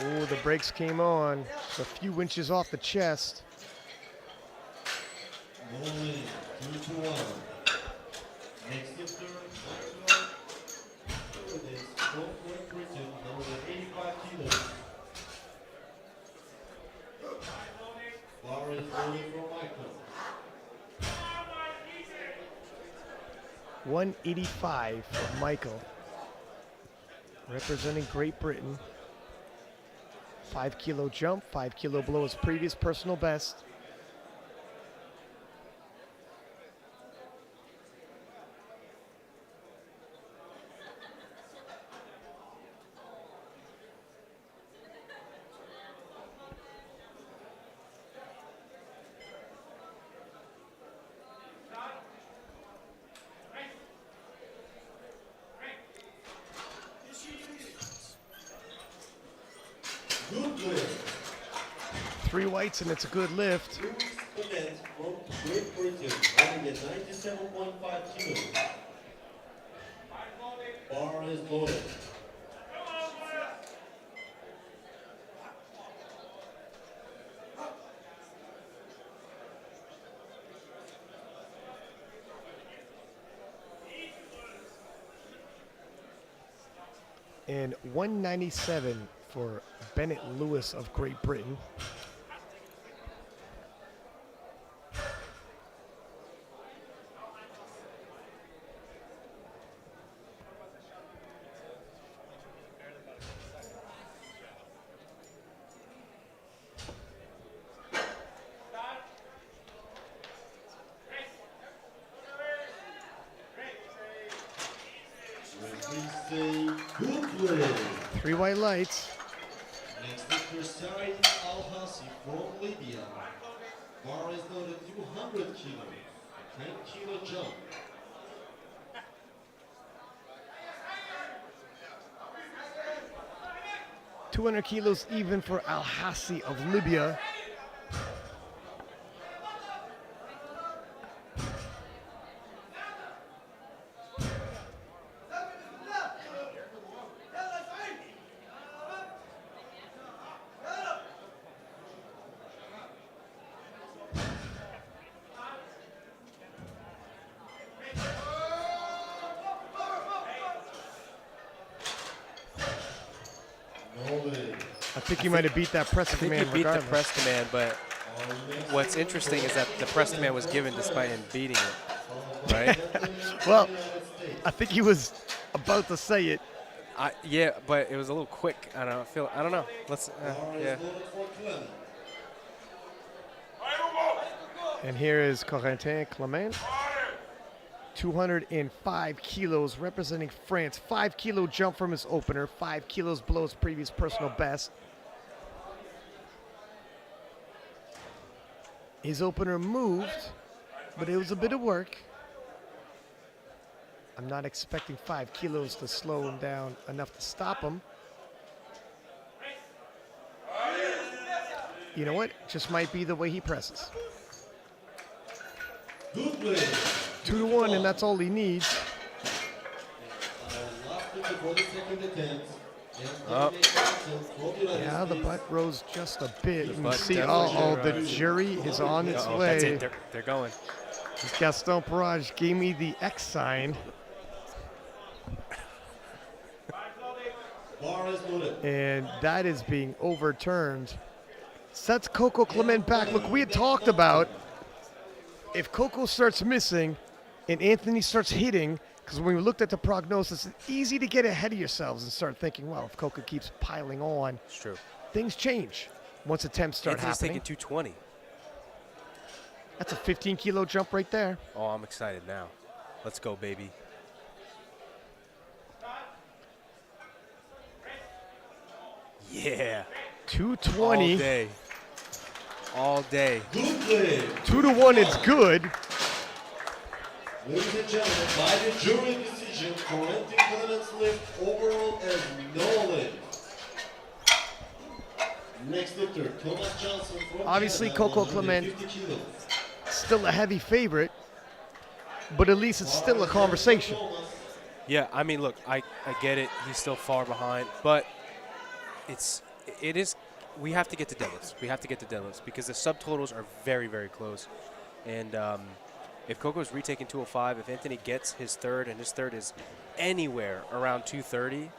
Ooh, the brakes came on. It's a few inches off the chest. Rolling 2-1. Next lifter, Michael. With his 4.32, more than 85 kilos. Bar is loaded for Michael. 185 for Michael. Representing Great Britain. 5 kilo jump, 5 kilo below his previous personal best. Good play. 3 whites and it's a good lift. Lewis Bennett from Great Britain, weighing at 97.5 kilos. Bar is loaded. And 197 for Bennett Lewis of Great Britain. Good play. 3 white lights. Next lifter, Sarin Al-Hassi from Libya. Bar is loaded 200 kilos. 10 kilo jump. $200 kilos even for Al-Hassi of Libya. I think he might have beat that press I think command he beat the regardless. press command, but what's interesting is that the press command was given despite him beating it, right? Well, I think he was about to say it. Yeah, but it was a little quick. I don't know. Let's, yeah. And here is Corentin Clement. 205 kilos, representing France. 5 kilo jump from his opener, 5 kilos below his previous personal best. His opener moved, but it was a bit of work. I'm not expecting 5 kilos to slow him down enough to stop him. You know what? Just might be the way he presses. 2-1, and that's all he needs. Up. Yeah, the butt rose just a bit. You butt see, definitely the jury is on its Uh-oh, way. that's it. They're going. Gaston Parage gave me the X sign. And that is being overturned. Sets Coco Clement back. Look, we had talked about if Coco starts missing and Anthony starts hitting, because when we looked at the prognosis, it's easy to get ahead of yourselves and start thinking, well, if Coco keeps piling on, It's true. things change once attempts start Anthony's happening. taking 220. That's a 15-kilo jump right there. Oh, I'm excited now. Let's go, baby. Yeah. 220. All day. All day. 2-1, it's good. Ladies and gentlemen, by the jury decision, Corentin Clement's lift overall as no lift. Next lifter, Thomas Johnson from Obviously, Canada, Coco Clement 150 kilos. still a heavy favorite, but at least it's still a conversation. Yeah, I mean, look, I get it. He's still far behind, but it is. We have to get to deadlifts. We have to get to deadlifts because the subtotals are very, very close. And if Coco's retaking 205, if Anthony gets his third and his third is anywhere around 230,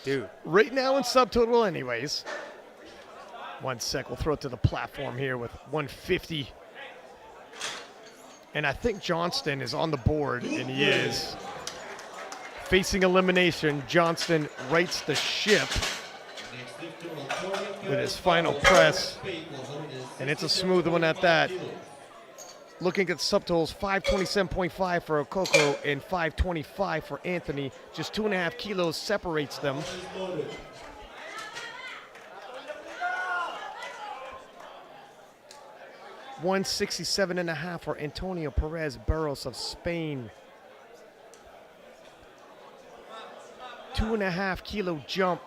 dude. Right now in subtotal anyways. 1 sec, we'll throw it to the platform here with 150. And I think Johnston is on the board, and he is. Facing elimination, Johnston rights the ship with his final press, and it's a smooth one at that. Looking at subtotals, 527.5 for Coco and 525 for Anthony. Just 2.5 kilos separates them. $167.5 for Antonio Perez Barros of Spain. 2.5 kilo jump.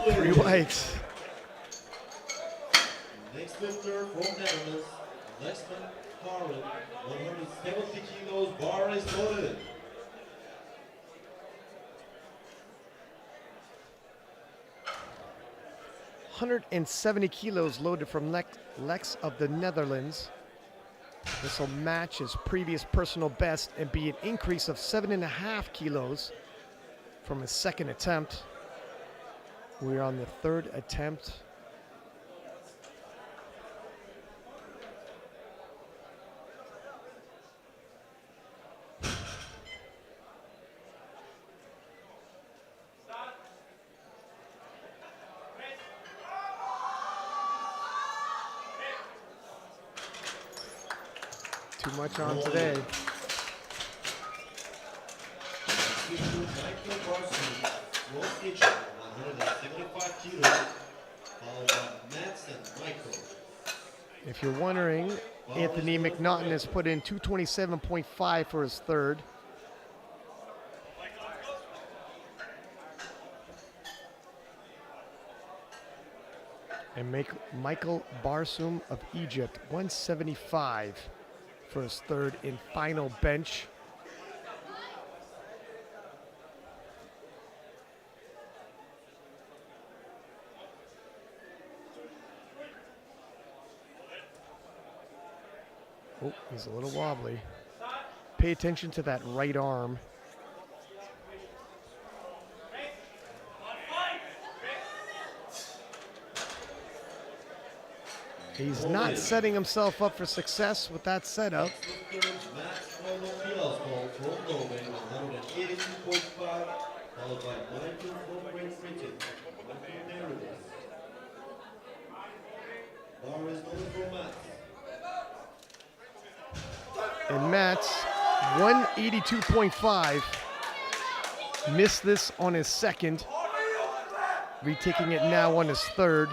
Three whites. Next lifter from Netherlands, Lexman Harlan, 170 kilos, bar is loaded. $170 kilos loaded from Lex of the Netherlands. This will match his previous personal best and be an increase of 7.5 kilos from his second attempt. We're on the third attempt. Too much on today. If you're wondering, Anthony McNaughton has put in 227.5 for his third. And Michael Barsoum of Egypt, 175 for his third and final bench. Oh, he's a little wobbly. Pay attention to that right arm. He's not setting himself up for success with that setup. Max Pilasco from Norway, 182.5, followed by Michael from Great Britain. Michael Meredith. Bar is loaded for Max. And Matt's 182.5. Missed this on his second. Retaking it now on his third.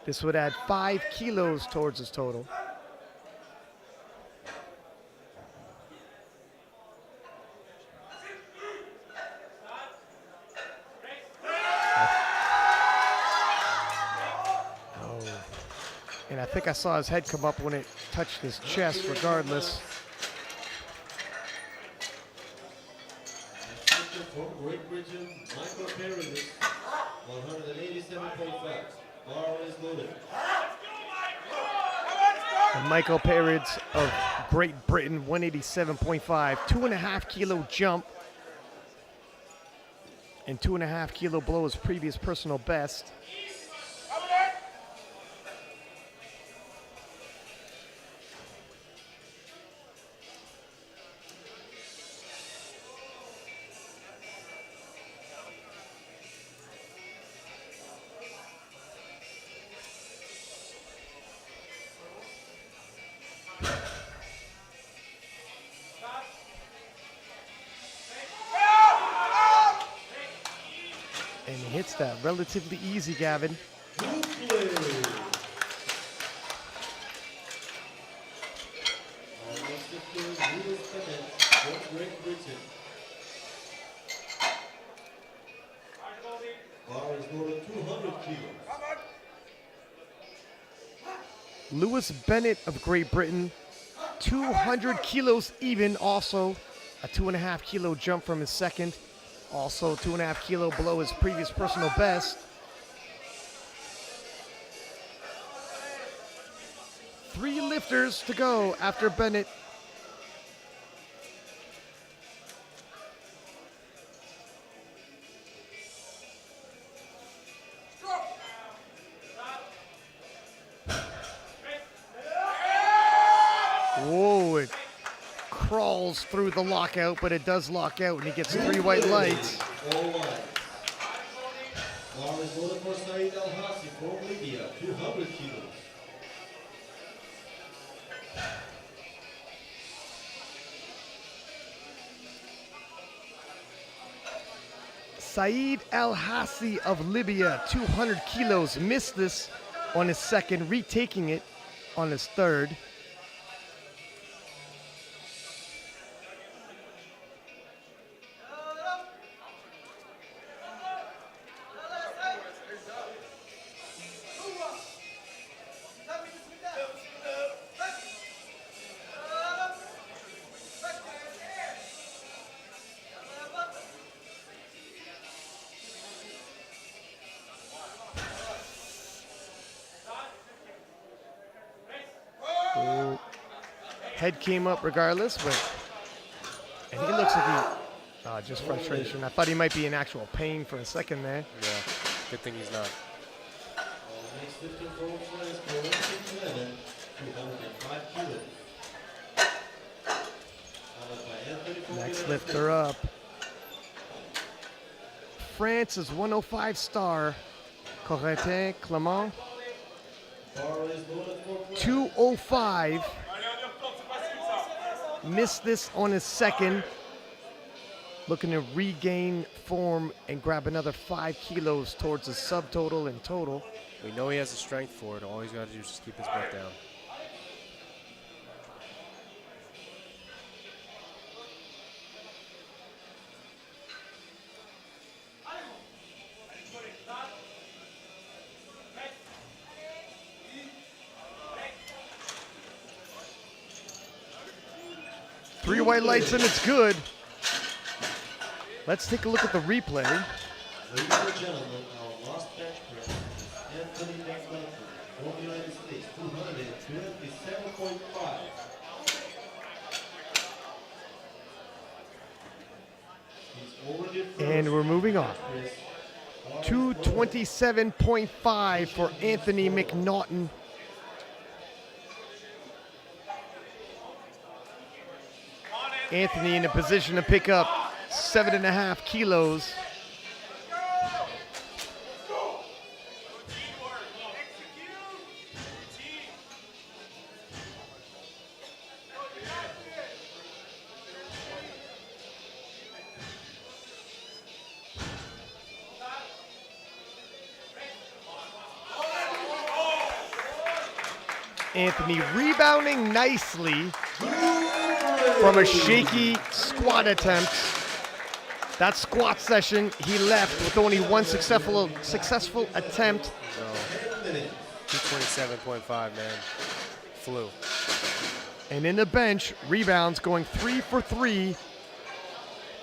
This would add 5 kilos towards his total. Oh. And I think I saw his head come up when it touched his chest, regardless. From Great Britain, Michael Meredith, 187.5. Bar is loaded. And Michael Perrids of Great Britain, 187.5, 2.5 kilo jump, and 2.5 kilo below his previous personal best. And he hits that relatively easy, Gavin. Good play. Lewis Bennett from Great Britain. Bar is loaded 200 kilos. Lewis Bennett of Great Britain, 200 kilos even, also a 2.5 kilo jump from his second. Also 2.5 kilo below his previous personal best. Three lifters to go after Bennett. Whoa, it crawls through the lockout, but it does lock out, and he gets 3 white lights. All white. Bar is loaded for Saeed Al-Hassi from Libya, 200 kilos. Saeed Al-Hassi of Libya, 200 kilos, missed this on his second, retaking it on his third. Oh, head came up regardless, but and he looks like just frustration. I thought he might be in actual pain for a second there. Yeah, good thing he's not. Next lifting from France, Powerlifting 11, 205 kilos. Followed by Anthony from Next United lifter States. up. France's 105 star, Corentin Clement, Bar is loaded for France. 205. Missed this on his second. Looking to regain form and grab another 5 kilos towards his subtotal and total. We know he has the strength for it. All he's got to do is just keep his butt down. Three white lights and it's good. Let's take a look at the replay. Ladies and gentlemen, our last bench press is Anthony McNulty from the United States, 227.5. He's already And we're moving on. Chris 227.5 for Anthony McNaughton. Anthony in a position to pick up 7.5 kilos. Anthony rebounding nicely from a shaky squat attempt. That squat session, he left with only one successful attempt. 227.5, man. Flew. And in the bench, rebounds going 3 for 3.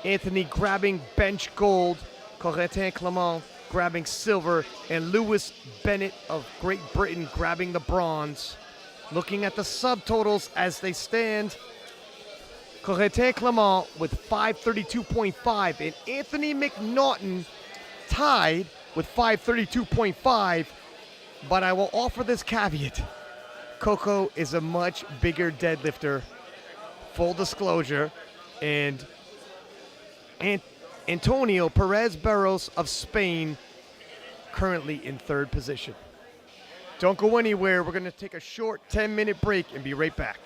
Anthony grabbing bench gold. Corentin Clement grabbing silver. And Lewis Bennett of Great Britain grabbing the bronze. Looking at the subtotals as they stand, Corentin Clement with 532.5 and Anthony McNaughton tied with 532.5. But I will offer this caveat. Coco is a much bigger deadlifter, full disclosure, and Antonio Perez Barros of Spain currently in third position. Don't go anywhere. We're going to take a short 10-minute break and be right back.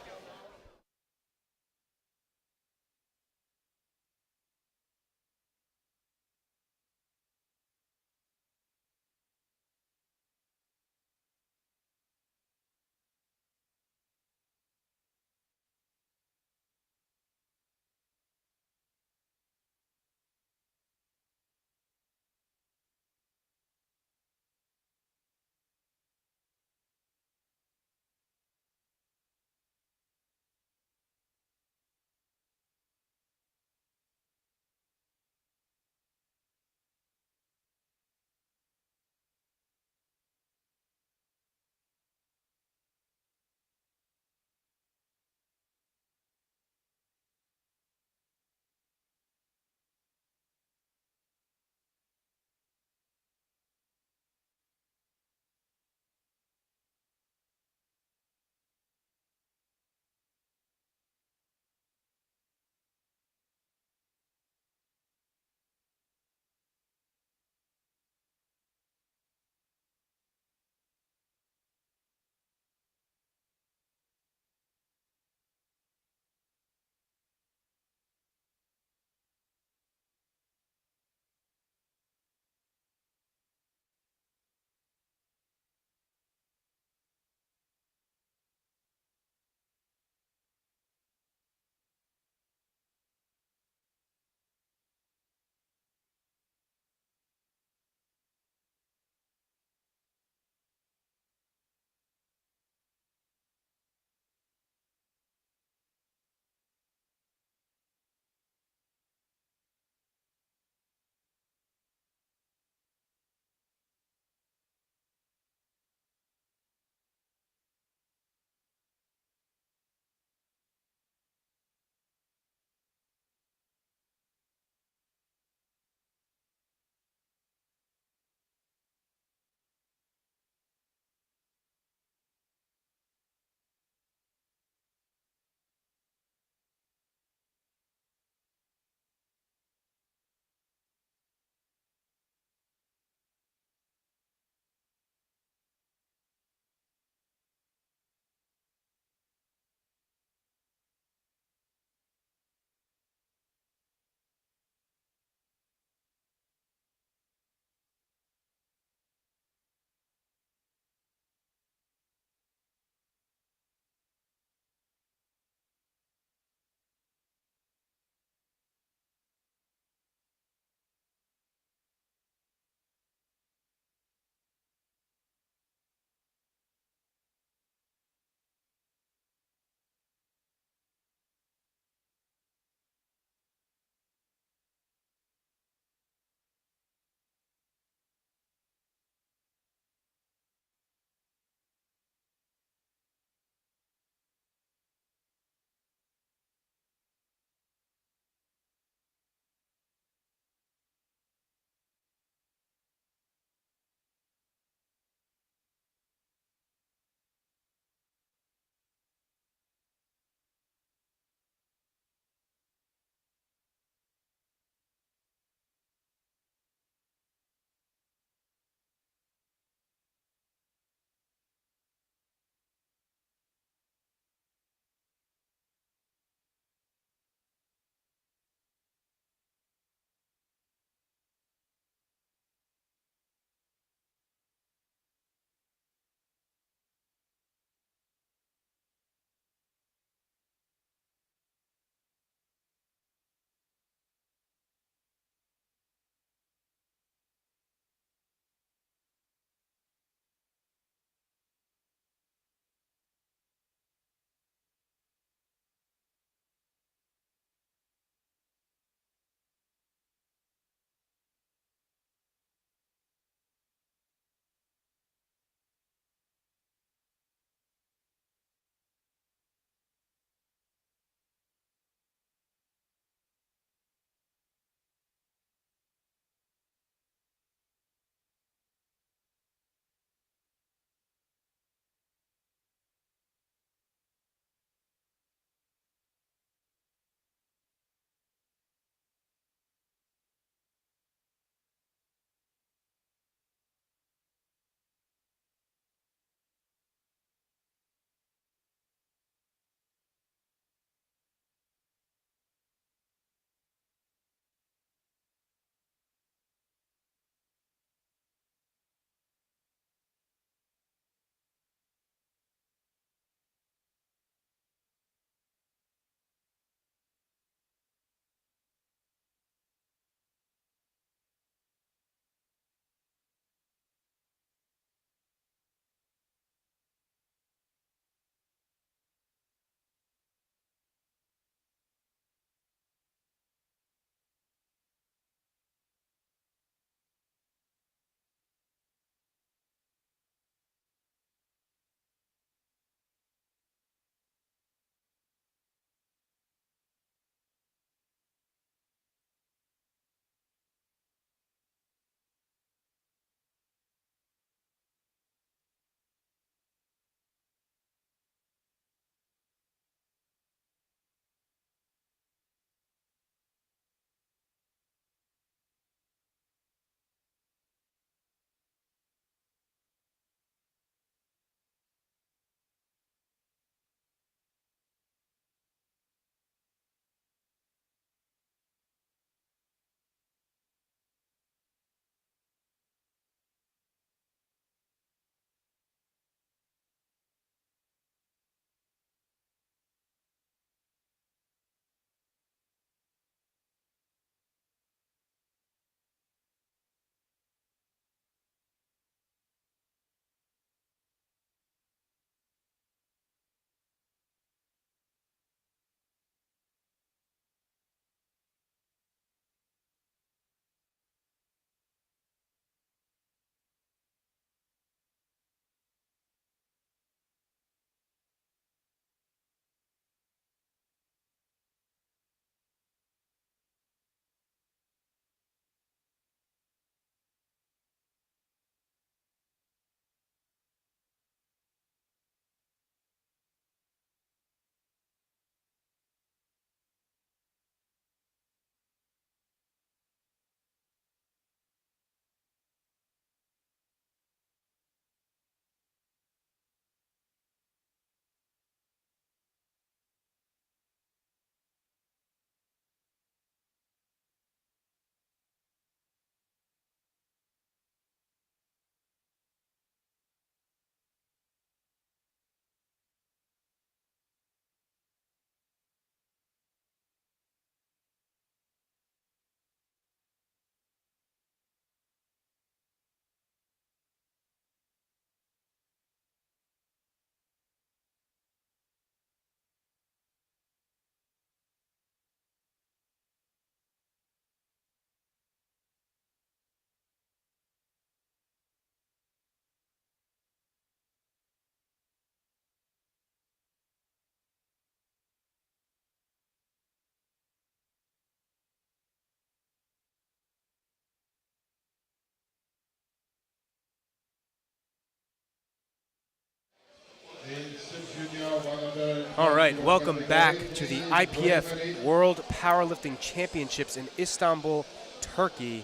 All right, welcome back to the IPF World Powerlifting Championships in Istanbul, Turkey.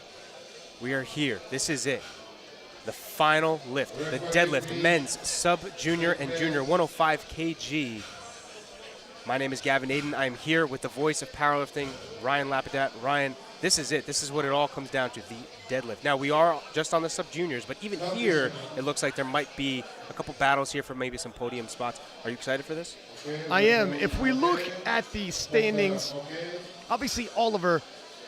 We are here. This is it. The final lift, the deadlift, men's sub-junior and junior 105 kg. My name is Gavin Aiden. I am here with the voice of powerlifting, Ryan Lapidat. Ryan, this is it. This is what it all comes down to, the deadlift. Now, we are just on the sub-juniors, but even here, it looks like there might be a couple battles here for maybe some podium spots. Are you excited for this? I am. If we look at the standings, obviously Oliver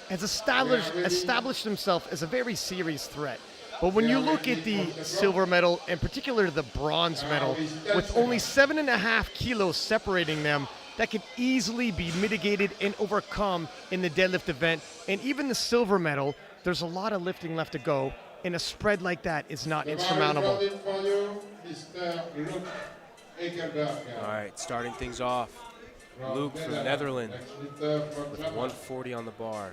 has established himself as a very serious threat. But when you look at the silver medal, in particular the bronze medal, with only 7.5 kilos separating them, that could easily be mitigated and overcome in the deadlift event. And even the silver medal, there's a lot of lifting left to go, and a spread like that is not insurmountable. All right, starting things off, Luke from Netherlands with 140 on the bar.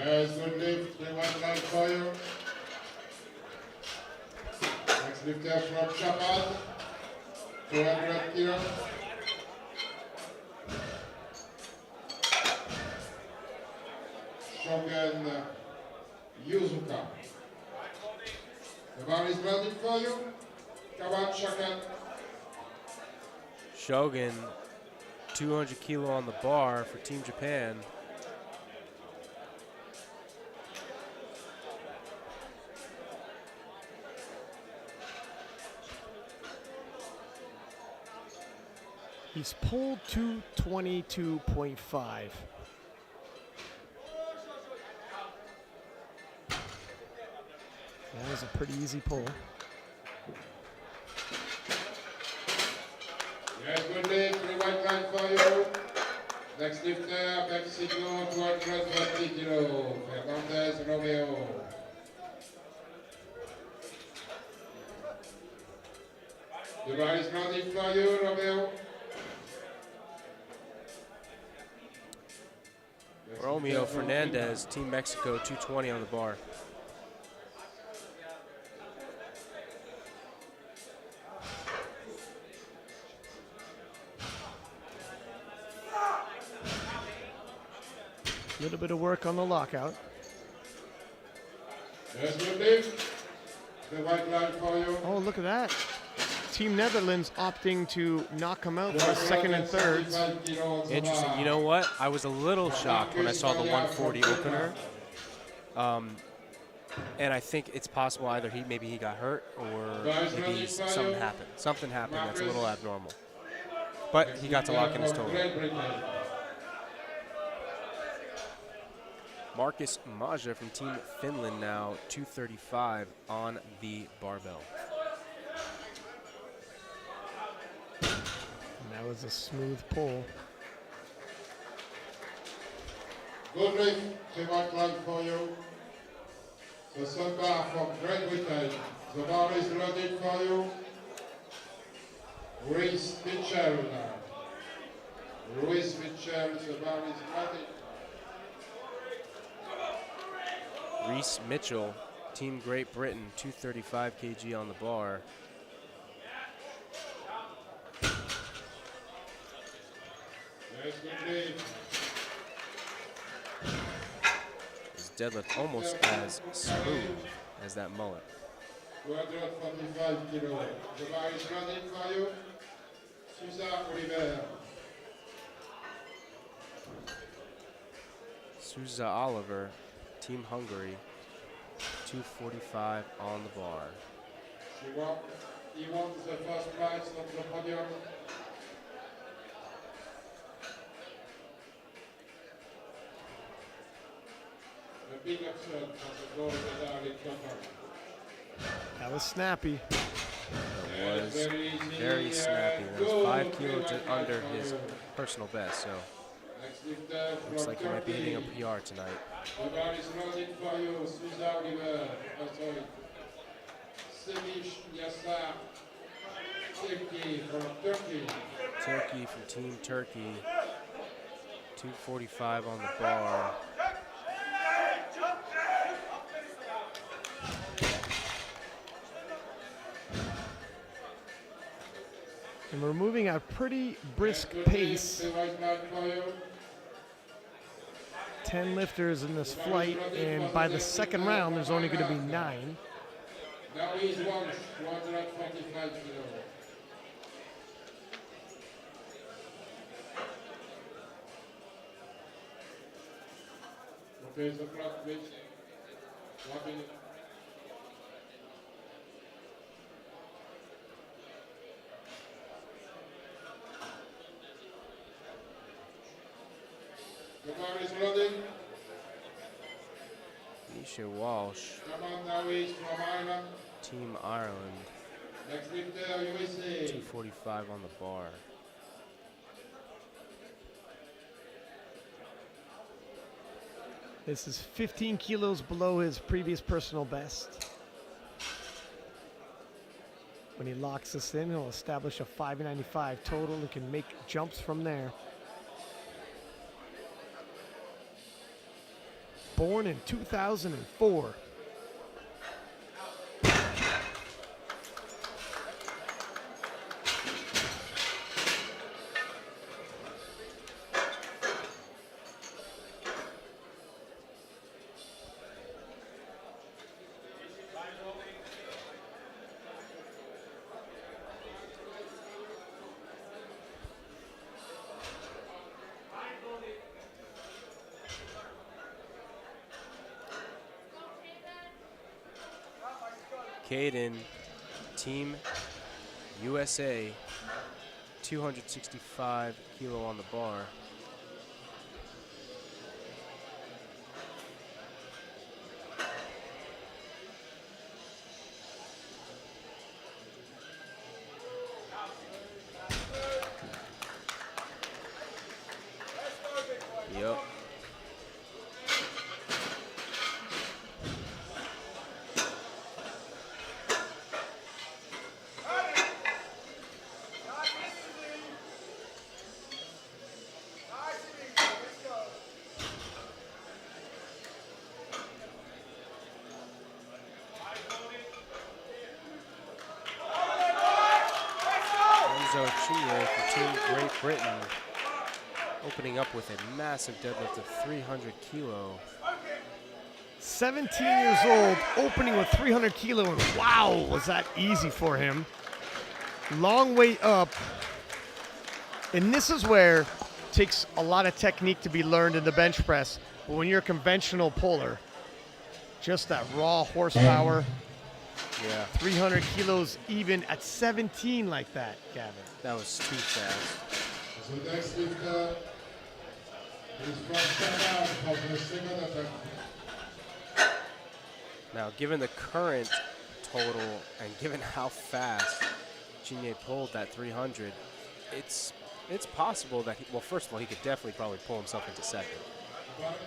Yes, good lift, 3-1 line for you. Next lifter from Japan, 200 kilos. Shogun Yuzuka. The bar is ready for you. Come on, Shogun. Shogun, 200 kilo on the bar for Team Japan. He's pulled 222.5. That was a pretty easy pull. Yes, good lift, 3-1 line for you. Next lifter, Mexico, 220 kilo. Fernandez Romeo. The bar is ready for you, Romeo. Romeo Fernandez, Team Mexico, 220 on the bar. A little bit of work on the lockout. Yes, good lift. The white line for you. Oh, look at that. Team Netherlands opting to knock him out for second and thirds. Interesting. You know what? I was a little shocked when I saw the 140 opener. And I think it's possible either maybe he got hurt or maybe something happened. Something happened that's a little abnormal. But he got to lock in his total. Marcus Maja from Team Finland now, 235 on the barbell. That was a smooth pull. Good lift, 3-1 line for you. The sun bar from Great Britain. The bar is ready for you. Reese Mitchell. Reese Mitchell, the bar is ready. Reese Mitchell, Team Great Britain, 235 kg on the bar. Yes, good lift. His deadlift almost as smooth as that mullet. 245 kilo. The bar is ready for you. Susa Oliver. Souza Oliver, Team Hungary, 245 on the bar. He wants the first prize on the podium. A big upset on the gold medal in Qatar. That was snappy. That was very snappy. That was 5 kilos under his personal best, so looks like he might be hitting a PR tonight. The bar is ready for you, Susa Oliver. Sorry. Semish Yassar. Turkey from Turkey. Turkey from Team Turkey. 245 on the bar. And we're moving at a pretty brisk pace. The white line for you. 10 lifters in this flight, and by the second round, there's only going to be 9. Now he's 145 kilos. Okay, the clock, please. 1 minute. The bar is loading. Nisha Walsh, Come on now, he's from Ireland. Team Ireland. Next lifter, USA. 245 on the bar. This is 15 kilos below his previous personal best. When he locks this in, he'll establish a 595 total and can make jumps from there. Born in 2004. Caden, Team USA, 265 kilo on the bar. Yup. Chile for Team Great Britain, opening up with a massive deadlift of 300 kilo. 17 years old, opening with 300 kilo, and wow, was that easy for him. Long way up. And this is where it takes a lot of technique to be learned in the bench press. But when you're a conventional puller, just that raw horsepower, Yeah, 300 kilos even at 17 like that, Gavin. that was too fast. The next lifter is from Canada for the second attempt. Now, given the current total and given how fast Chinye pulled that 300, it's possible that well, first of all, he could definitely probably pull himself into second.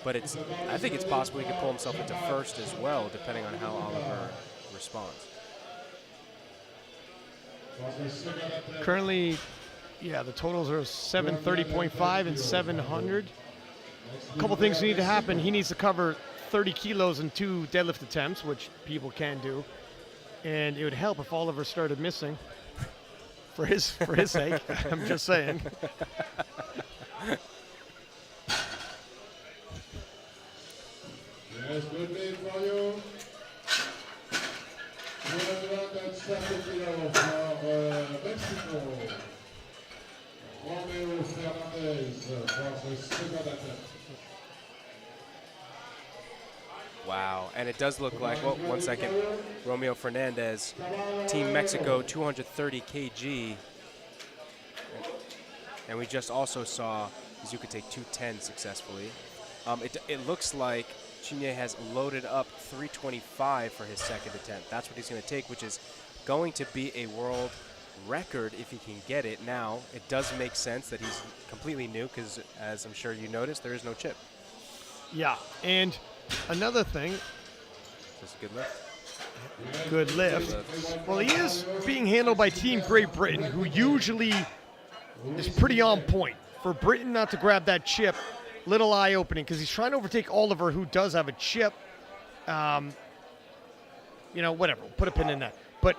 But I think it's possible he could pull himself into first as well, depending on how Oliver responds. Currently, yeah, the totals are 730.5 and 700. A couple things need to happen. He needs to cover 30 kilos in 2 deadlift attempts, which people can do. And it would help if Oliver started missing for his sake. I'm just saying. Yes, good day for you. 270 kilos for Mexico. Romeo Fernandez for the second attempt. Wow, and it does look like, well, 1 second, Romeo Fernandez, Team Mexico, 230 kg. And we just also saw Zuka take 210 successfully. It looks like Chinye has loaded up 325 for his second attempt. That's what he's going to take, which is going to be a world record if he can get it. Now, it does make sense that he's completely new because, as I'm sure you noticed, there is no chip. Yeah, and another thing, Is this a good lift? Good lift. Well, he is being handled by Team Great Britain, who usually is pretty on point. For Britain not to grab that chip, little eye-opening, because he's trying to overtake Oliver, who does have a chip. You know, whatever, we'll put a pin in that. But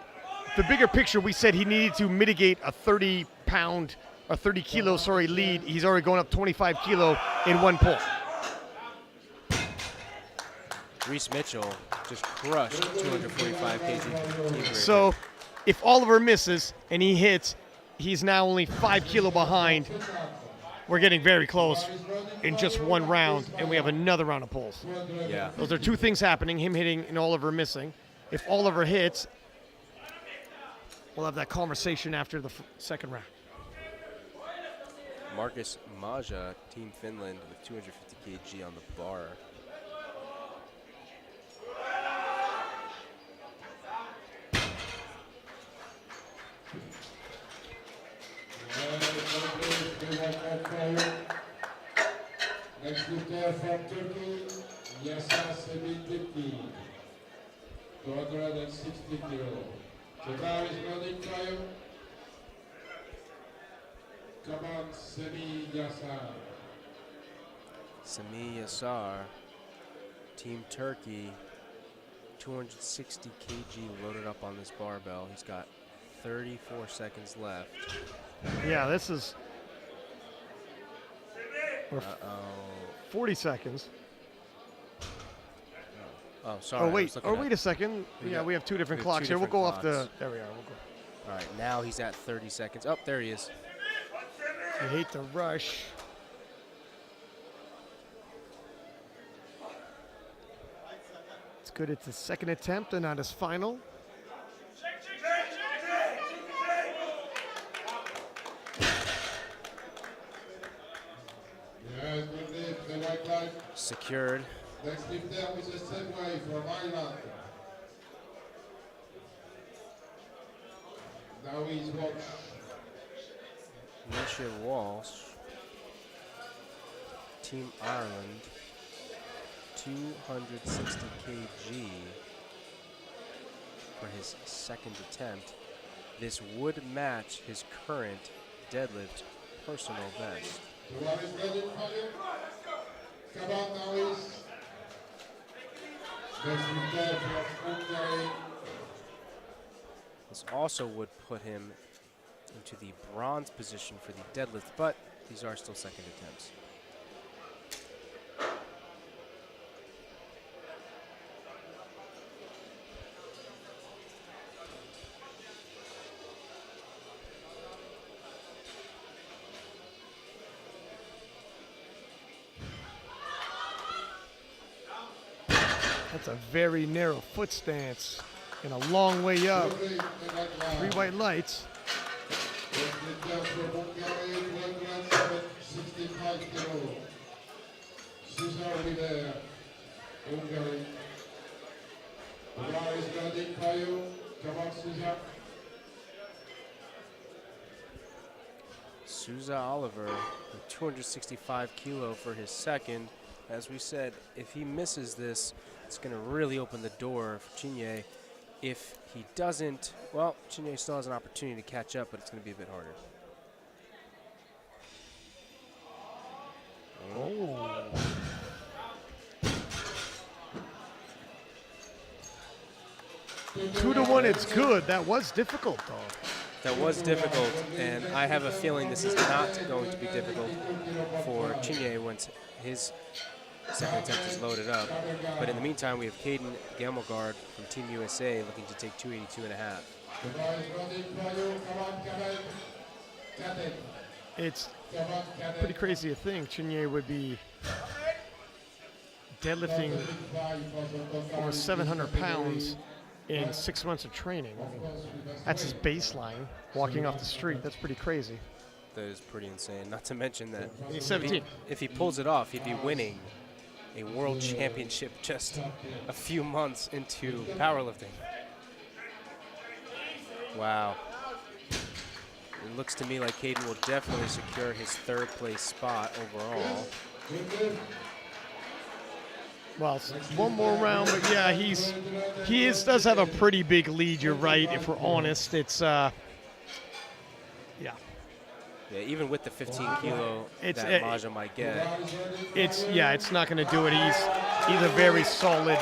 the bigger picture, we said he needed to mitigate a 30 kilo lead. He's already going up 25 kilo in one pull. Reese Mitchell just crushed 245 kg. So if Oliver misses and he hits, he's now only 5 kilo behind. We're getting very close in just one round, and we have another round of pulls. Yeah. Those are two things happening, him hitting and Oliver missing. If Oliver hits, we'll have that conversation after the second round. Marcus Maja, Team Finland, with 250 kg on the bar. Next lifter from Turkey, Yasa Sebindiki, 260 kilo. The bar is running for you. Come on, Semi Yasa. Sami Yassar, Team Turkey, 260 kg loaded up on this barbell. He's got 34 seconds left. Yeah, this is 40 seconds. Oh, sorry. Wait a second. Yeah, we have two different clocks here. We'll go off the. There we are. We'll go. All right, now he's at 30 seconds. Oh, there he is. You hate the rush. It's good. It's his second attempt and not his final. Yes, good lift, the white line. Secured. Next lifter with a segway from Ireland. Now he's Walsh. Misha Walsh, Team Ireland, 260 kg for his second attempt. This would match his current deadlift personal best. The one is ready for you. Come on, now is. Next lifter from Hungary. This also would put him into the bronze position for the deadlift, but these are still second attempts. That's a very narrow foot stance and a long way up. 3 white lights. Next lifter from Hungary, 265 kilo. Cesar with Hungary. The bar is ready for you. Come on, Cesar. Souza Oliver with 265 kilo for his second. As we said, if he misses this, it's going to really open the door for Chinye. If he doesn't, well, Chinye still has an opportunity to catch up, but it's going to be a bit harder. Oh. Two to one, it's good. That was difficult, though. That was difficult, and I have a feeling this is not going to be difficult for Chinye once his second attempt is loaded up. But in the meantime, we have Caden Gamelgard from Team USA looking to take 282.5. It's pretty crazy to think Chinye would be deadlifting over 700 pounds in 6 months of training. That's his baseline, walking off the street. That's pretty crazy. That is pretty insane. Not to mention that He's 17. if he pulls it off, he'd be winning a world championship just a few months into powerlifting. Wow. It looks to me like Caden will definitely secure his third place spot overall. Well, one more round, but yeah, does have a pretty big lead. You're right. If we're honest, it's yeah. Yeah, even with the 15 kilo It's that Maja might get. It's not going to do it. He's a very solid.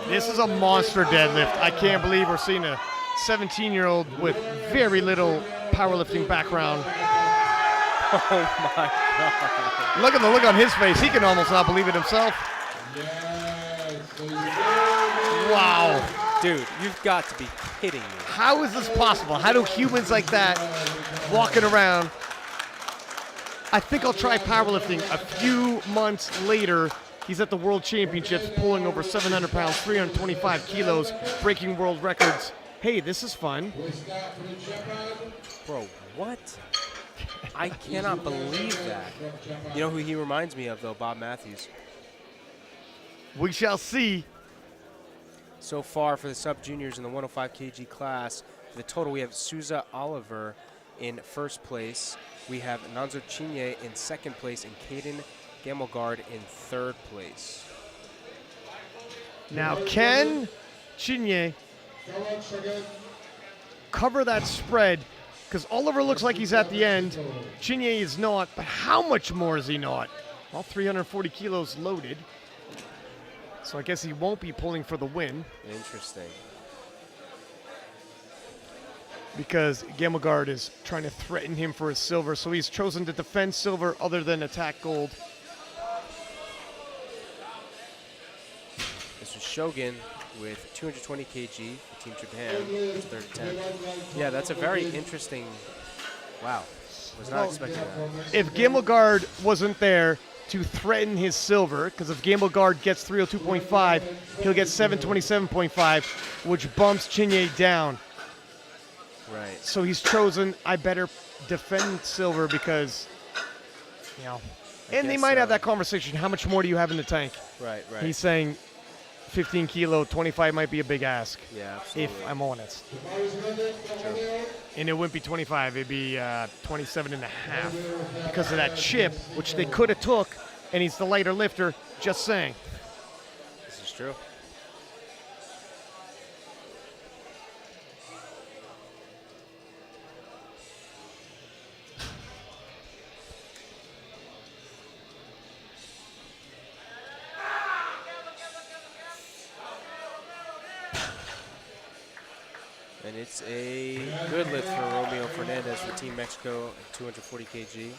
This is a monster deadlift. I can't believe we're seeing a 17-year-old with very little powerlifting background. Oh my God. Look at the look on his face. He can almost not believe it himself. Wow. Dude, you've got to be kidding me. How is this possible? How do humans like that walking around? I think I'll try powerlifting. A few months later, he's at the World Championships pulling over 700 pounds, 325 kilos, breaking world records. Hey, this is fun. Bro, what? I cannot believe that. You know who he reminds me of, though? Bob Matthews. We shall see. So far for the sub-juniors in the 105 kg class, for the total we have Souza Oliver in first place. We have Nanzo Chinye in second place and Caden Gamelgard in third place. Now, can Chinye cover that spread? Because Oliver looks like he's at the end. Chinye is not, but how much more is he not? All 340 kilos loaded. So I guess he won't be pulling for the win. Interesting. Because Gamelgard is trying to threaten him for his silver, so he's chosen to defend silver other than attack gold. This was Shogun with 220 kg for Team Japan, who's third 10. Yeah, that's a very interesting. Wow, was not expecting that. If Gamelgard wasn't there to threaten his silver, because if Gamelgard gets 302.5, he'll get 727.5, which bumps Chinye down. Right. So he's chosen, I better defend silver because, you know, and they might have that conversation. How much more do you have in the tank? Right, right. He's saying 15 kilo, 25 might be a big ask. Yeah, absolutely. If I'm honest. And it wouldn't be 25, it'd be 27 and a half because of that chip, which they could have took, and he's the lighter lifter, just saying. This is true. And it's a good lift for Romeo Fernandez for Team Mexico at 240 kg.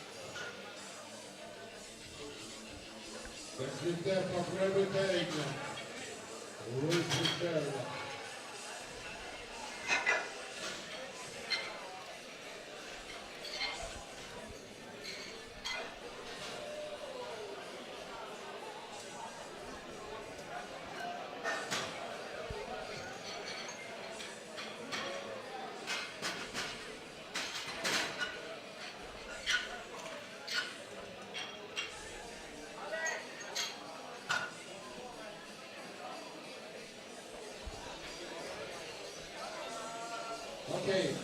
Okay.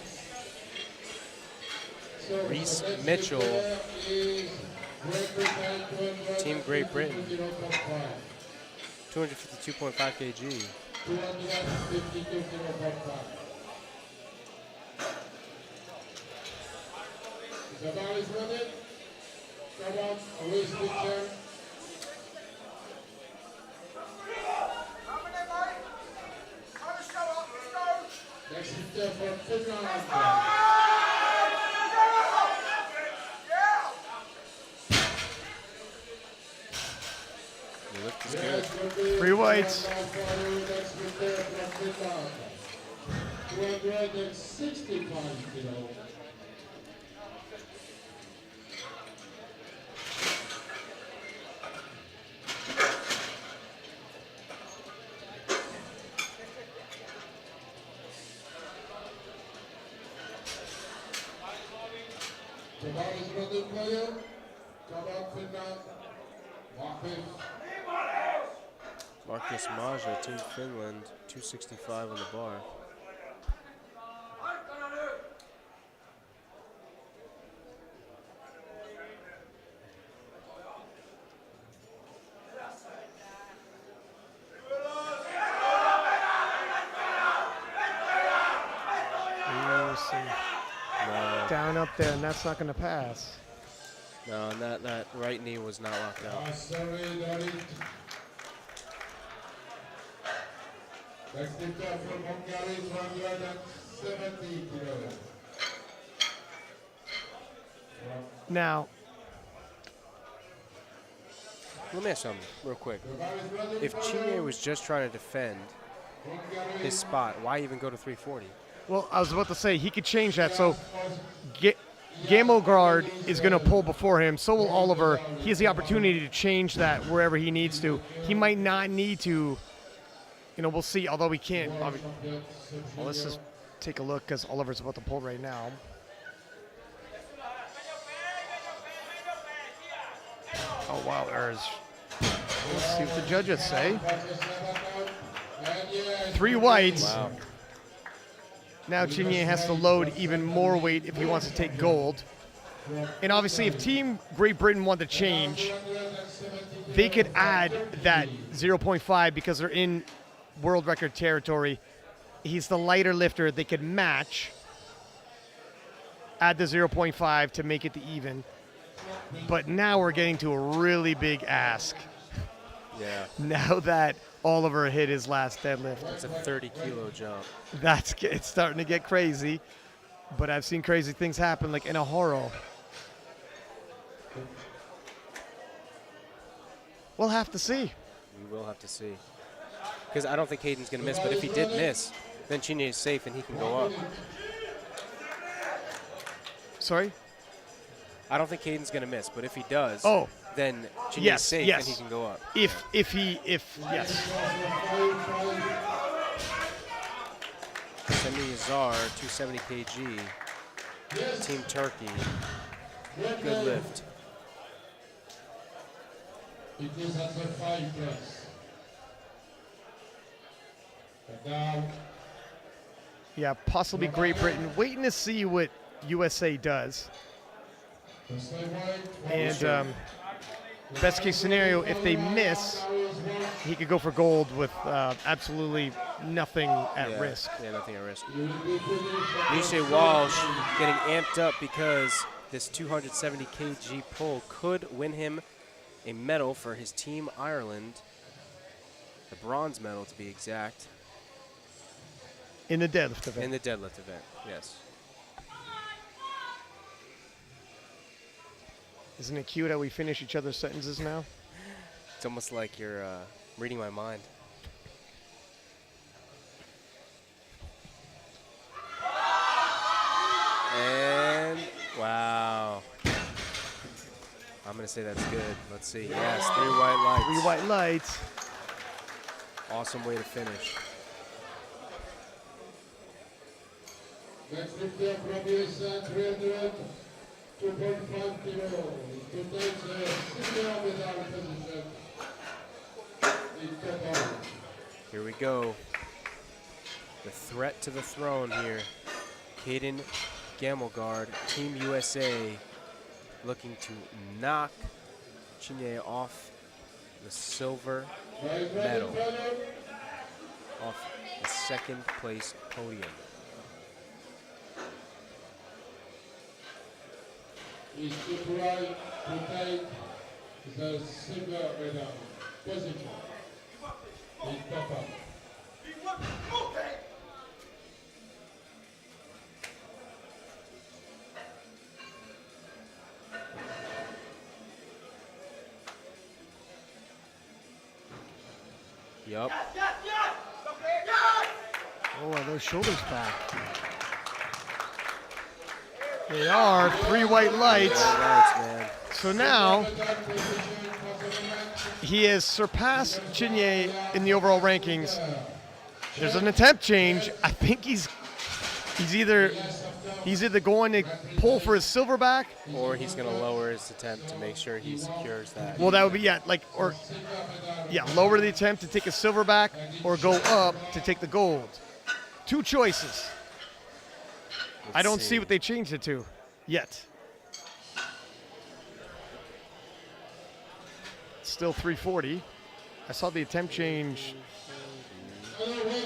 Reese Mitchell, Team Great Britain, 252.5 kg. Zabal is ready. Come on, raise picture. Next picture for Finland. The lift is good. Free weights. 265 kilos. Zabal is ready, player. Come on, Finland. Marcus. Marcus Maja, Team Finland, 265 on the bar. down up there, and that's not going to pass. No, and that right knee was not locked out. Sorry, David. Next lifter from Hungary, 270 kilos. Now, Let me ask something real quick. If Chinye was just trying to defend his spot, why even go to 340? well, I was about to say he could change that. So, Gammelgard is going to pull before him. So will Oliver. He has the opportunity to change that wherever he needs to. He might not need to. You know, we'll see. Although we can't. Well, let's just take a look because Oliver's about to pull right now. Oh wow, there's. Let's see what the judges say. 3 whites. Wow. Now Chinye has to load even more weight if he wants to take gold. And obviously, if Team Great Britain want to change, they could add that 0.5 because they're in world record territory. He's the lighter lifter. They could match, add the 0.5 to make it the even. But now we're getting to a really big ask. Yeah. Now that Oliver hit his last deadlift. It's a 30-kilo jump. It's starting to get crazy. But I've seen crazy things happen, like in a horror. We'll have to see. We will have to see. Because I don't think Hayden's going to miss, but if he did miss, then Chinye is safe and he can go up. Sorry? I don't think Hayden's going to miss, but if he does, then Chinye yes, is safe yes. and he can go up. If yes. Semi Yazar, 270 kg, Team Turkey, good lift. It is at the 5 place. And now, Yeah, possibly Great Britain. Waiting to see what USA does. the same weight, And best case scenario, if they miss, he could go for gold with absolutely nothing at risk. Yeah, nothing at risk. Misha Walsh getting amped up because this 270 kg pull could win him a medal for his Team Ireland, the bronze medal to be exact. In the deadlift event. In the deadlift event, yes. Isn't it cute how we finish each other's sentences now? It's almost like you're reading my mind. And wow. I'm going to say that's good. Let's see. Yes, 3 white lights. 3 white lights. Awesome way to finish. next lifter from USA, 300, 2.5 kilo. To take the senior medal position in Qatar. Here we go. The threat to the throne here. Caden Gammelgard, Team USA, looking to knock Chinye off the silver medal, off the second place podium. Is to try to take the silver medal position in Qatar. Yup. Oh, are those shoulders back? They are 3 white lights. Man. So now he has surpassed Chinye in the overall rankings. There's an attempt change. I think he's either going to pull for his silverback, Or he's going to lower his attempt to make sure he secures that. well, that would be lower the attempt to take a silverback, or go up to take the gold. 2 choices. I don't see what they changed it to yet. Still 340. I saw the attempt change.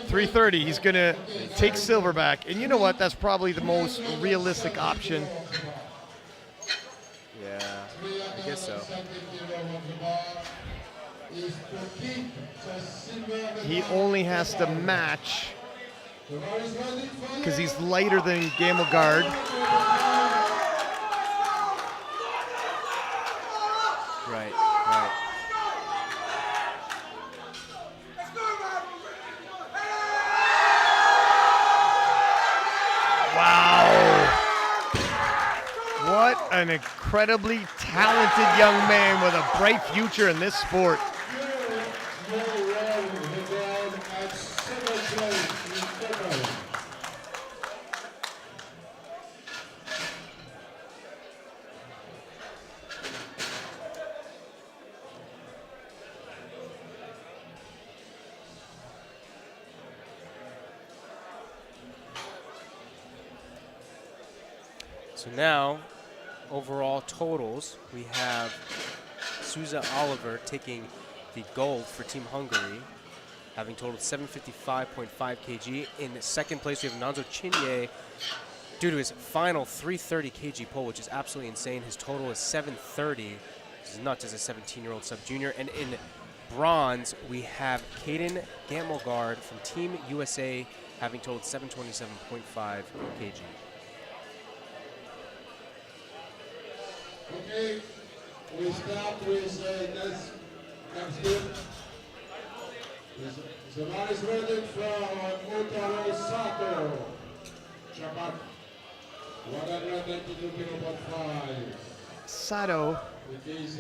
330. He's going to take silver back. And you know what? That's probably the most realistic option. Yeah, I guess so. He only has to match because he's lighter than Gamelgard. Right, right. Wow. What an incredibly talented young man with a bright future in this sport. So now, overall totals, we have Souza Oliver taking the gold for Team Hungary, having totaled 755.5 kg. In second place, we have Nanzo Chinye, due to his final 330 kg pull, which is absolutely insane. His total is 730. This is nuts as a 17-year-old sub-junior. And in bronze, we have Caden Gamelgard from Team USA, having totaled 727.5 kg. Okay, we start with next game. The man is ready for Motaro Sato, Japan, 192.5. Sato It is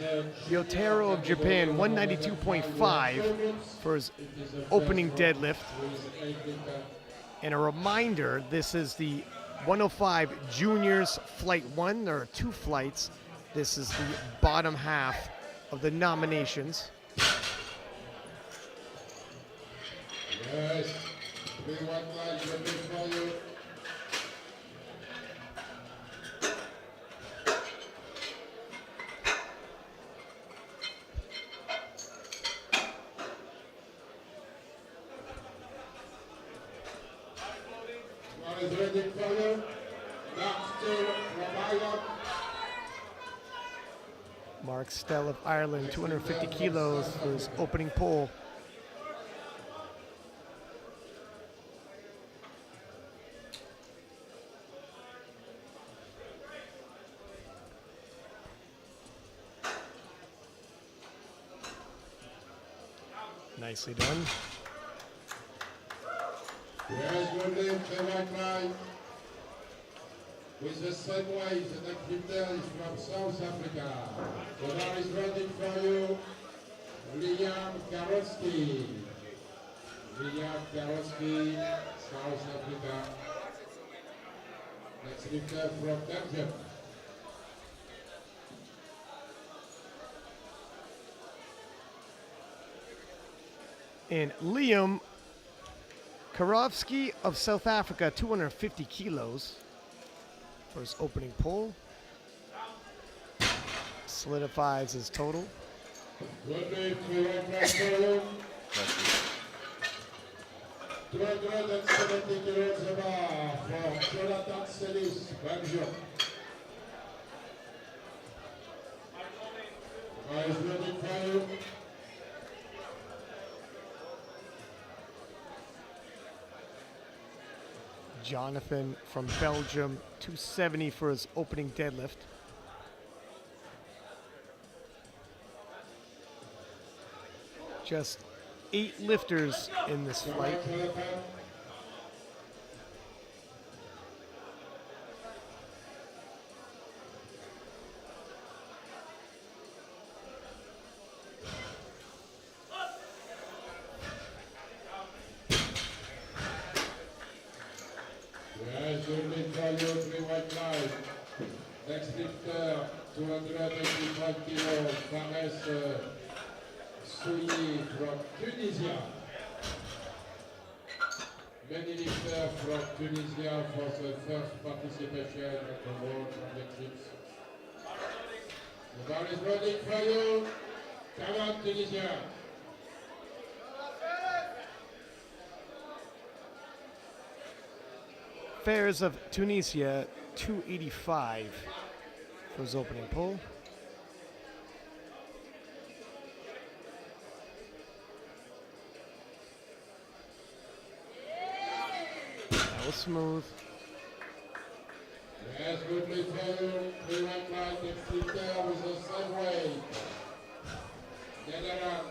Yotaro of Japan, 192.5 for his opening deadlift. And a reminder, this is the 105 Juniors Flight 1. There are 2 flights. This is the bottom half of the nominations. Yes, 3-1 line, ready for you. One is ready for you. Next to Ramayana. Mark Stell of Ireland, 250 kilos for his opening pull. Nicely done. Yes, good lift, the right line. With the same weight, the next lifter is from South Africa. The bar is ready for you, Liam Karowski. Liam Karowski, South Africa. Next lifter from Belgium. And Liam Karowski of South Africa, 250 kilos for his opening pull. Solidifies his total. Good lift, the right line for you. 270 kilos the bar for Jonathan Celis, Belgium. Bar is ready for you. Jonathan from Belgium, 270 for his opening deadlift. Just 8 lifters in this flight. Yes, good lift for you, 3 white line. Next lifter, 285 kilos, Fares Souyi from Tunisia. Many lifters from Tunisia for the first participation at the World Championships. The bar is ready for you. Come on, Tunisia. Fairs of Tunisia, 285 for his opening pull. That was smooth. Yes, good play for you. 3 1 right, next there with the same weight. Deadlift.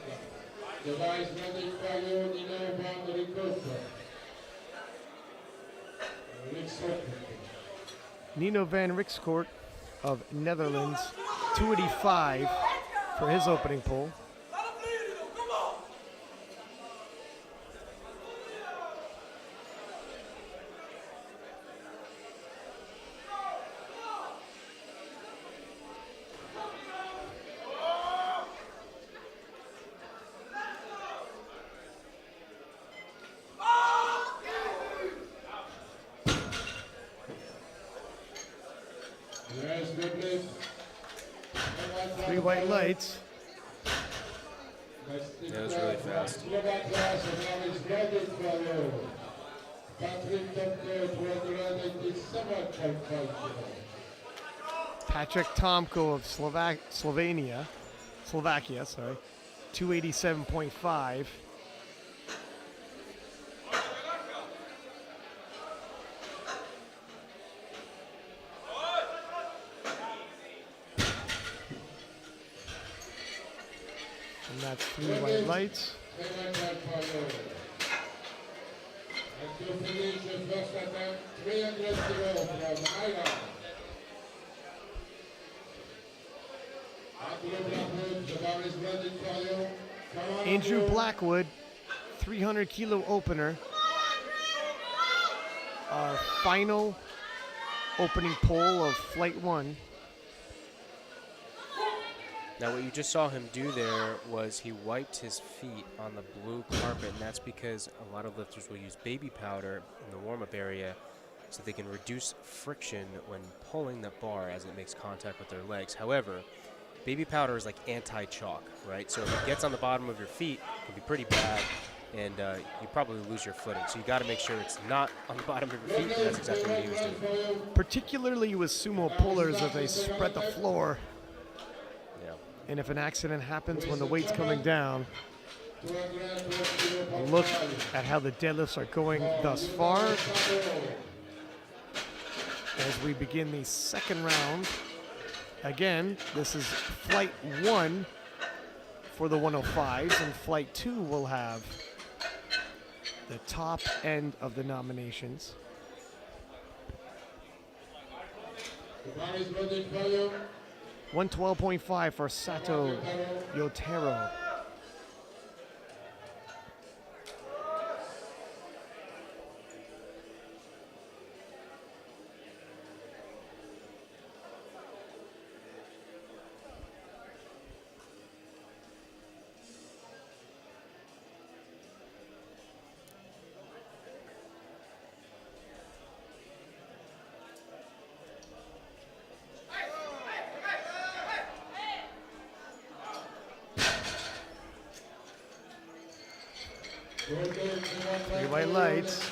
Device ready for you, Nino van der Rikkoff. Nino van Rikskoort of Netherlands, 285 for his opening pull. Yes, good play. 3 white lights. That was really fast. Patrick Tomko of Slovakia, sorry, 287.5. And that's 3 white lights. And to finish the first attempt, 300 kilo from Ireland. The bar is ready for you. Come on, Andrew Blackwood, 300 kilo opener. Our final opening pull of flight 1. Now, what you just saw him do there was he wiped his feet on the blue carpet, and that's because a lot of lifters will use baby powder in the warm-up area so they can reduce friction when pulling the bar as it makes contact with their legs. However, baby powder is like anti-chalk, right? So if it gets on the bottom of your feet, it can be pretty bad, and you probably lose your footing. So you got to make sure it's not on the bottom of your feet, and that's exactly what he was doing. Particularly with sumo pullers as they spread the floor. Yeah. And if an accident happens when the weight's coming down, look at how the deadlifts are going thus far. As we begin the second round. Again, this is flight 1 for the 105s, and flight 2 will have the top end of the nominations. The bar is ready for you. 112.5 for Sato Yotaro. Three white lights.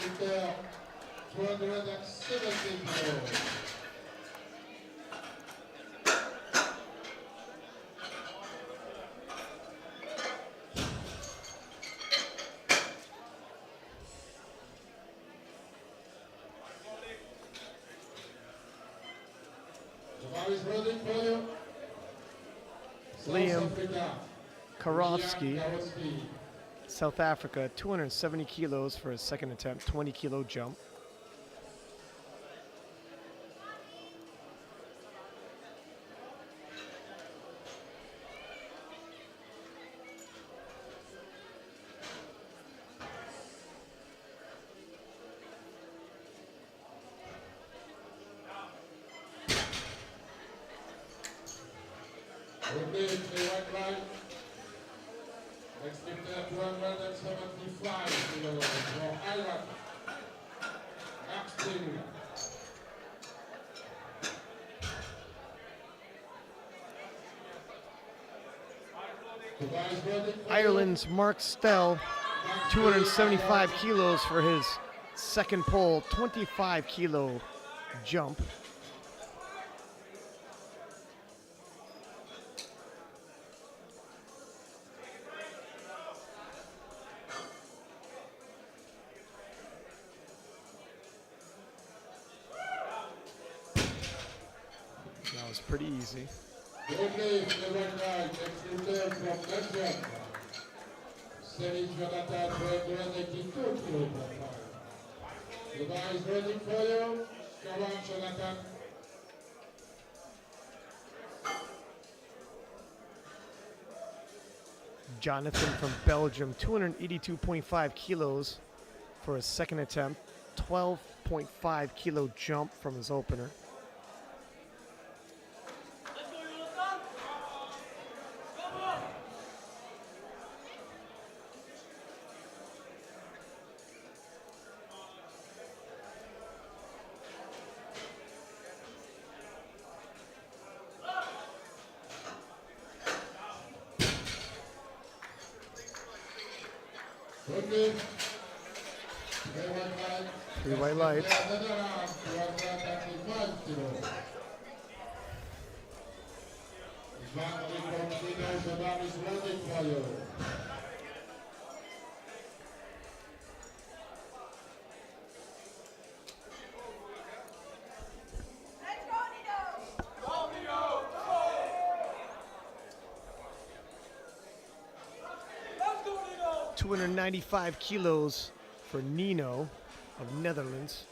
217 kilos. The bar is ready for you. Liam South Africa. Karofsky, Karofsky. South Africa, 270 kilos for his second attempt, 20 kilo jump. Okay, the white line. Next lifter, 275 kilos from Ireland. Axton. The bar is ready for you. Ireland's Mark Stell, 275 kilos for his second pull, 25 kilo jump. That was pretty easy. Deadlift, the right leg, next return from Belgium. Steady Jonathan, 282 kilo per pound. The bar is ready for you. Come on, Jonathan. Jonathan from Belgium, 282.5 kilos for his second attempt, 12.5 kilo jump from his opener. Deadlift. Three white lights. 235 kilo. The bar is ready for you. Let's go, Nino! 295 kilos for Nino of Netherlands.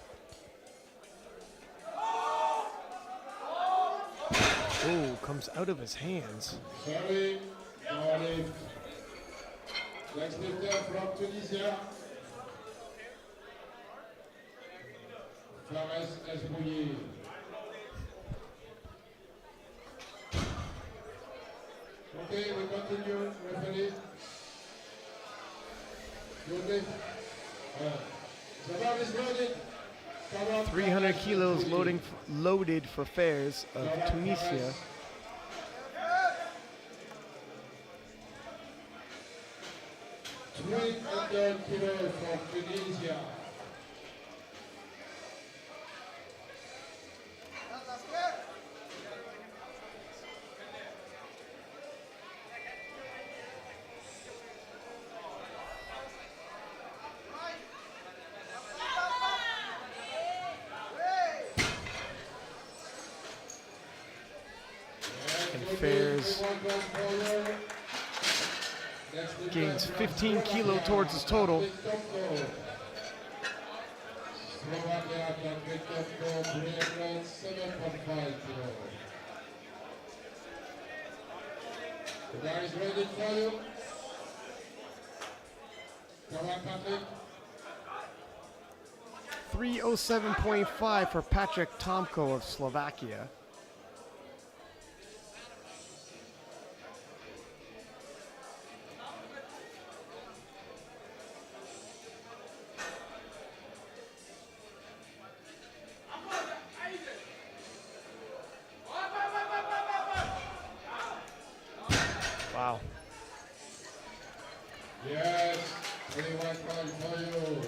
Oh, comes out of his hands. Sorry, Powerlift. Next lifter from Tunisia. Fares Esbouilly. Okay, we continue, referee. Good lift. The bar is loaded. Come on, 300 Fares kilos Esbouilly. loaded for Fares of Tunisia. Three under kilo from Tunisia. And Fares gains 15 kilo towards his total. Slovakia can pick up gold, 307.5 kilo. The guy is ready for you. Come on, Patrick. 307.5 for Patrick Tomko of Slovakia. Wow. Yes, 3-1 point for you.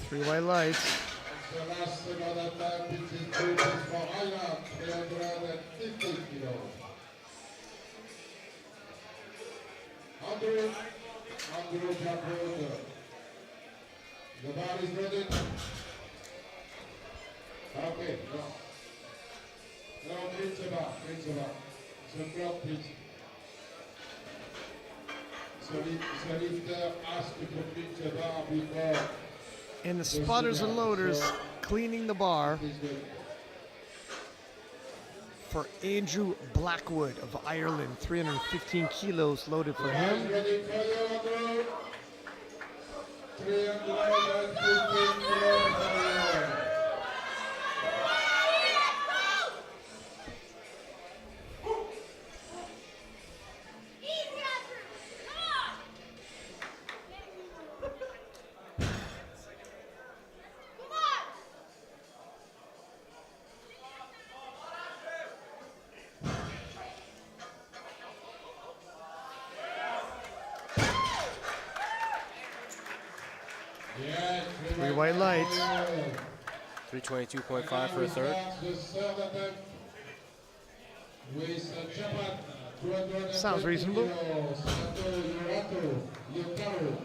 3 white lights. The last another time, which is good for Ireland, 350 kilo. Andrew Jacob. The bar is ready. Okay, no. No, clean the bar. So drop it. So lifter has to complete the bar before. And the spotters and loaders cleaning the bar He's good. for Andrew Blackwood of Ireland. 315 kilos loaded for The bar is him. ready for you, Andrew. 315 kilo for you. Easy, Andrew! Come on! Come on! Yes, 3 white white lights. 322.5 for a third. The third attempt with Japan. 220 Sounds reasonable. kilos. Sato Yotaro.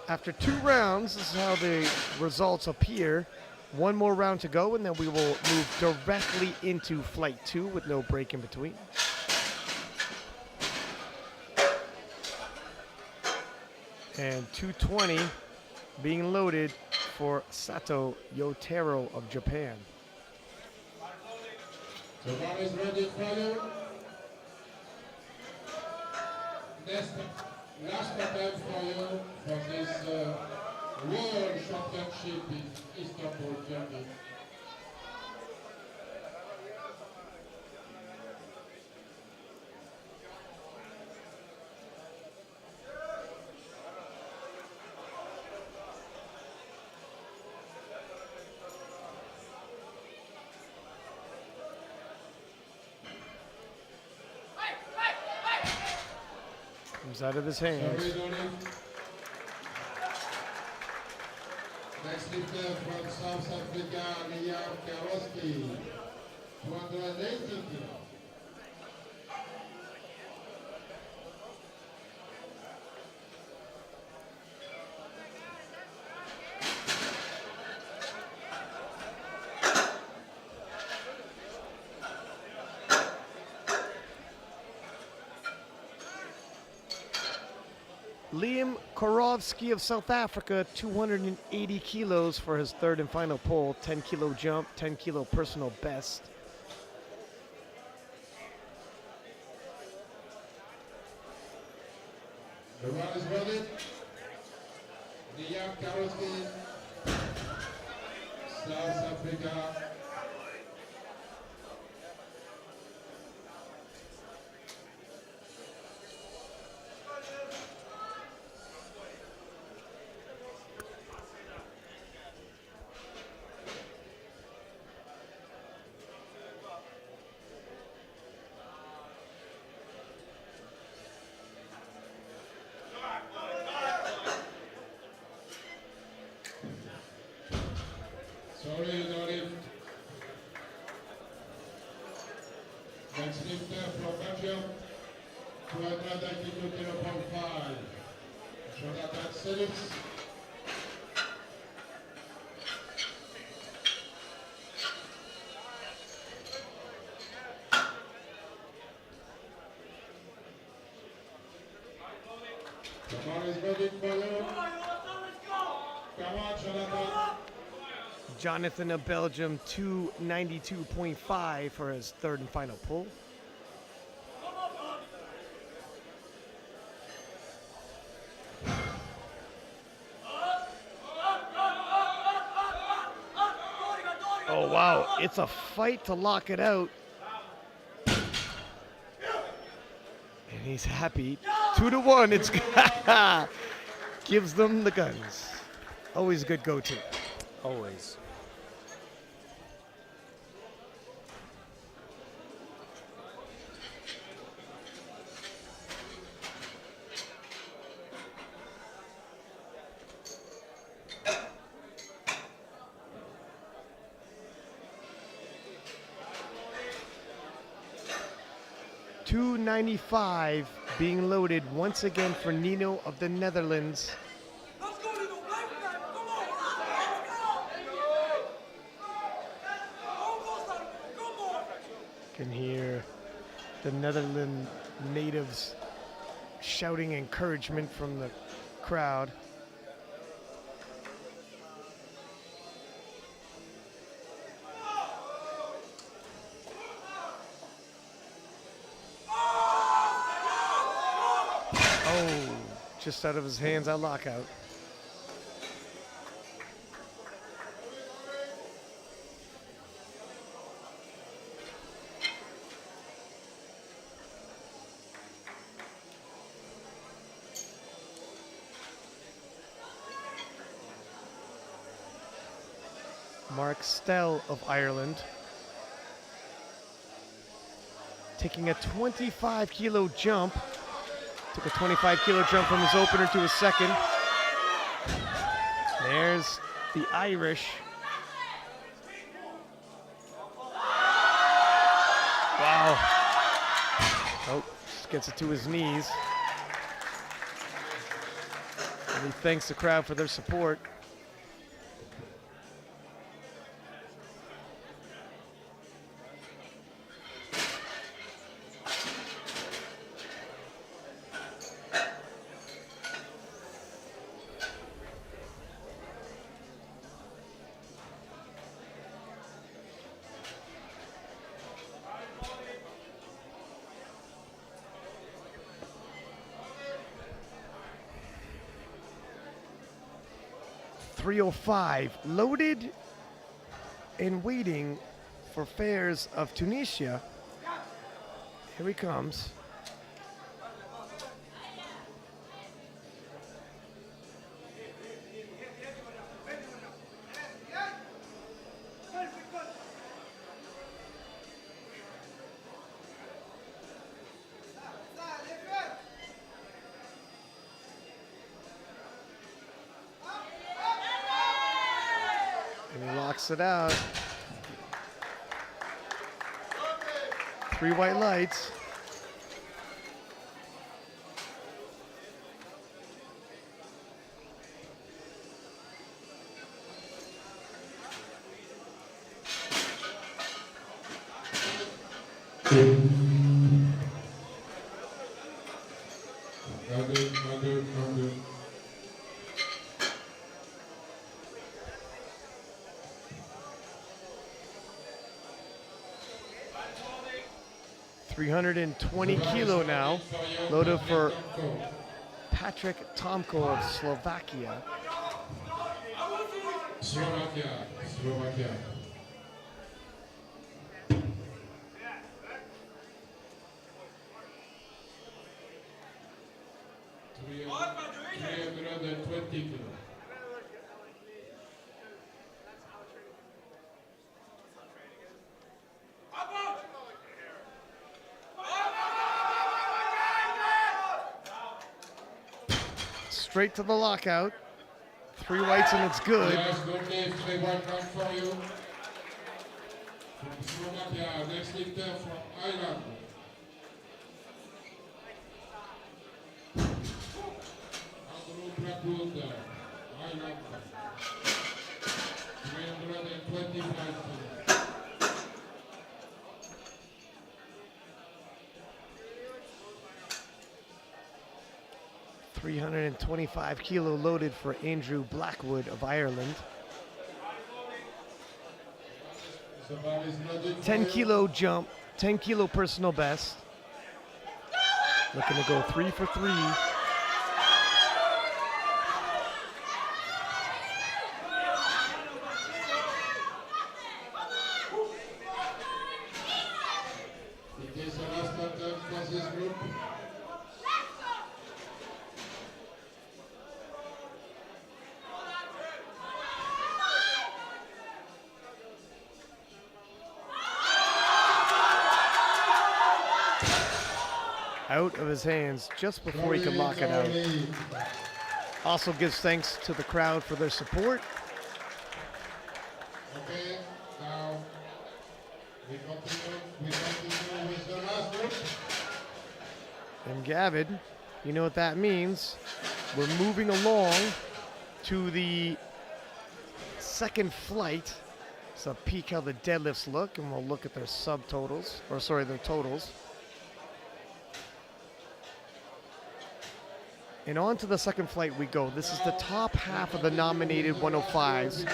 After 2 rounds, this is how the results appear. 1 more round to go, and then we will move directly into flight 2 with no break in between. And 220 being loaded for Sato Yotaro of Japan. The bar is ready for you. Last attempt for you for this World Championship in Istanbul, Turkey. Comes out of his hands. Next lifter from South Africa, Liam Karowski, 280 kilos. Liam Karowski of South Africa, 280 kilos for his third and final pull. 10 kilo jump, 10 kilo personal best. The run is ready. Liam Karowski, South Africa. Sorry, no lift. Next lifter from Belgium, 292 kilo.5. Jonathan Phillips. The ball is ready for you. Come on, Jonathan. Jonathan of Belgium, 292.5 for his third and final pull. Oh, wow. It's a fight to lock it out. And he's happy. 2-1. It's gives them the guns. Always a good go-to. Always. $295 being loaded once again for Nino of the Netherlands. Can hear the Netherlands natives shouting encouragement from the crowd. Oh, just out of his hands, that lockout. Mark Stell of Ireland taking a 25 kilo jump Took a 25 kilo jump from his opener to his second. There's the Irish. Wow. Oh, just gets it to his knees. And he thanks the crowd for their support. .305, loaded and waiting for Fairs of Tunisia. Here he comes. And he locks it out. 3 white lights. Under. 320 kilo now, loaded for Patrick Tomko of Slovakia. Slovakia. 320 kilos. Straight to the lockout. 3 whites and it's good. Yes, good lift, 3 white round for you. From Slovakia, next lifter from Ireland. Andrew Blackwood, Ireland. 325 kilos. 325 kilo loaded for Andrew Blackwood of Ireland. 10 kilo jump, 10 kilo personal best. Looking to go 3 for 3. It is the last attempt for this group. Out of his hands just before he could lock it out. Also gives thanks to the crowd for their support. Okay, now we continue with the last group. And Gavin, you know what that means. We're moving along to the second flight. So peek how the deadlifts look, and we'll look at their subtotals, or sorry, their totals. And on to the second flight we go. This is the top half of the nominated 105s.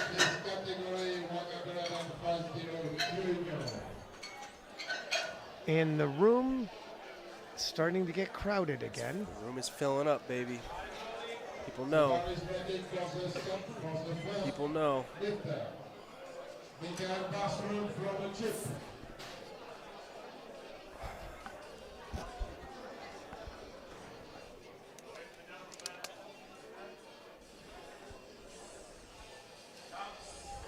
And the room is starting to get crowded again. The room is filling up, baby. People know. People know.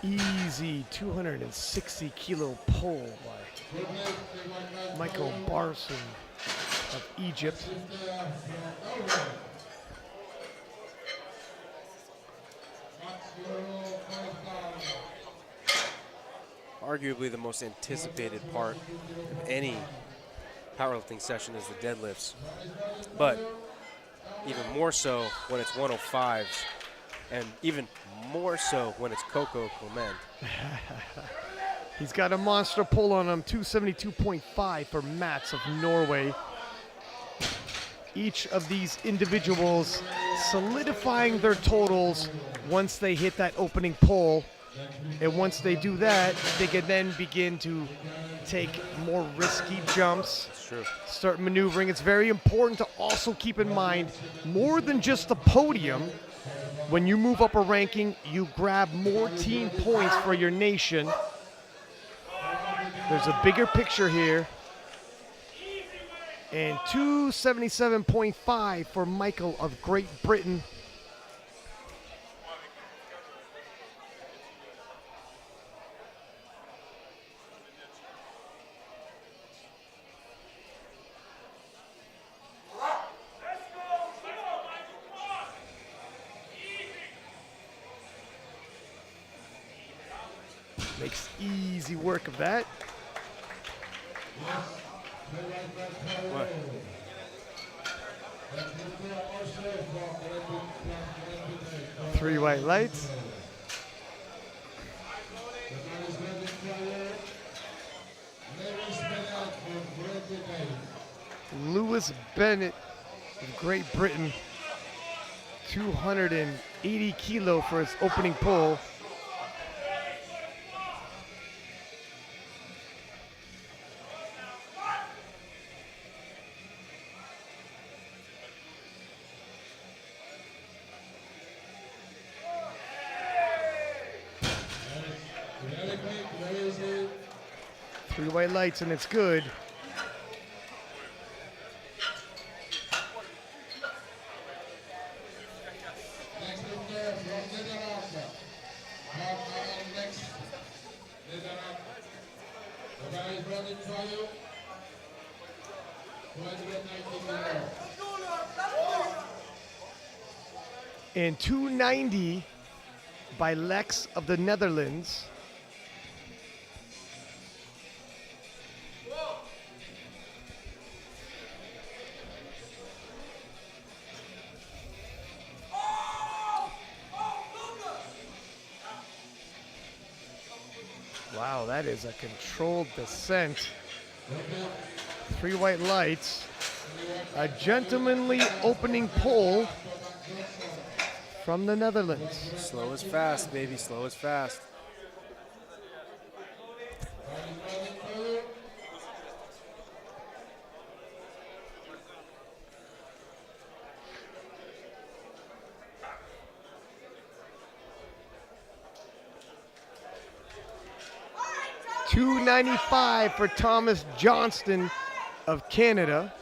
Easy 260 kilo pull by Michael Barson of Egypt. Arguably the most anticipated part of any powerlifting session is the deadlifts, but even more so when it's 105s, and even more so when it's Coco Clement. He's got a monster pull on him, 272.5 for Mats of Norway. Each of these individuals solidifying their totals once they hit that opening pull. And once they do that, they can then begin to take more risky jumps, That's true. start maneuvering. It's very important to also keep in mind, more than just the podium, when you move up a ranking, you grab more team points for your nation. There's a bigger picture here. And 277.5 for Michael of Great Britain. Makes easy work of that. What? Three white lights. Lewis Bennett of Great Britain, 280 kilo for his opening pull. Three white lights and it's good. And 290 by Lex of the Netherlands. Wow, that is a controlled descent. Three white lights. A gentlemanly opening pull from the Netherlands. Slow is fast, baby. Slow is fast. $295 for Thomas Johnston of Canada.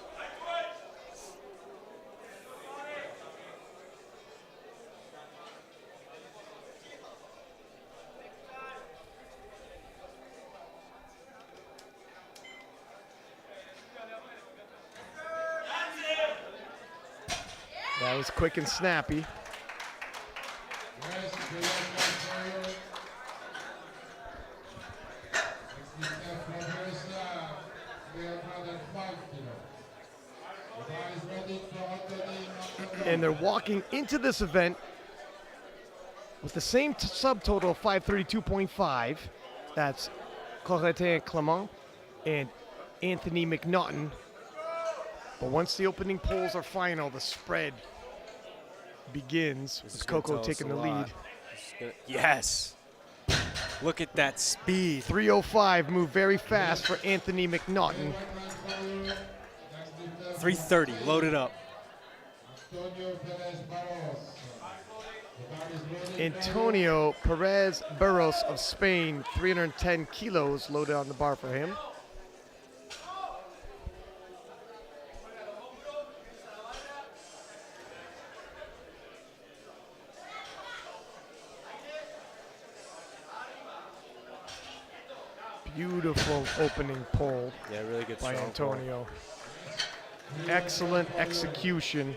That was quick and snappy. And they're walking into this event with the same subtotal of 532.5. That's Corentin Clement and Anthony McNaughton. But once the opening polls are final, the spread begins with Coco taking the lead. Yes. Look at that speed. 305 moved very fast for Anthony McNaughton. 330, loaded up. Antonio Perez Burros of Spain, 310 kilos loaded on the bar for him. Beautiful opening pull Yeah, really good by strong Antonio. Excellent execution.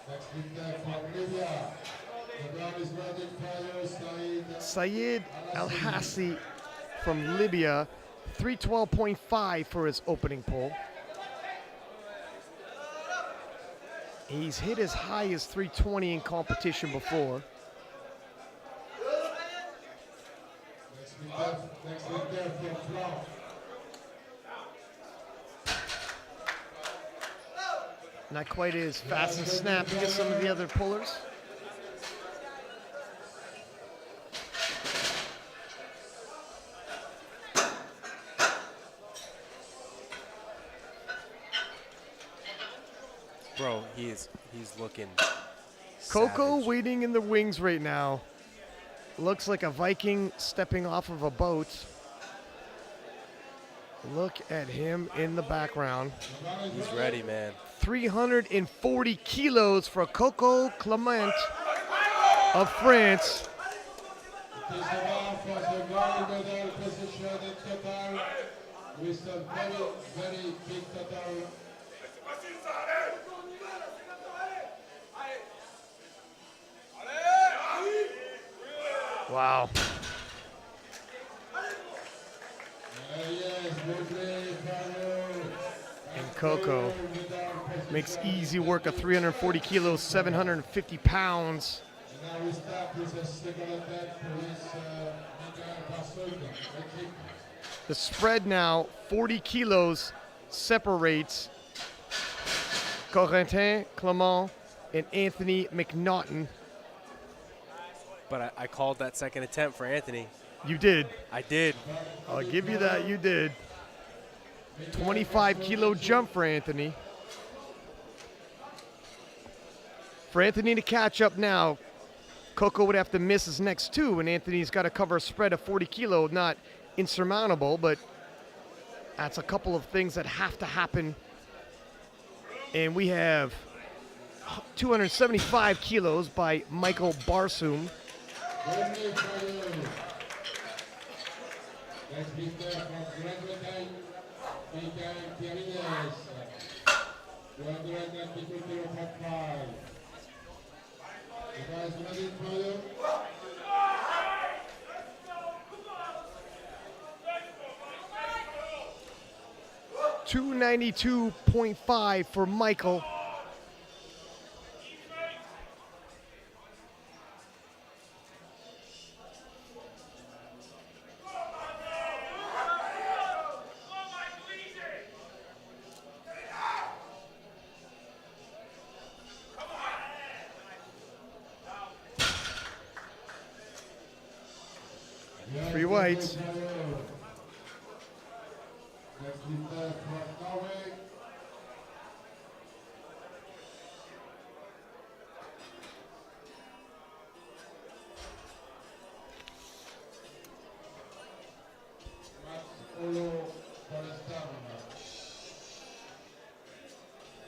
Next lifter from Libya. The ground is ready for you, Saeed. Sayed Al Hassi from Libya, 312.5 for his opening pull. He's hit as high as 320 in competition before. Next lifter from Flam. Not quite as fast and snappy as some of the other pullers. Bro, he's looking Coco savage. waiting in the wings right now. Looks like a Viking stepping off of a boat. Look at him in the background. He's ready, man. 340 kilos for Coco Clement of France. It is about for the gold medal position in total with a very, very big total. Wow. Yes, lovely, Fabio. And Coco makes easy work of 340 kilos, 750 pounds. And now we start with the second attempt with Miguel Barcelona. The spread now, 40 kilos, separates Corentin Clement and Anthony McNaughton. But I called that second attempt for Anthony. You did. I did. I'll give you that, you did. 25 kilo jump for Anthony. For Anthony to catch up now, Coco would have to miss his next two, and Anthony's got to cover a spread of 40 kilo. Not insurmountable, but that's a couple of things that have to happen. And we have 275 kilos by Michael Barsoom. Lovely, Fabio. Next lifter from Great Britain, Miguel Pierines. 292.5. You guys ready, Fabio? 292.5 for Michael. Three whites. Next lifter from Norway. Olo for his stamina.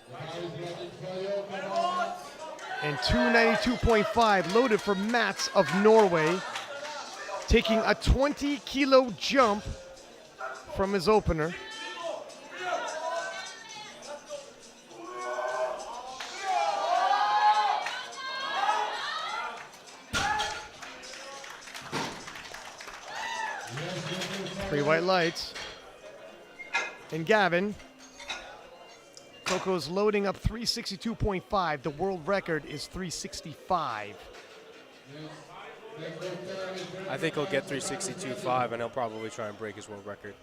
The guy is ready for you, come on. And 292.5 loaded for Mats of Norway, taking a 20 kilo jump from his opener. Three white lights. And Gavin, Coco's loading up 362.5. The world record is 365. I think he'll get 362.5, and he'll probably try and break his world record.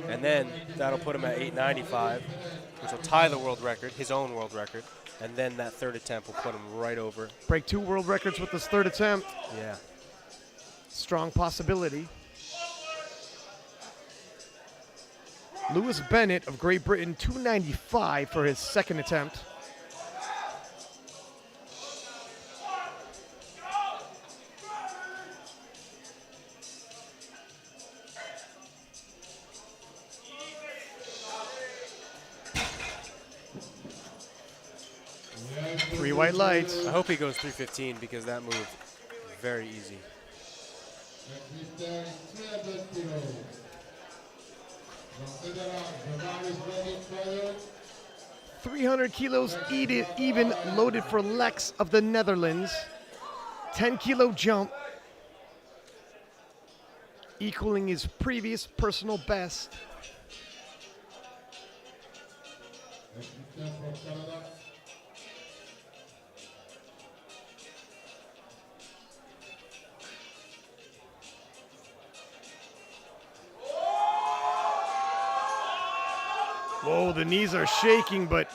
And then that'll put him at 895, which will tie the world record, his own world record. And then that third attempt will put him right over. Break two world records with this third attempt. Yeah. Strong possibility. Lewis Bennett of Great Britain, 295 for his second attempt. Three white lights. I hope he goes 315 because that moved very easy. Next lifter is 300 kilos. The bar is ready for you. 300 kilos even loaded for Lex of the Netherlands. 10-kilo jump, equaling his previous personal best. From Canada. Whoa, the knees are shaking, but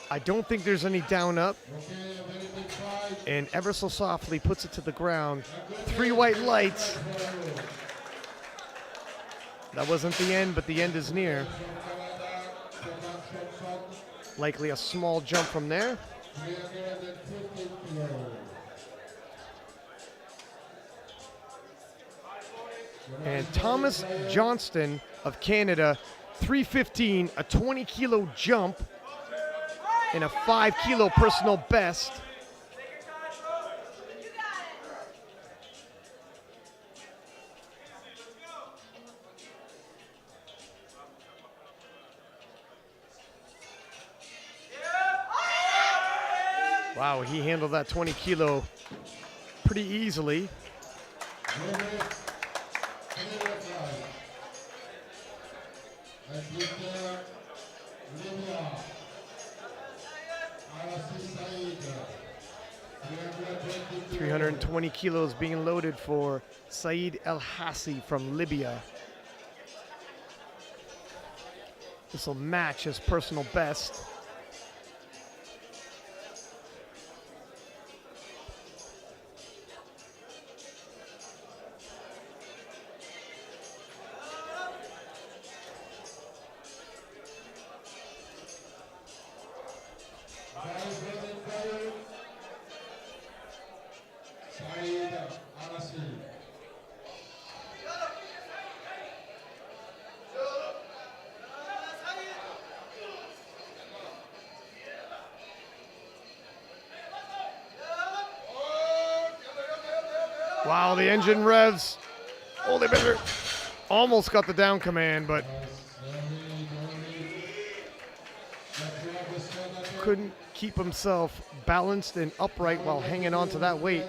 I don't think there's any down up. Okay, a very big fight. And ever so softly puts it to the ground. 3 white lights. That wasn't the end, but the end is near. Likely a small jump from there. 350 kilos. And Thomas Johnston of Canada, 315, a 20-kilo jump, and a 5-kilo personal best. You got it. Wow, he handled that 20-kilo pretty easily. And Libya, 320 kilos being loaded for Saeed El Hassi from Libya. This will match his personal best. Wow, the engine revs. Oh, they better almost got the down command, but couldn't keep himself balanced and upright while hanging on to that weight.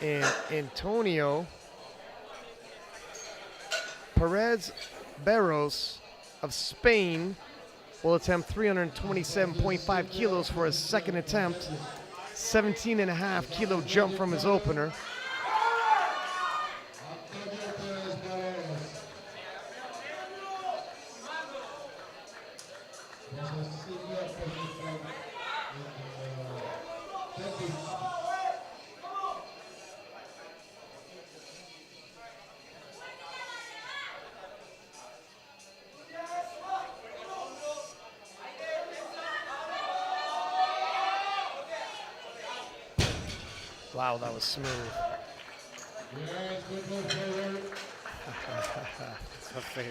And Antonio Perez Barros of Spain will attempt 327.5 kilos for his second attempt. 17.5 kilo jump from his opener. Wow, that was smooth. It's a fair.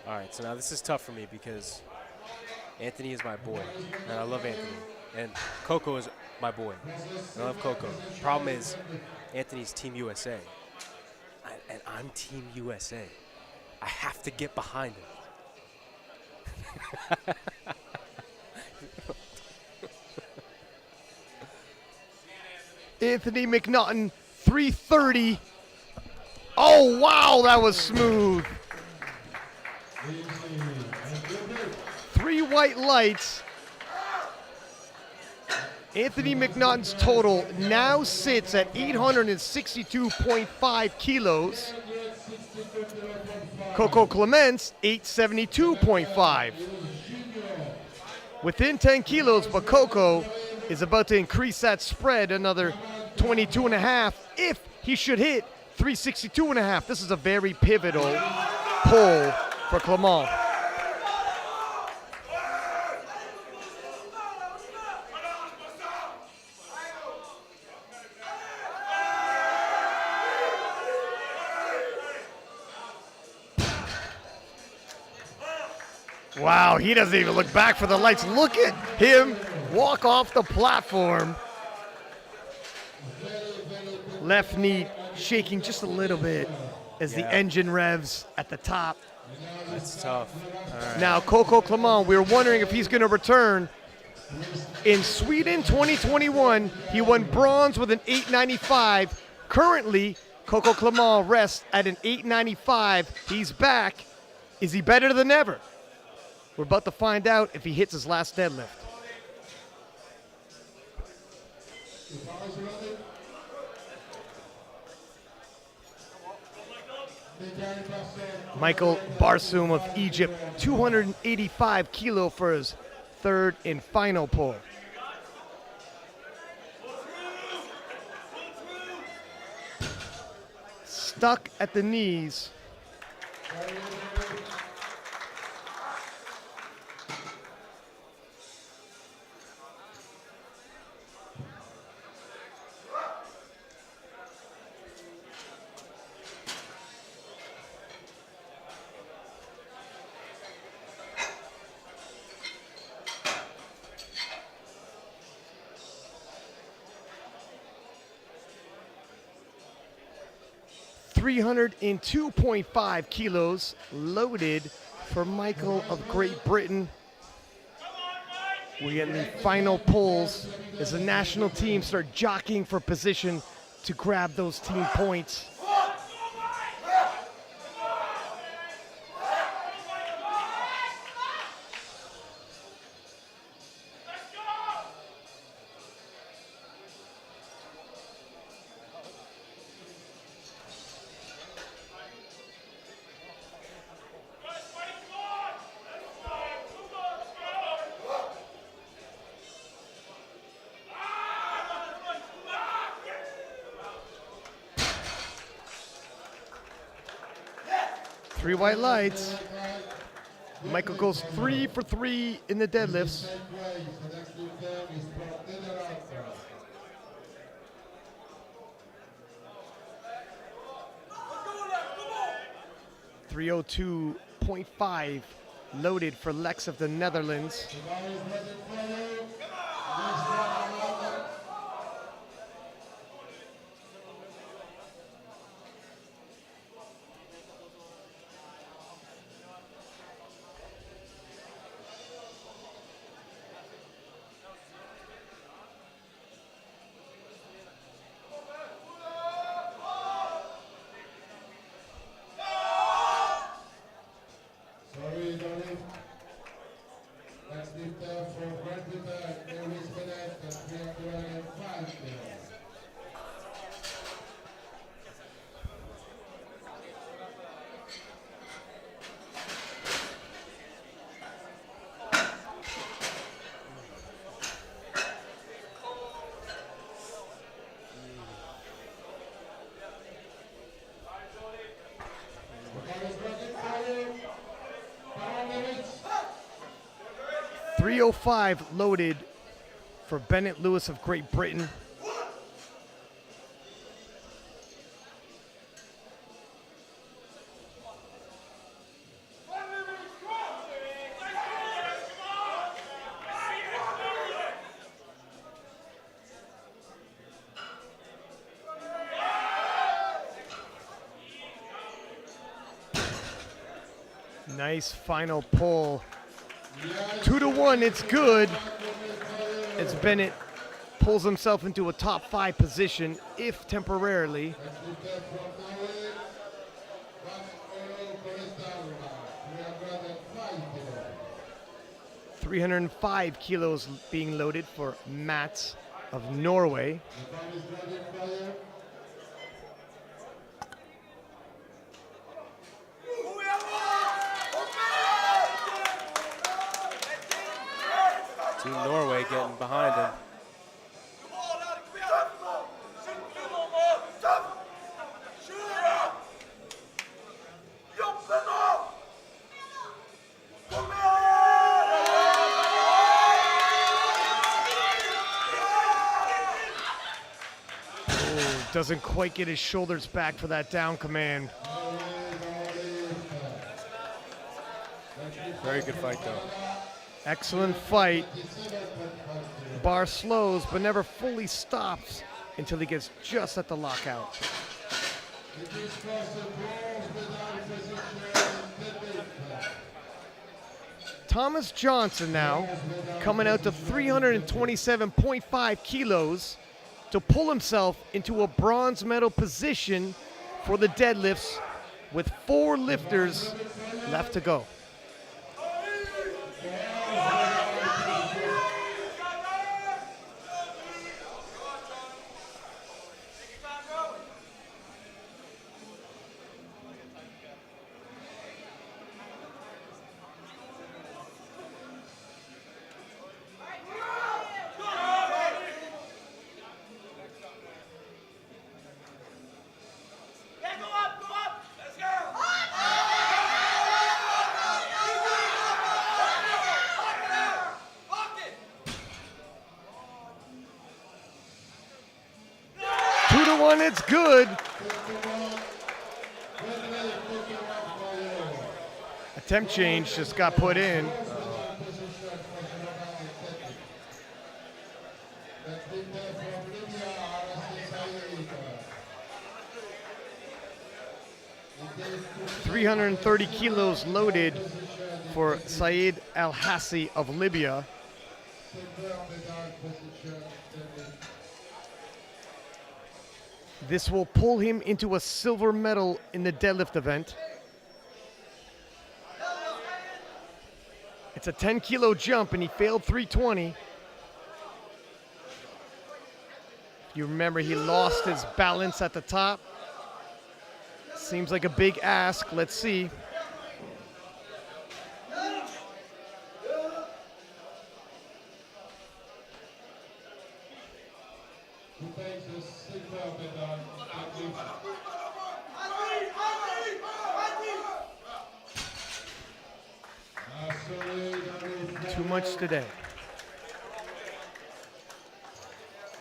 All right, so now this is tough for me because Anthony is my boy, and I love Anthony. And Coco is my boy, and I love Coco. Problem is, Anthony's Team USA, and I'm Team USA. I have to get behind him. Anthony McNaughton, 330. Oh, wow, that was smooth. 3 white lights. Anthony McNaughton's total now sits at 862.5 kilos. Coco Clements, 872.5. Within 10 kilos, but Coco is about to increase that spread another 22.5 if he should hit 362.5. This is a very pivotal pull for Clement. Wow, he doesn't even look back for the lights. Look at him walk off the platform. Left knee shaking just a little bit as the Yeah. engine revs at the top. That's tough. All right. Now, Coco Clement, we were wondering if he's going to return. In Sweden 2021, he won bronze with an 895. Currently, Coco Clement rests at an 895. He's back. Is he better than ever? We're about to find out if he hits his last deadlift. Michael Barsoum of Egypt, 285 kilo for his third and final pull. Stuck at the knees. $302.5 kilos loaded for Michael of Great Britain. We get the final pulls as the national team start jockeying for position to grab those team points. Three white lights. Michael goes 3 for 3 in the deadlifts. 302.5 loaded for Lex of the Netherlands. .305 loaded for Bennett Lewis of Great Britain. Nice final pull. 2-1, it's good. As Bennett pulls himself into a top 5 position, if temporarily. $305 kilos being loaded for Mats of Norway. Team Norway getting behind him. Oh, doesn't quite get his shoulders back for that down command. Very good fight, though. Excellent fight. Bar slows, but never fully stops until he gets just at the lockout. Thomas Johnson now coming out to 327.5 kilos to pull himself into a bronze medal position for the deadlifts with 4 lifters left to go. Yeah, go up, let's go. 2-1, it's good. Attempt change just got put in. $330 kilos loaded for Saeed Al-Hassi of Libya. This will pull him into a silver medal in the deadlift event. It's a 10-kilo jump, and he failed 320. You remember he lost his balance at the top. Seems like a big ask. Let's see. Too much today.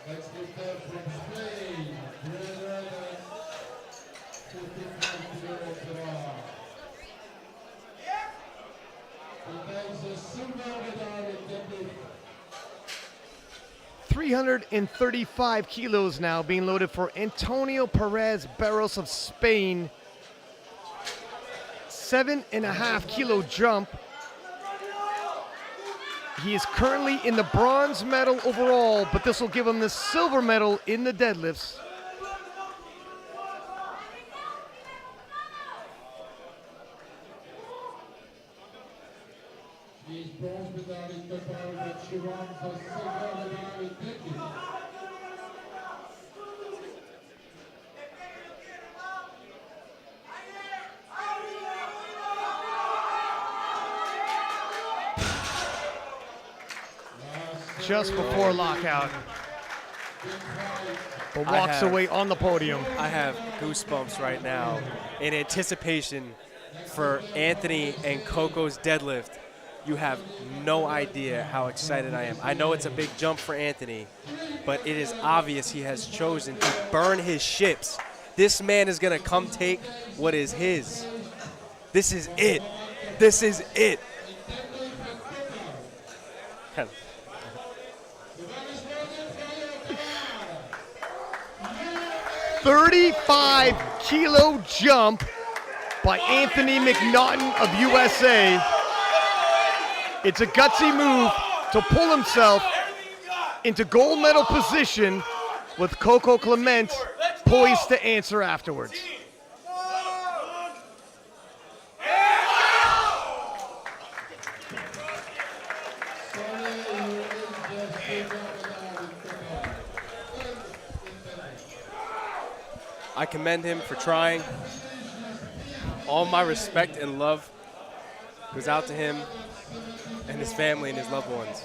Next lifter from Spain, greater than 255 kilos per hour. He takes a silver medal in deadlift. 335 kilos now being loaded for Antonio Perez Barros of Spain. 7.5 kilo jump. He is currently in the bronze medal overall, but this will give him the silver medal in the deadlifts. He's bronze medal in total, but she wants a silver medal in deadlift. Just before lockout. But walks away on the podium. I have goosebumps right now in anticipation for Anthony and Coco's deadlift. You have no idea how excited I am. I know it's a big jump for Anthony, but it is obvious he has chosen to burn his ships. This man is going to come take what is his. This is it. This is it. 35-kilo jump by Anthony McNaughton of USA. It's a gutsy move to pull himself into gold medal position with Coco Clement poised to answer afterwards. I commend him for trying. All my respect and love goes out to him and his family and his loved ones.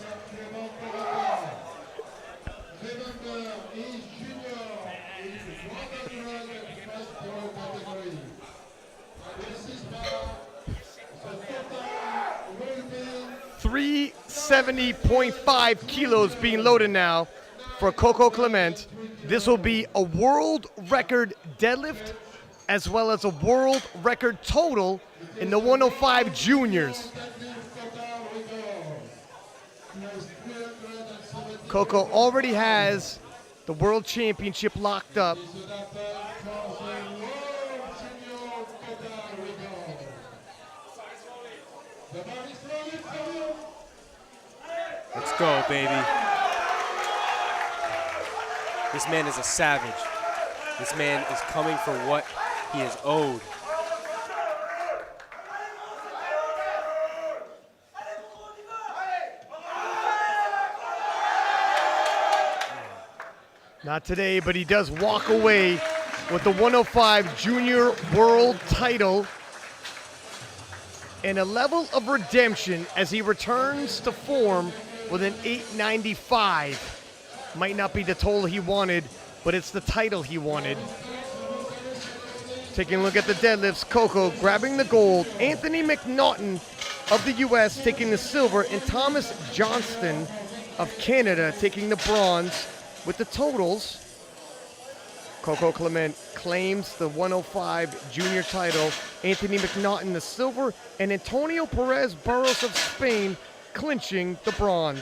$370.5 kilos being loaded now for Coco Clement. This will be a world record deadlift as well as a world record total in the 105 juniors. Coco already has the World Championship locked up. Let's go, baby. This man is a savage. This man is coming for what he is owed. Not today, but he does walk away with the 105 Junior World title and a level of redemption as he returns to form with an 895. Might not be the total he wanted, but it's the title he wanted. Taking a look at the deadlifts, Coco grabbing the gold, Anthony McNaughton of the US taking the silver, and Thomas Johnston of Canada taking the bronze. With the totals, Coco Clement claims the 105 junior title, Anthony McNaughton the silver, and Antonio Perez Barros of Spain clinching the bronze.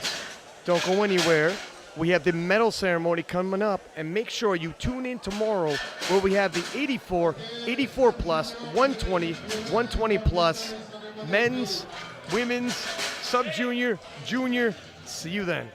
Don't go anywhere. We have the medal ceremony coming up, and make sure you tune in tomorrow where we have the 84, 84 plus, 120, 120 plus, men's, women's, sub-junior, junior. See you then.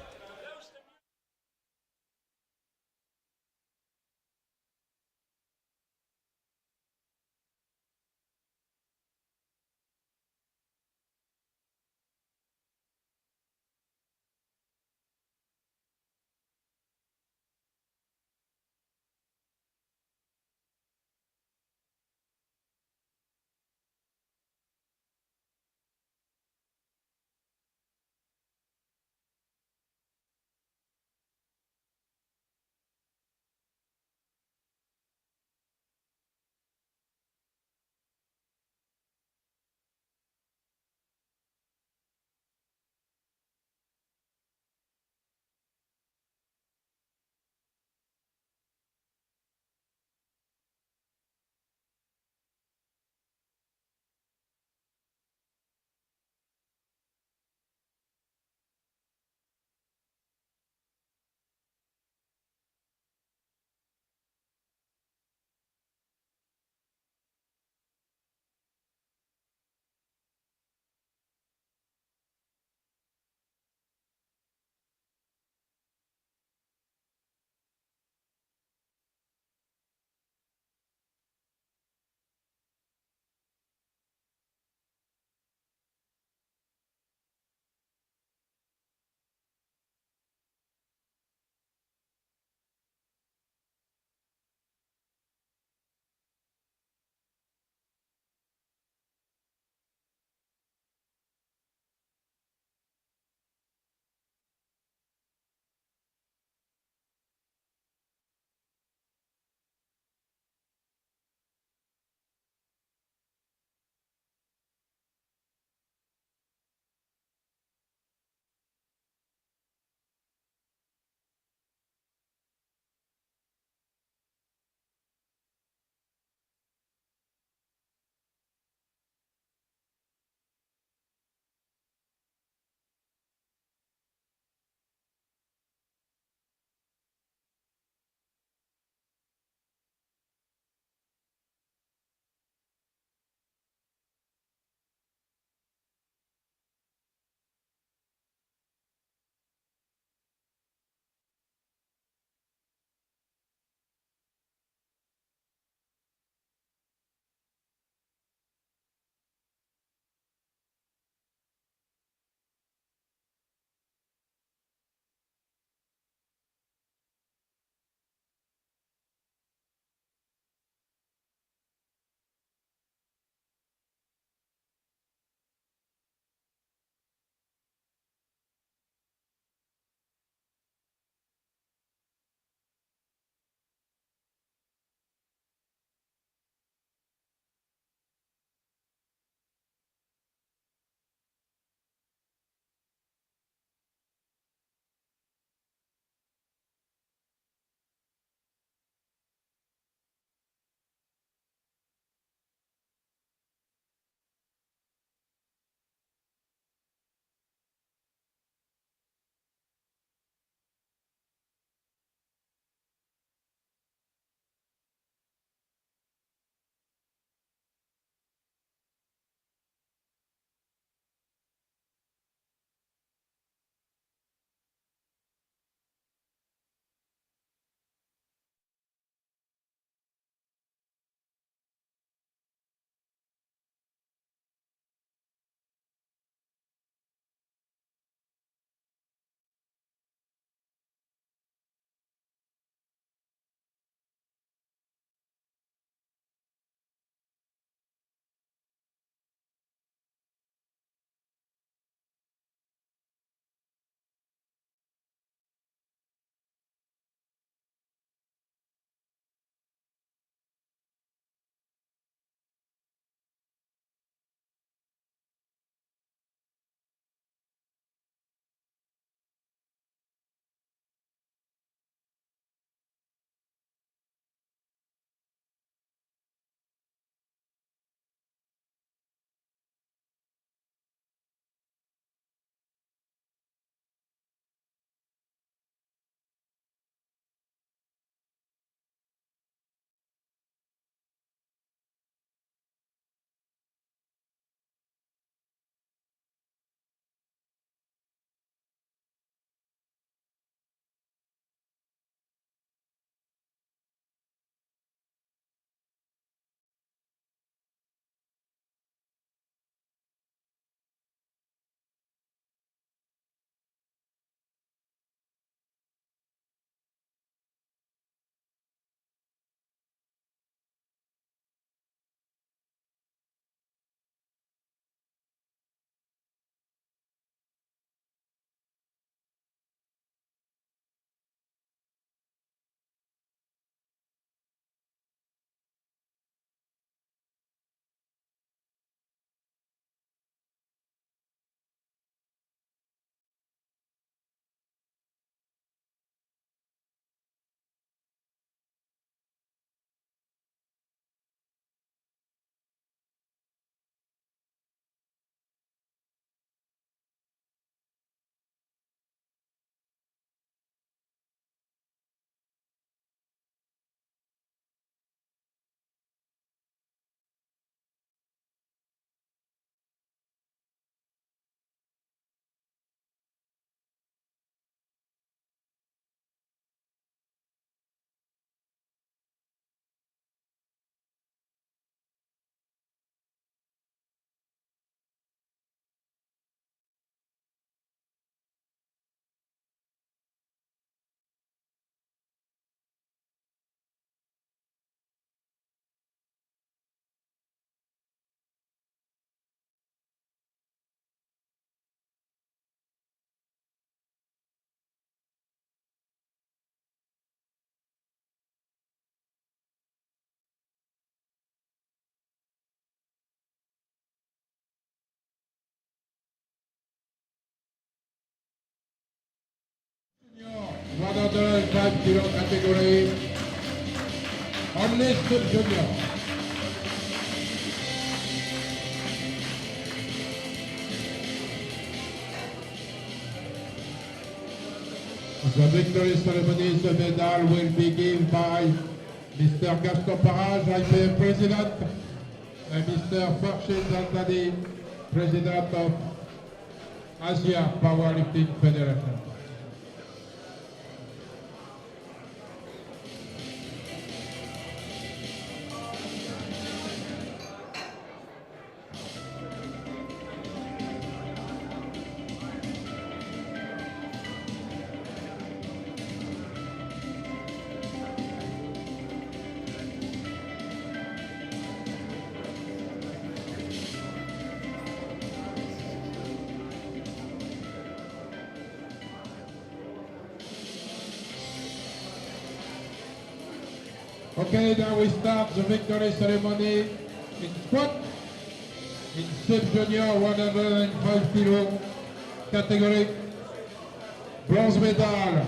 105 kilo category. Only Sub Junior. The victory ceremony, the medal will be given by Mr. Gaston Parage, IPM President, and Mr. Farshid Zantani, President of Asia Powerlifting Federation. Okay, now we start the victory ceremony in squat, in sub-junior 105 kilo category. Bronze medal,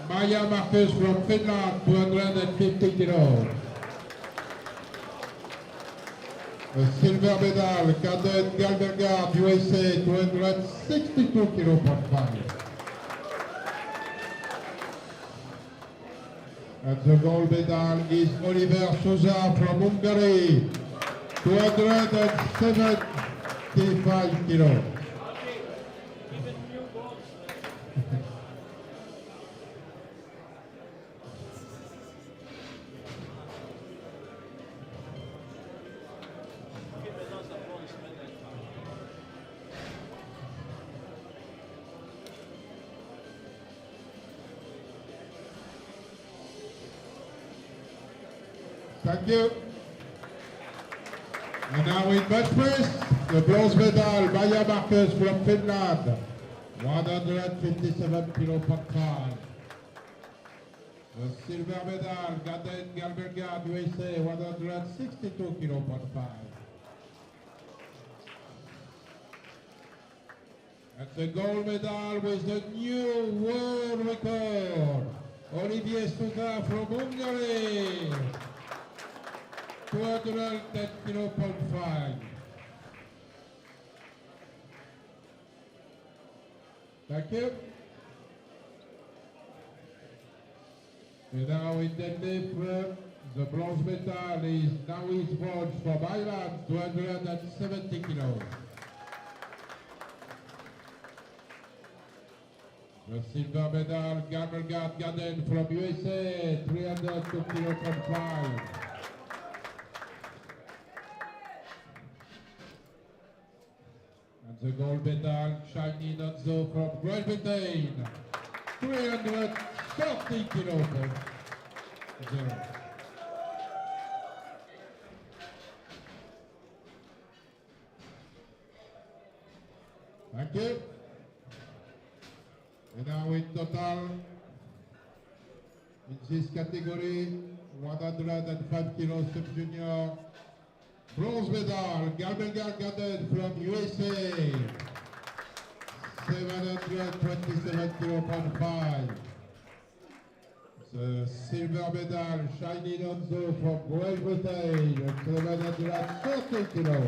Maya Marcus from Finland, 250 kilo. A silver medal, Cadet Galbergard, USA, 262 kilo point five. And the gold medal is Oliver Souza from Hungary, 275 kilo. Thank you. And now in bench press, the bronze medal, Maya Marcus from Finland, 157 kilo point five. The silver medal, Cadet Galbergard, USA, 162 kilo point five. And the gold medal with the new world record, Olivier Souza from Hungary. 210 kilo point five. Thank you. And now in deadlift, the bronze medal is Nawis Bodge from Ireland, 270 kilos. The silver medal, Galbergard Garden from USA, 302 kilo point five. The gold medal, Shiny Nozzo from Great Britain, 330 kilo point zero. Thank you. And now in total, in this category, 105 kilo sub-junior, bronze medal, Galbergard Garden from USA, 727 kilo point five. The silver medal, Shiny Nozzo from Great Britain, 730 kilo.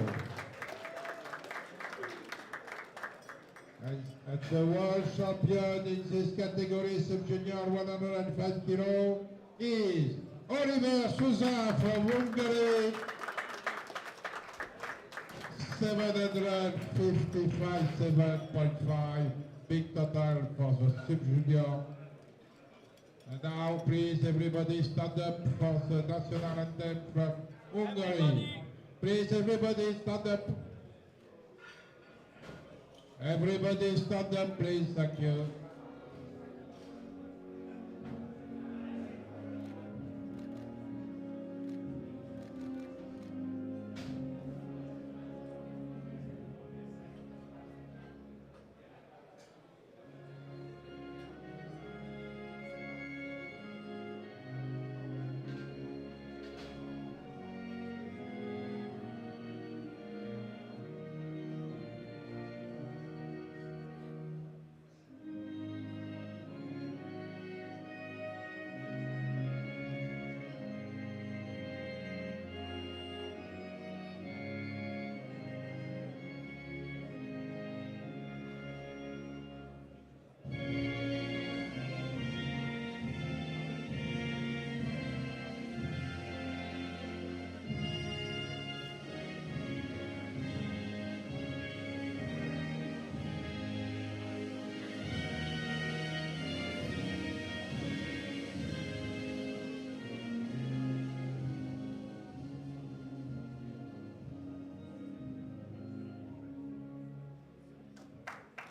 And the world champion in this category, sub-junior 105 kilo, is Oliver Souza from Hungary. 755.5, big total for the sub-junior. And now please everybody stand up for the national anthem from Hungary. Please everybody stand up. Everybody stand up please, thank you.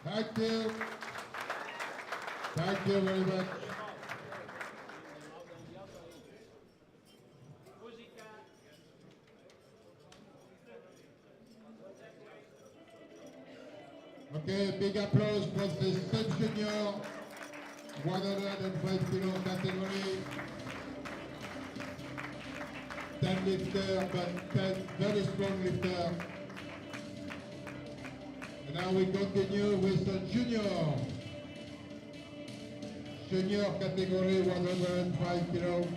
Thank you. Thank you very much. Okay, big applause for the sub-junior 105 kilo category. 10 lifter, but 10 very strong lifter. And now we continue with the junior. Junior category 105 kilo.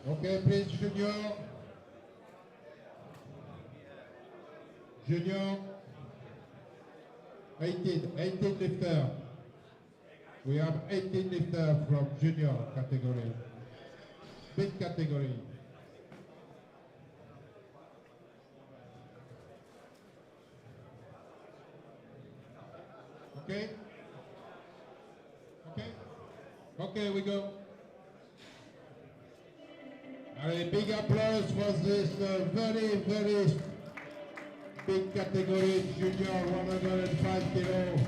Okay, please, junior. Junior. 18 lifter. We have 18 lifter from junior category. Big category. Okay? Okay? Okay, we go. A big applause for this very, very big category, junior 105 kilo.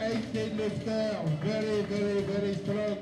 18 lifter, very, very, very strong.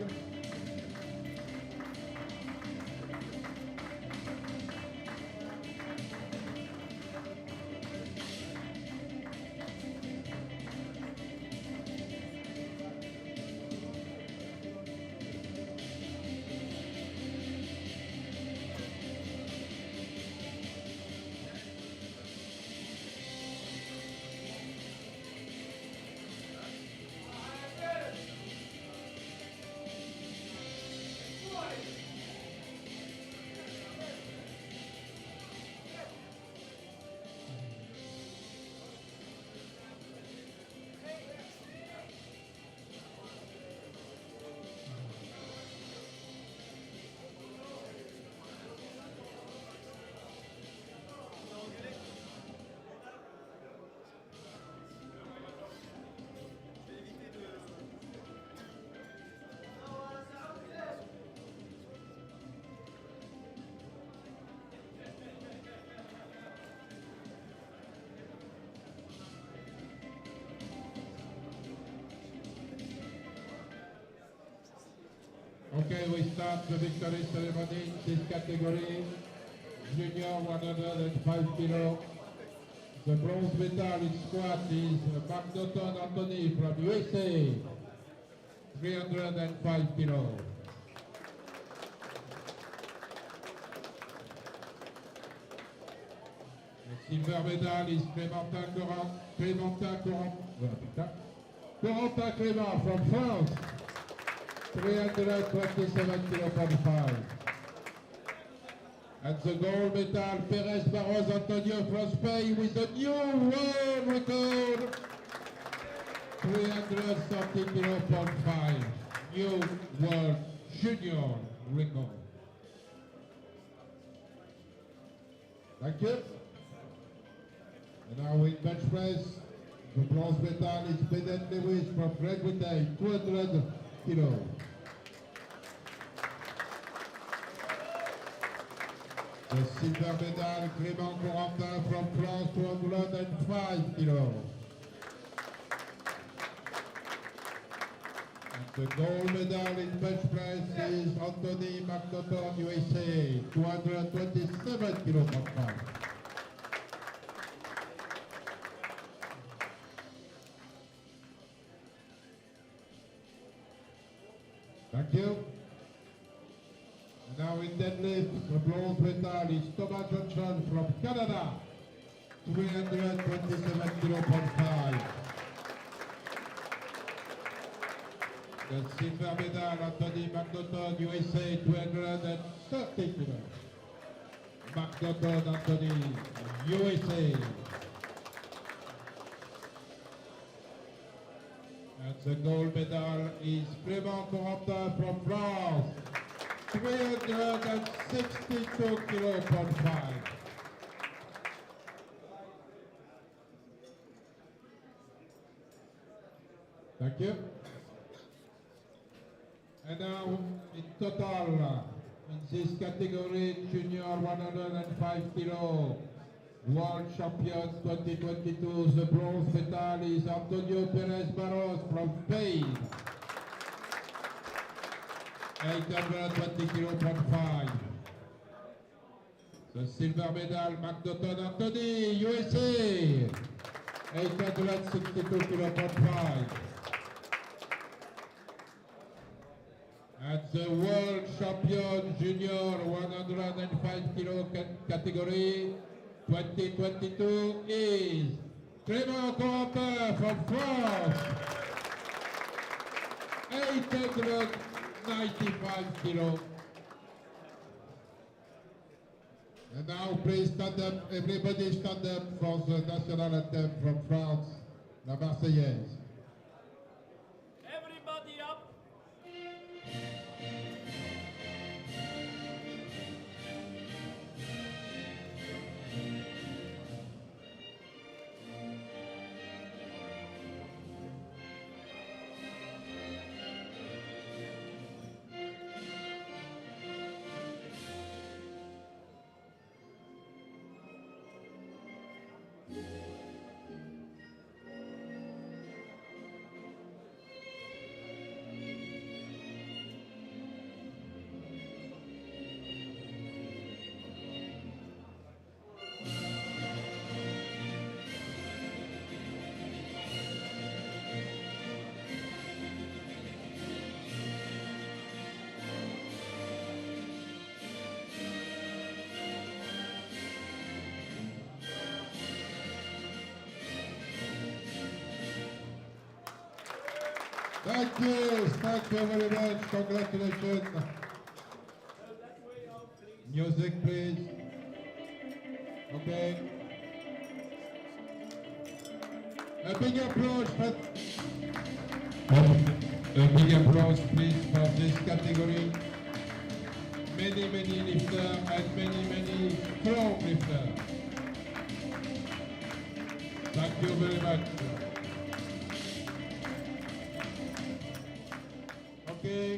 Okay, we start the victory ceremony in this category. Junior 105 kilo. The bronze medal in squat is McNaughton Anthony from USA. 305 kilo. The silver medal is Corentin Clément from France. 327 kilo from 5. And the gold medal, Perez Barros Antonio from Spain with a new world record. 330 kilo from 5. New world junior record. Thank you. And now in bench press, the bronze medal is Bennett Lewis from Great Britain, 200 kilo. The silver medal, Clément Corentin from France, 205 kilo. And the gold medal in bench press is Anthony McNaughton, USA, 227 kilo from France. Thank you. Now in deadlift, the bronze medal is Thomas Johnson from Canada, 327 kilo from 5. The silver medal, Anthony McNaughton, USA, 230 kilo. McNaughton Anthony, USA. And the gold medal is Clément Corentin from France, 362 kilo from 5. Thank you. And now, in total, in this category, junior 105 kilo, world champion 2022, the bronze medal is Antonio Perez Barros from Spain. 820 kilo, 0.5. The silver medal, McDotton Anthony, USA. 862 kilo, 0.5. At the world champion junior 105 kilo category 2022 is Clément Corentin from France. 895 kilo. And now please stand up, everybody stand up for the national anthem from France, la Marseillaise. Everybody up. Thank you very much, congratulations. Music please. Okay. A big applause please for this category. Many lifters and many strong lifters. Thank you very much. Okay.